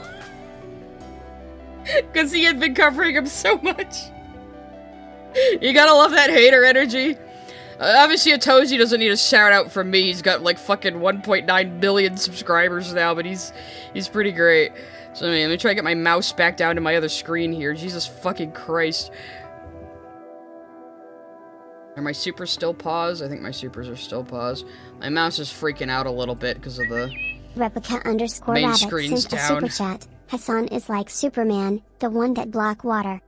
Because he had been covering him so much. You gotta love that hater energy. Obviously, Atoji doesn't need a shout out from me. He's got like fucking 1.9 million subscribers now, but he's pretty great. So let me try to get my mouse back down to my other screen here. Jesus fucking Christ. Are my supers still paused? I think my supers are still paused. My mouse is freaking out a little bit because of the Replica_rabbit main screen's sent a down. super chat. Hasan is like Superman, the one that block water.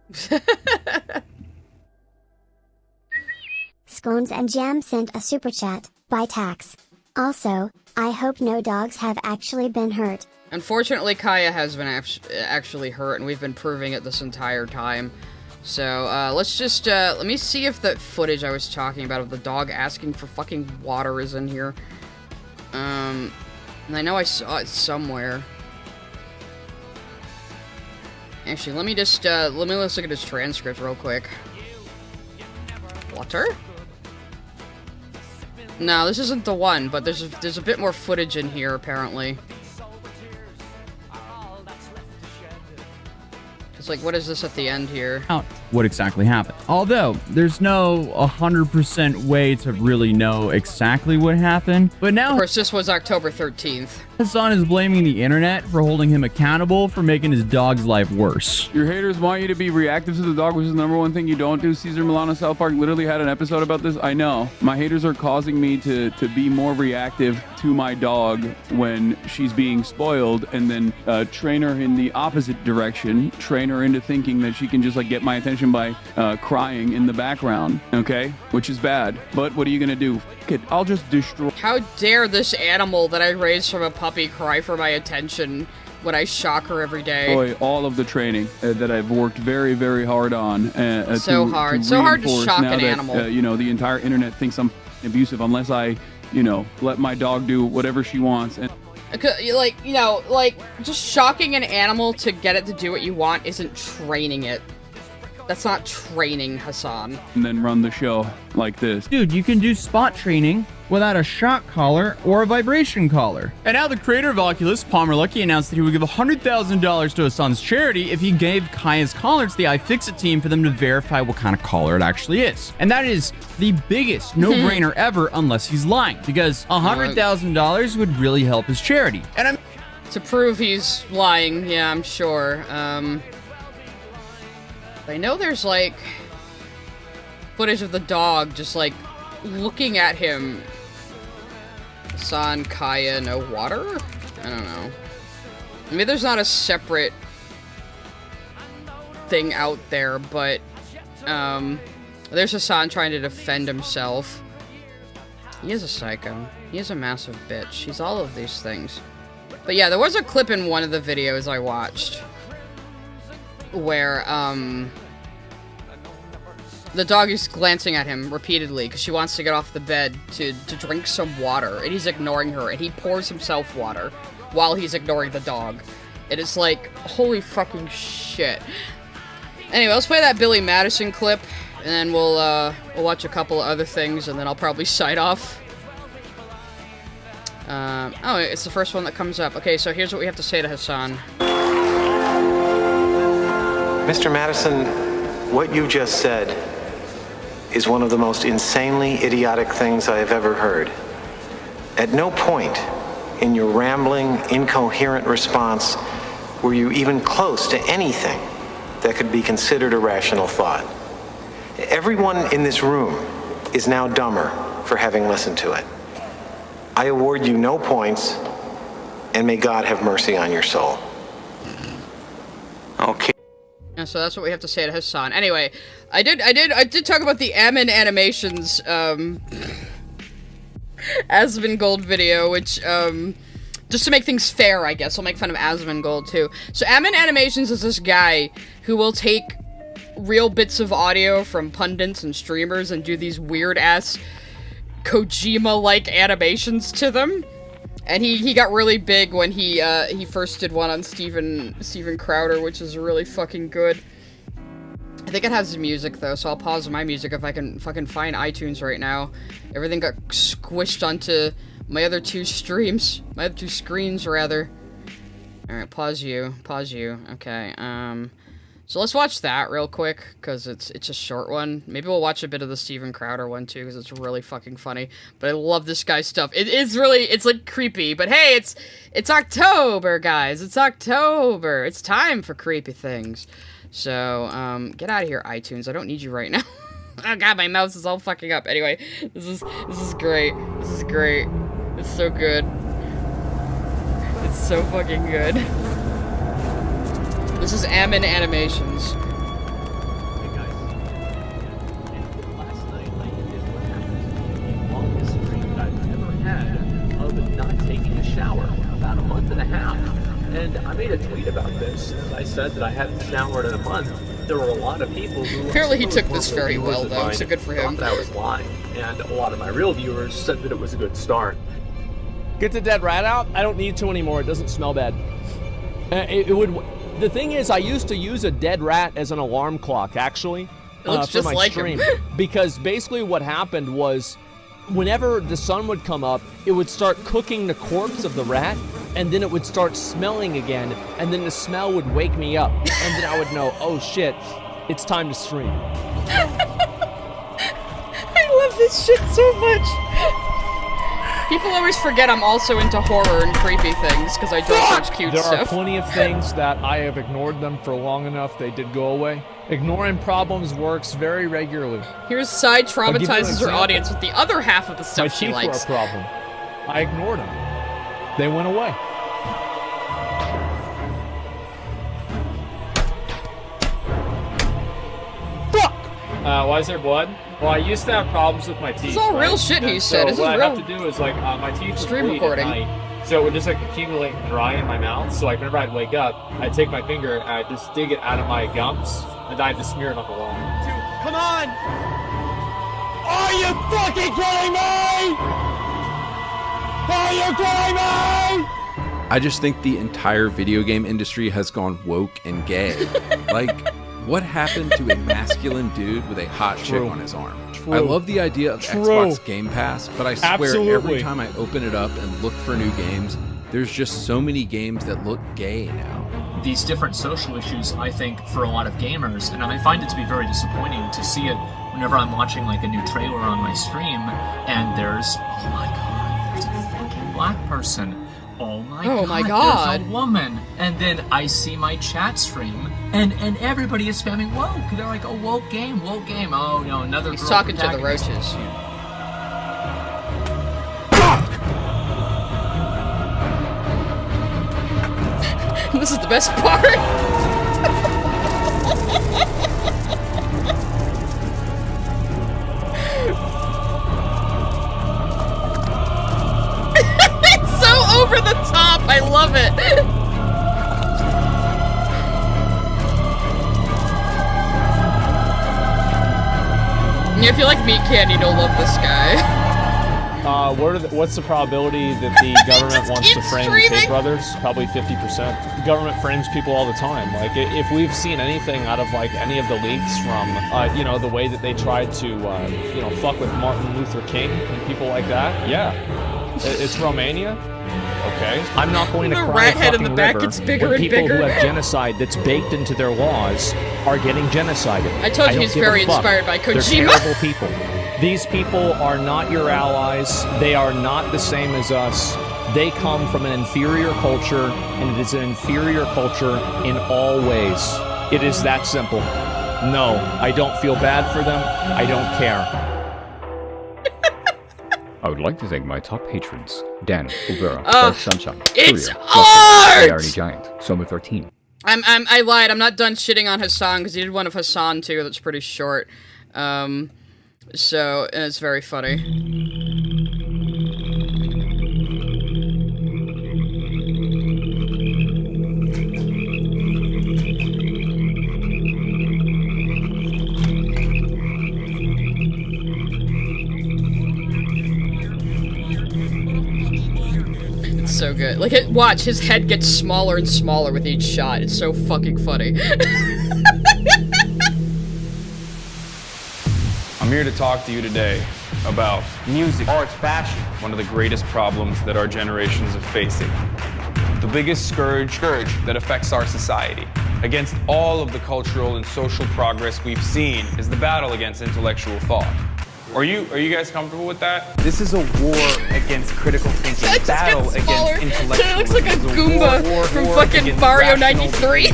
Scones and Jam sent a super chat, by tax. Also, I hope no dogs have actually been hurt. Unfortunately, Kaya has been actually hurt, and we've been proving it this entire time. So, let's just, let me see if the footage I was talking about of the dog asking for fucking water is in here. And I know I saw it somewhere. Actually, let me just, let's look at his transcript real quick. Water? No, this isn't the one, but there's a bit more footage in here, apparently. It's like, what is this at the end here? What exactly happened. Although, there's no 100% way to really know exactly what happened. But now, of course, this was October 13th. Hasan is blaming the internet for holding him accountable for making his dog's life worse. Your haters want you to be reactive to the dog, which is the number one thing you don't do. Caesar Milano South Park literally had an episode about this. I know. My haters are causing me to be more reactive to my dog when she's being spoiled, and then train her in the opposite direction. Train her into thinking that she can just like get my attention by crying in the background, okay? Which is bad. But what are you gonna do? I'll just destroy. How dare this animal that I raised from a puppy cry for my attention when I shock her every day? All of the training that I've worked very, very hard on. So hard to shock an animal. You know, the entire internet thinks I'm abusive unless I, let my dog do whatever she wants. And like, just shocking an animal to get it to do what you want isn't training it. That's not training, Hasan. And then run the show like this. Dude, you can do spot training without a shock collar or a vibration collar. And now the creator of Oculus, Palmer Luckey, announced that he would give $100,000 to Hasan's charity if he gave Kaya's collar to the iFixit team for them to verify what kind of collar it actually is. And that is the biggest no-brainer ever, unless he's lying, because $100,000 would really help his charity. And to prove he's lying, yeah, I'm sure. I know there's like footage of the dog just like looking at him. Hasan, Kaya, no water? I don't know. Maybe there's not a separate thing out there, but there's Hasan trying to defend himself. He is a psycho. He is a massive bitch. He's all of these things. But yeah, there was a clip in one of the videos I watched where the dog is glancing at him repeatedly because she wants to get off the bed to drink some water, and he's ignoring her, and he pours himself water while he's ignoring the dog. It is like, holy fucking shit. Anyway, let's play that Billy Madison clip, and then we'll watch a couple of other things, and then I'll probably sign off. Oh, it's the first one that comes up. Okay, so here's what we have to say to Hasan. Mr. Madison, what you just said is one of the most insanely idiotic things I have ever heard. At no point in your rambling, incoherent response were you even close to anything that could be considered a rational thought. Everyone in this room is now dumber for having listened to it. I award you no points, and may God have mercy on your soul. Okay. Yeah, so that's what we have to say to Hasan. Anyway, I did talk about the Aamon Animations, Hazbin Gold video, which, just to make things fair, I guess, I'll make fun of Hazbin Gold, too. So Aamon Animations is this guy who will take real bits of audio from pundits and streamers and do these weird-ass Kojima-like animations to them. And he got really big when he first did one on Steven Crowder, which is really fucking good. I think it has music, though, so I'll pause my music if I can fucking find iTunes right now. Everything got squished onto my other two streams. My other two screens, rather. Alright, pause you. Okay, so let's watch that real quick, because it's a short one. Maybe we'll watch a bit of the Steven Crowder one, too, because it's really fucking funny. But I love this guy's stuff. It is really, it's, like, creepy. But hey, it's October, guys. It's October. It's time for creepy things. So, get out of here, iTunes. I don't need you right now. Oh god, my mouse is all fucking up. Anyway, this is great. This is great. It's so good. It's so fucking good. This is Aamon Animations. Hey guys, last night I did what happened. The longest stream that I've ever had of not taking a shower, about a month and a half. And I made a tweet about this, and I said that I hadn't showered in a month. There were a lot of people who... Apparently he took this very well, though, so good for him. Thought that I was lying, and a lot of my real viewers said that it was a good start. Get the dead rat out? I don't need to anymore. It doesn't smell bad. The thing is, I used to use a dead rat as an alarm clock, actually, for my stream. Because basically what happened was, whenever the sun would come up, it would start cooking the corpse of the rat, and then it would start smelling again, and then the smell would wake me up, and then I would know, oh shit, it's time to stream. I love this shit so much. People always forget I'm also into horror and creepy things, because I don't watch cute stuff. There are plenty of things that I have ignored them for long enough, they did go away. Ignoring problems works very regularly. Here's Side traumatizes her audience with the other half of the stuff she likes. My teeth were a problem. I ignored them. They went away. Fuck! Why is there blood? Well, I used to have problems with my teeth. This is all real shit he said. This is what real. I have to do is, like, my teeth stream would bleed recording. at night, so it would just, like, accumulate and dry in my mouth. So, like, whenever I'd wake up, I'd take my finger and I'd just dig it out of my gums, and I'd just smear it on the wall. Dude, come on! Are you fucking kidding me? Are you kidding me? I just think the entire video game industry has gone woke and gay. Like, what happened to a masculine dude with a hot chick on his arm? I love the idea of Xbox Game Pass, but I swear every time I open it up and look for new games, there's just so many games that look gay now. These different social issues, I think, for a lot of gamers, and I find it to be very disappointing to see it whenever I'm watching like a new trailer on my stream, and there's, oh my god, there's a fucking black person. Oh my god, there's a woman. And then I see my chat stream, and everybody is spamming woke. They're like, oh, woke game. Oh, no, another He's girl talking to the protagonist. roaches. This is the best part. It's so over the top. I love it. Yeah, if you like meat candy, you'll love this guy. What's the probability that the government wants to frame the Tate brothers? Probably 50%. The government frames people all the time. Like, if we've seen anything out of, like, any of the leaks from, you know, the way that they tried to, you know, fuck with Martin Luther King and people like that, yeah. It's Romania. okay? I'm not going to The cry rat a head in fucking the back river gets bigger when and people bigger. who have genocide that's baked into their laws are getting genocided. I told you don't he's give a very fuck. inspired by They're Kojima. terrible people. These people are not your allies. They are not the same as us. They come from an inferior culture, and it is an inferior culture in all ways. It is that simple. No, I don't feel bad for them. I don't care. I would like to thank my top patrons: Dan, Uvera, Ugh, Dark Sunshine, it's Surya, art! Clarity Giant, Soma 13. I lied. I'm not done shitting on Hasan because he did one of Hasan too. That's pretty short. So and it's very funny. It's so good. Like, watch, his head gets smaller and smaller with each shot. It's so fucking funny. I'm here to talk to you today about music, arts, fashion, one of the greatest problems that our generations are facing. The biggest scourge that affects our society. Against all of the cultural and social progress we've seen is the battle against intellectual thought. Are you guys comfortable with that? This is a war against critical thinking, That just battle gets smaller. against It intellectual. looks like a Goomba from fucking Mario 93.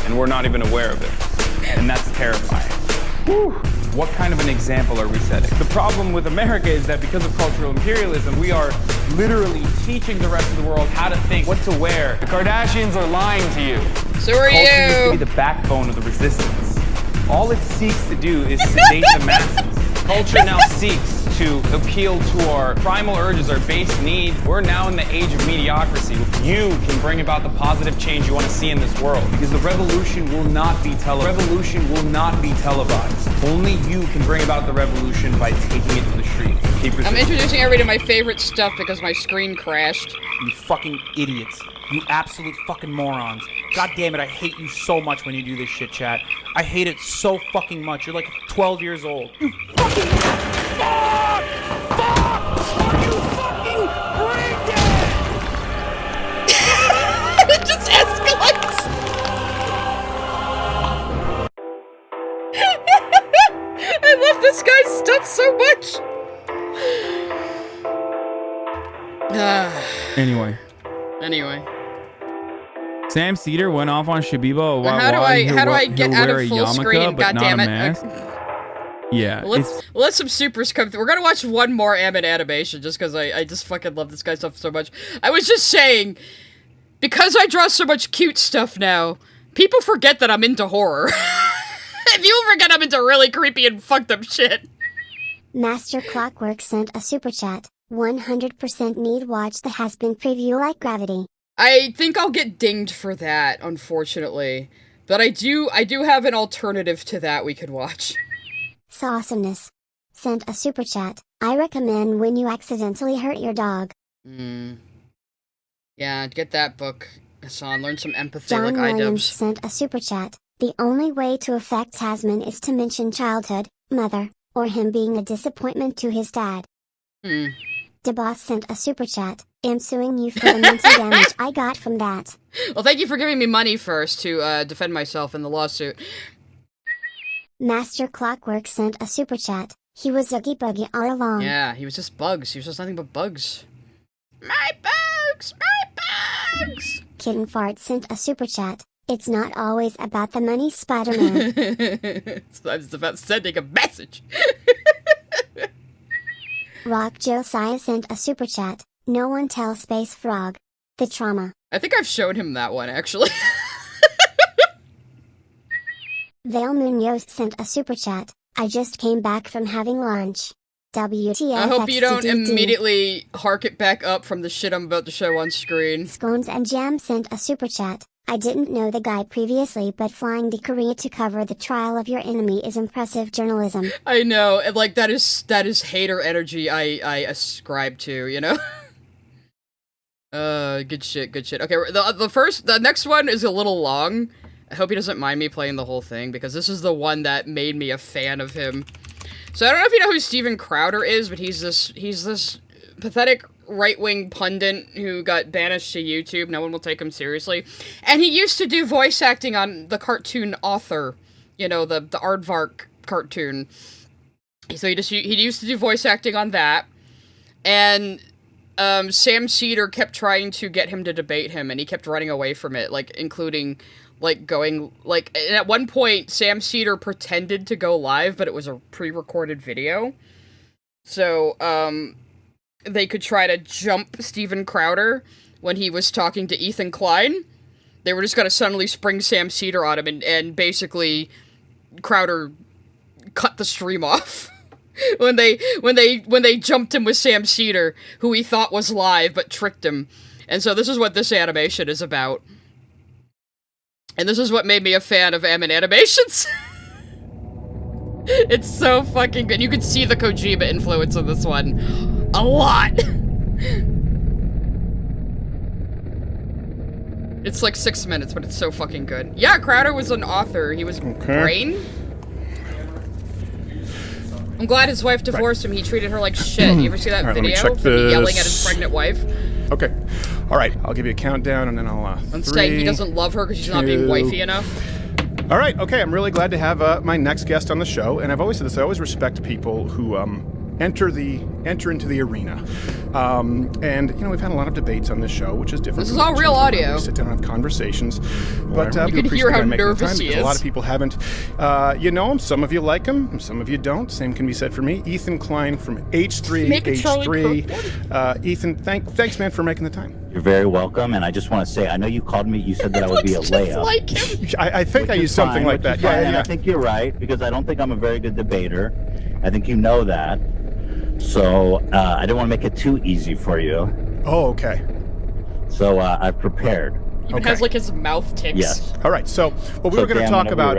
And we're not even aware of it. And that's terrifying. Whew. What kind of an example are we setting? The problem with America is that because of cultural imperialism, we are literally teaching the rest of the world how to think, what to wear. The Kardashians are lying to you. So are Culture used to you. be the backbone of the resistance. All it seeks to do is sedate the masses. Culture now seeks to appeal to our primal urges, our base needs. We're now in the age of mediocrity. You can bring about the positive change you want to see in this world because the revolution will not be televised. Revolution will not be televised. Only you can bring about the revolution by taking it to the streets. Keep I'm resisting. introducing everybody to my favorite stuff because my screen crashed. You fucking idiots. You absolute fucking morons. God damn it, I hate you so much when you do this shit, chat. I hate it so fucking much. You're like 12 years old. You fucking fuck! Fuck! You fucking brain dead! It just escalates! I love this guy's stuff so much! Anyway. Anyway. Sam Cedar went off on Shabiba about How do why I get he'll out wear of a full yarmulke, screen? but God not damn a it. mask. Yeah, Let's some supers come through. We're gonna watch one more Aamon animation just because I just fucking love this guy's stuff so much. I was just saying, because I draw so much cute stuff now, people forget that I'm into horror. If you forget I'm into really creepy and fucked up shit. Master Clockwork sent a super chat. 100% need watch the Hazbin preview like Gravity. I think I'll get dinged for that, unfortunately. But I do have an alternative to that we could watch. Sawesomeness sent a super chat. I recommend When You Accidentally Hurt Your Dog. Yeah, get that book, Hasan. Learn some empathy John like Williams iDubbbz. sent a super chat. The only way to affect Hazbin is to mention childhood, mother, or him being a disappointment to his dad. DeBoss sent a super chat. Am suing you for the mental damage I got from that. Well, thank you for giving me money first to defend myself in the lawsuit. Master Clockwork sent a super chat. He was Oogie Boogie all along. Yeah, he was just bugs. He was just nothing but bugs. My bugs! My bugs! Kitten Fart sent a super chat. It's not always about the money, Spider-Man. Sometimes it's about sending a message. Rock Josiah sent a super chat. No one tell Space Frog. The trauma. I think I've shown him that one, actually. Vale Munoz sent a super chat. I just came back from having lunch. WTF. I hope you don't immediately hark it back up from the shit I'm about to show on screen. Scones and Jam sent a super chat. I didn't know the guy previously, but flying to Korea to cover the trial of your enemy is impressive journalism. I know, and like that is hater energy I ascribe to, you know? Good shit, good shit. Okay, the next one is a little long. I hope he doesn't mind me playing the whole thing, because this is the one that made me a fan of him. So I don't know if you know who Steven Crowder is, but he's this pathetic right-wing pundit who got banished to YouTube. No one will take him seriously. And he used to do voice acting on the cartoon Author, you know, the Aardvark cartoon. So he used to do voice acting on that. And Sam Cedar kept trying to get him to debate him, and he kept running away from it, like, including, like, going, like, and at one point, Sam Cedar pretended to go live, but it was a pre-recorded video. So, they could try to jump Steven Crowder when he was talking to Ethan Klein. They were just gonna suddenly spring Sam Cedar on him, and basically, Crowder cut the stream off. when they jumped him with Sam Cedar, who he thought was live, but tricked him. And so this is what this animation is about. And this is what made me a fan of Aamon animations. It's so fucking good. You can see the Kojima influence in this one. A lot! It's like 6 minutes, but it's so fucking good. Yeah, Crowder was an author. He was Brain. I'm glad his wife divorced him. He treated her like shit. You ever see that video of him yelling at his pregnant wife? Okay. All right. I'll give you a countdown, and then I'll, and saying he doesn't love her because she's not being wifey enough. All right. Okay. I'm really glad to have my next guest on the show. And I've always said this. I always respect people who enter into the arena. And, you know, we've had a lot of debates on this show, which is different. This is all real audio. We sit down and have conversations. But you can hear how nervous he is. A lot of people haven't. You know him. Some of you like him. And some of you don't. Same can be said for me. Ethan Klein from H3H3. Ethan, thanks, man, for making the time. You're very welcome. And I just want to say, I know you called me. You said that I would be a layup. Like him. I think I used something like that. Yeah. And I think you're right, because I don't think I'm a very good debater. I think you know that. So I didn't want to make it too easy for you. Oh, okay. So I've prepared. He even has like his mouth tics. Yes. All right. So what we were going to talk about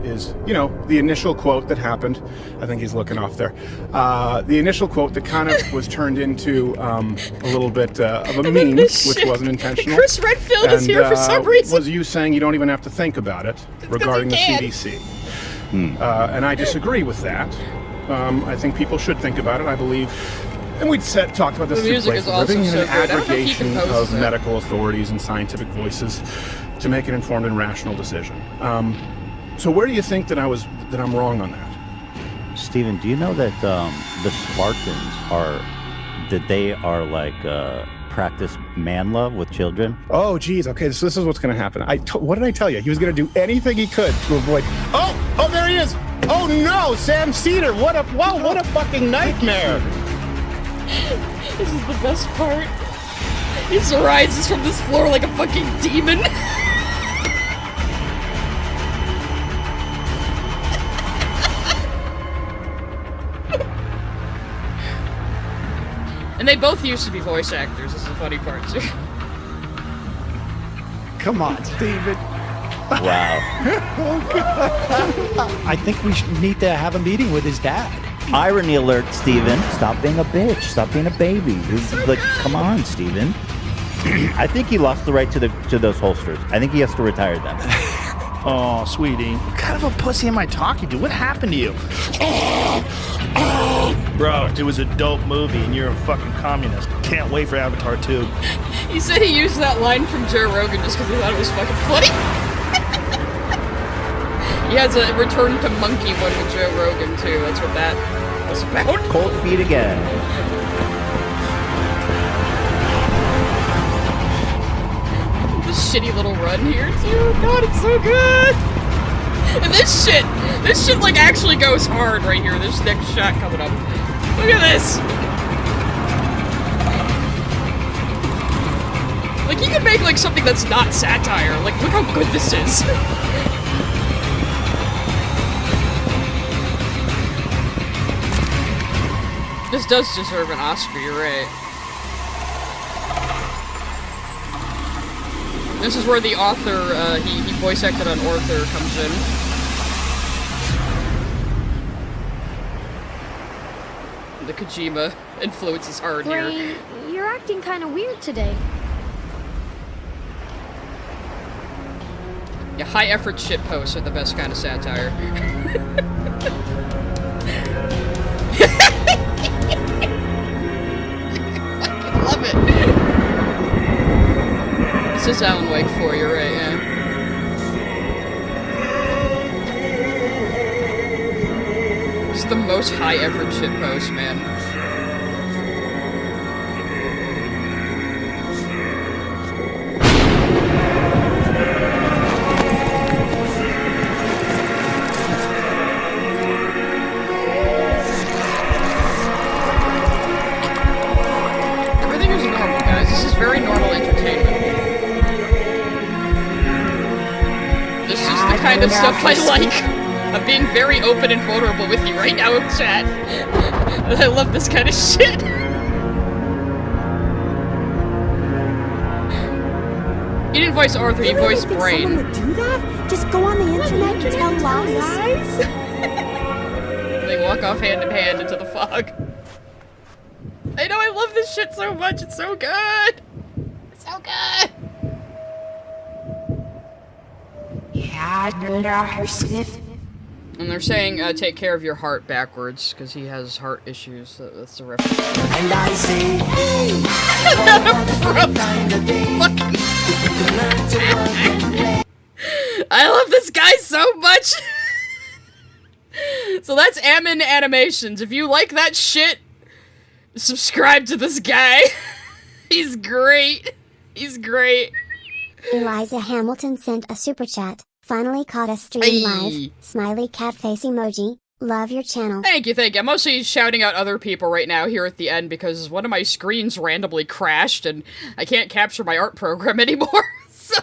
is you know, the initial quote that happened. I think he's looking off there. The initial quote that kind of was turned into a little bit of a meme, which wasn't intentional. Chris Redfield is here for some reason. Was you saying you don't even have to think about it regarding the CDC? And I disagree with that. I think people should think about it. I believe, and we'd talked about this. The music is also living in so an good. aggregation of medical authorities and scientific voices to make an informed and rational decision. So where do you think that I'm wrong on that? Stephen, do you know that the Spartans are like practice man love with children? Oh, geez. Okay, so this is what's going to happen. What did I tell you? He was going to do anything he could to avoid. Oh, there he is. Oh no, Sam Cedar! What a fucking nightmare! This is the best part. He rises from this floor like a fucking demon. And they both used to be voice actors. This is the funny part too. Come on, Steven. Wow. I think we need to have a meeting with his dad. Irony alert, Steven. Stop being a bitch. Stop being a baby. This is like, come on, Steven. I think he lost the right to those holsters. I think he has to retire them. Oh, sweetie. What kind of a pussy am I talking to? What happened to you? Bro, it was a dope movie, and you're a fucking communist. Can't wait for Avatar 2. He said he used that line from Joe Rogan just because he thought it was fucking funny. He has a Return to Monkey one with Joe Rogan, too. That's what that was about. Cold feet again. This shitty little run here, too. God, it's so good. And this shit like actually goes hard right here. This next shot coming up. Look at this. Like, you could make like something that's not satire. Like, look how good this is. This does deserve an Oscar, you're right. This is where the author, he voice acted on Arthur, comes in. The Kojima influence is hard here. Brain, you're acting kind of weird today. Yeah, high effort shit posts are the best kind of satire. This is Alan Wake 4, you're right, yeah. It's the most high effort shitpost, man. Everything is normal, guys. This is very normal entertainment. This is the kind of stuff I like. I'm being very open and vulnerable with you right now in chat. I love this kind of shit. You didn't voice Arthur, you voiced Brain. Someone would do that? Just go on the internet and tell lies? They walk off hand in hand into the fog. I know, I love this shit so much. It's so good. It's so good. And they're saying, take care of your heart backwards, because he has heart issues. So that's the reference. And I say, hey, I love this guy so much. So that's Aamon Animations. If you like that shit, subscribe to this guy. He's great. He's great. Eliza Hamilton sent a super chat. Finally caught a stream live. Smiley cat face emoji. Love your channel. Thank you, thank you. I'm mostly shouting out other people right now here at the end because one of my screens randomly crashed and I can't capture my art program anymore. So,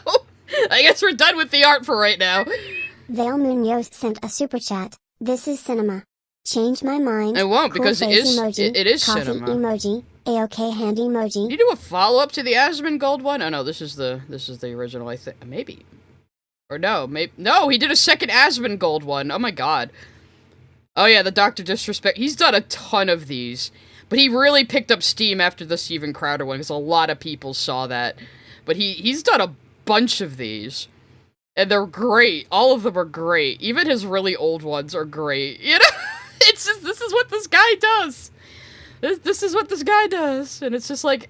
I guess we're done with the art for right now. Vale Munoz sent a super chat. This is cinema. Change my mind. I won't, because cool it is emoji, it is coffee cinema. Emoji. AOK hand emoji. Did you do a follow-up to the Hazbin Gold one? Oh no, this is the original, I think. Maybe. Or no, maybe. No, he did a second Hazbin Gold one. Oh my god. Oh yeah, the Dr. Disrespect. He's done a ton of these. But he really picked up steam after the Steven Crowder one, because a lot of people saw that. But he's done a bunch of these. And they're great. All of them are great. Even his really old ones are great. You know? It's just, this is what this guy does. This is what this guy does. And it's just like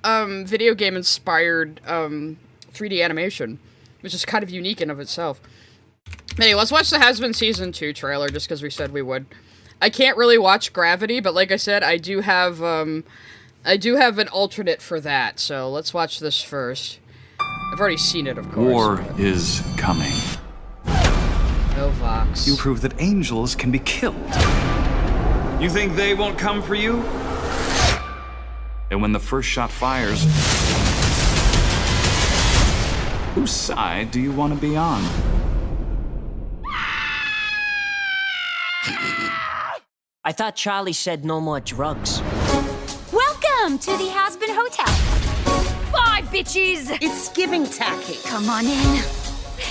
video game inspired 3D animation, which is kind of unique in of itself. Anyway, let's watch the Hazbin Season 2 trailer, just because we said we would. I can't really watch Gravity, but like I said, I do have an alternate for that, so let's watch this first. I've already seen it, of course. War is coming. No Vox. You prove that angels can be killed. You think they won't come for you? And when the first shot fires, whose side do you want to be on? I thought Charlie said no more drugs. Welcome to the Hazbin Hotel. Bye, bitches! It's giving tacky. Come on in.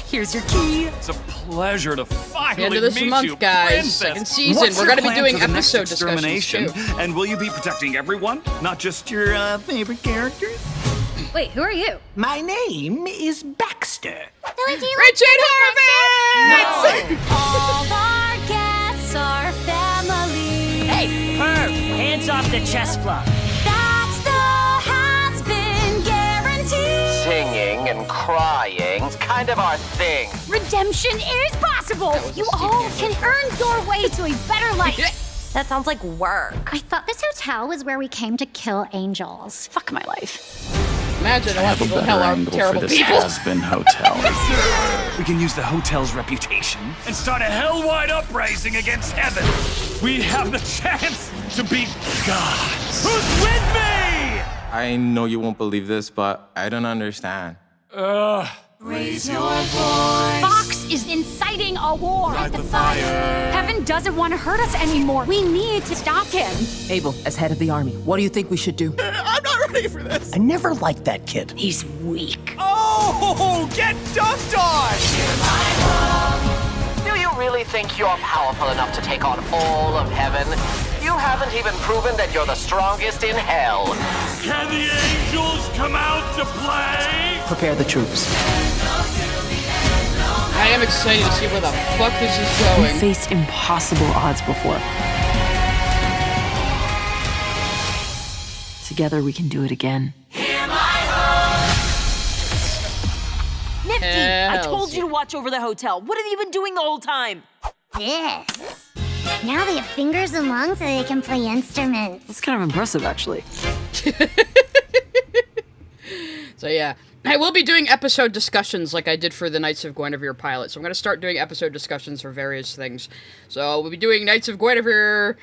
Here's your key. It's a pleasure to finally end of this meet month, you, guys. Princess. Second season. What's We're your going to be plan doing for the next episode discussions extermination? too. And will you be protecting everyone, not just your favorite characters? Wait, who are you? My name is Baxter. Richard Horvitz! All our guests are family. Hey, Perv, hands off the chest fluff. That's the Hazbin guarantee. Singing and crying, it's kind of our thing. Redemption is possible. You all can earn your way to a better life. That sounds like work. I thought this hotel was where we came to kill angels. Fuck my life. Imagine a lot of people in hell are terrible for this people. Hazbin Hotel. We can use the hotel's reputation and start a hell-wide uprising against heaven. We have the chance to be gods. Who's with me? I know you won't believe this, but I don't understand. Raise your voice. Fox is inciting a war. Light the fire. Heaven doesn't want to hurt us anymore. We need to stop him. Abel, as head of the army, what do you think we should do? I'm not ready for this. I never liked that kid. He's weak. Oh, get dunked on! Do you really think you're powerful enough to take on all of heaven? You haven't even proven that you're the strongest in hell. Can the angels come out to play? Prepare the troops. I am excited to see where the fuck this is going. We faced impossible odds before. Together we can do it again. I told you to watch over the hotel. What have you been doing the whole time? This. Now they have fingers and lungs so they can play instruments. That's kind of impressive, actually. So yeah, I will be doing episode discussions like I did for the Knights of Guinevere pilot. So I'm going to start doing episode discussions for various things. So we'll be doing Knights of Guinevere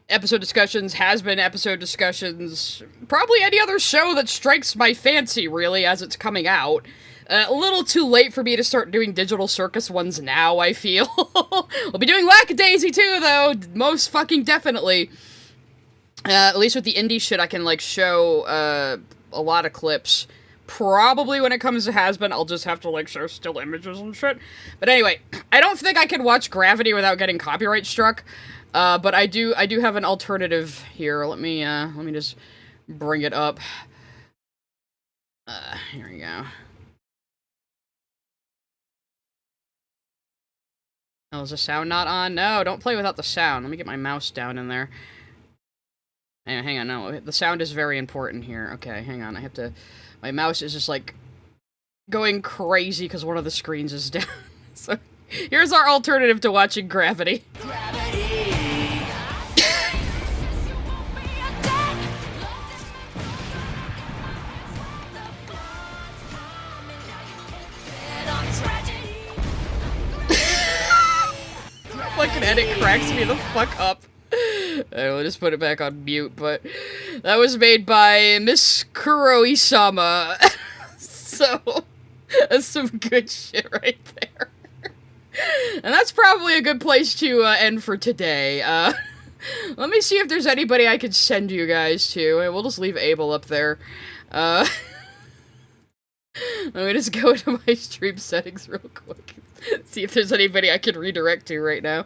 episode discussions, Hazbin episode discussions, probably any other show that strikes my fancy, really, as it's coming out. A little too late for me to start doing Digital Circus ones now, I feel. We'll be doing Lackadaisy too, though, most fucking definitely. At least with the indie shit, I can, like, show a lot of clips. Probably when it comes to Hazbin, I'll just have to, like, show still images and shit. But anyway, I don't think I can watch Gravity without getting copyright struck. But I do have an alternative here. Let me just bring it up. Here we go. Oh, is the sound not on? No, don't play without the sound. Let me get my mouse down in there. Hang on, no, the sound is very important here. Okay, hang on, I have to... My mouse is just, like, going crazy because one of the screens is down. So, here's our alternative to watching Gravity. Fucking edit cracks me the fuck up. We'll just put it back on mute, but that was made by Miss Kuro-isama. So, that's some good shit right there. And that's probably a good place to end for today. Let me see if there's anybody I could send you guys to. We'll just leave Abel up there. Let me just go into my stream settings real quick. See if there's anybody I can redirect to right now.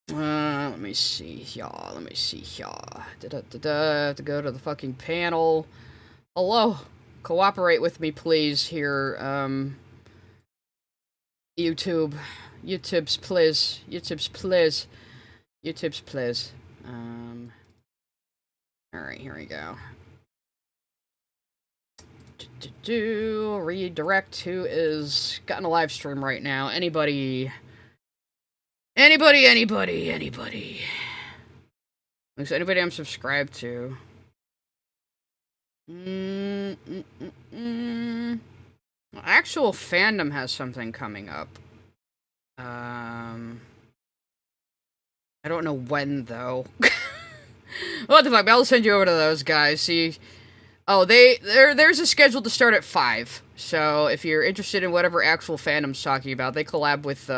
Let me see. Have to go to the fucking panel. Hello. Cooperate with me, please, here. YouTube's please. Alright, here we go. Redirect who is got in a live stream right now. Anybody. Looks anybody I'm subscribed to. Actual Fandom has something coming up. I don't know when though. What the fuck? I'll send you over to those guys. See. Oh, theirs is scheduled to start at 5. So if you're interested in whatever Actual Fandom's talking about, they collab with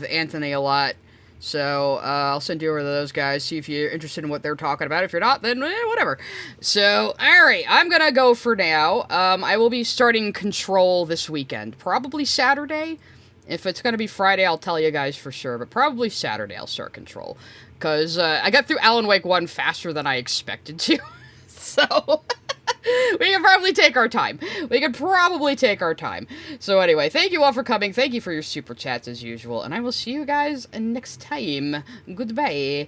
Anthony a lot. So I'll send you over to those guys. See if you're interested in what they're talking about. If you're not, then whatever. So alright, I'm gonna go for now. I will be starting Control this weekend, probably Saturday. If it's gonna be Friday, I'll tell you guys for sure. But probably Saturday, I'll start Control, because I got through Alan Wake 1 faster than I expected to. So, we can probably take our time. So anyway, thank you all for coming. Thank you for your super chats as usual. And I will see you guys next time. Goodbye.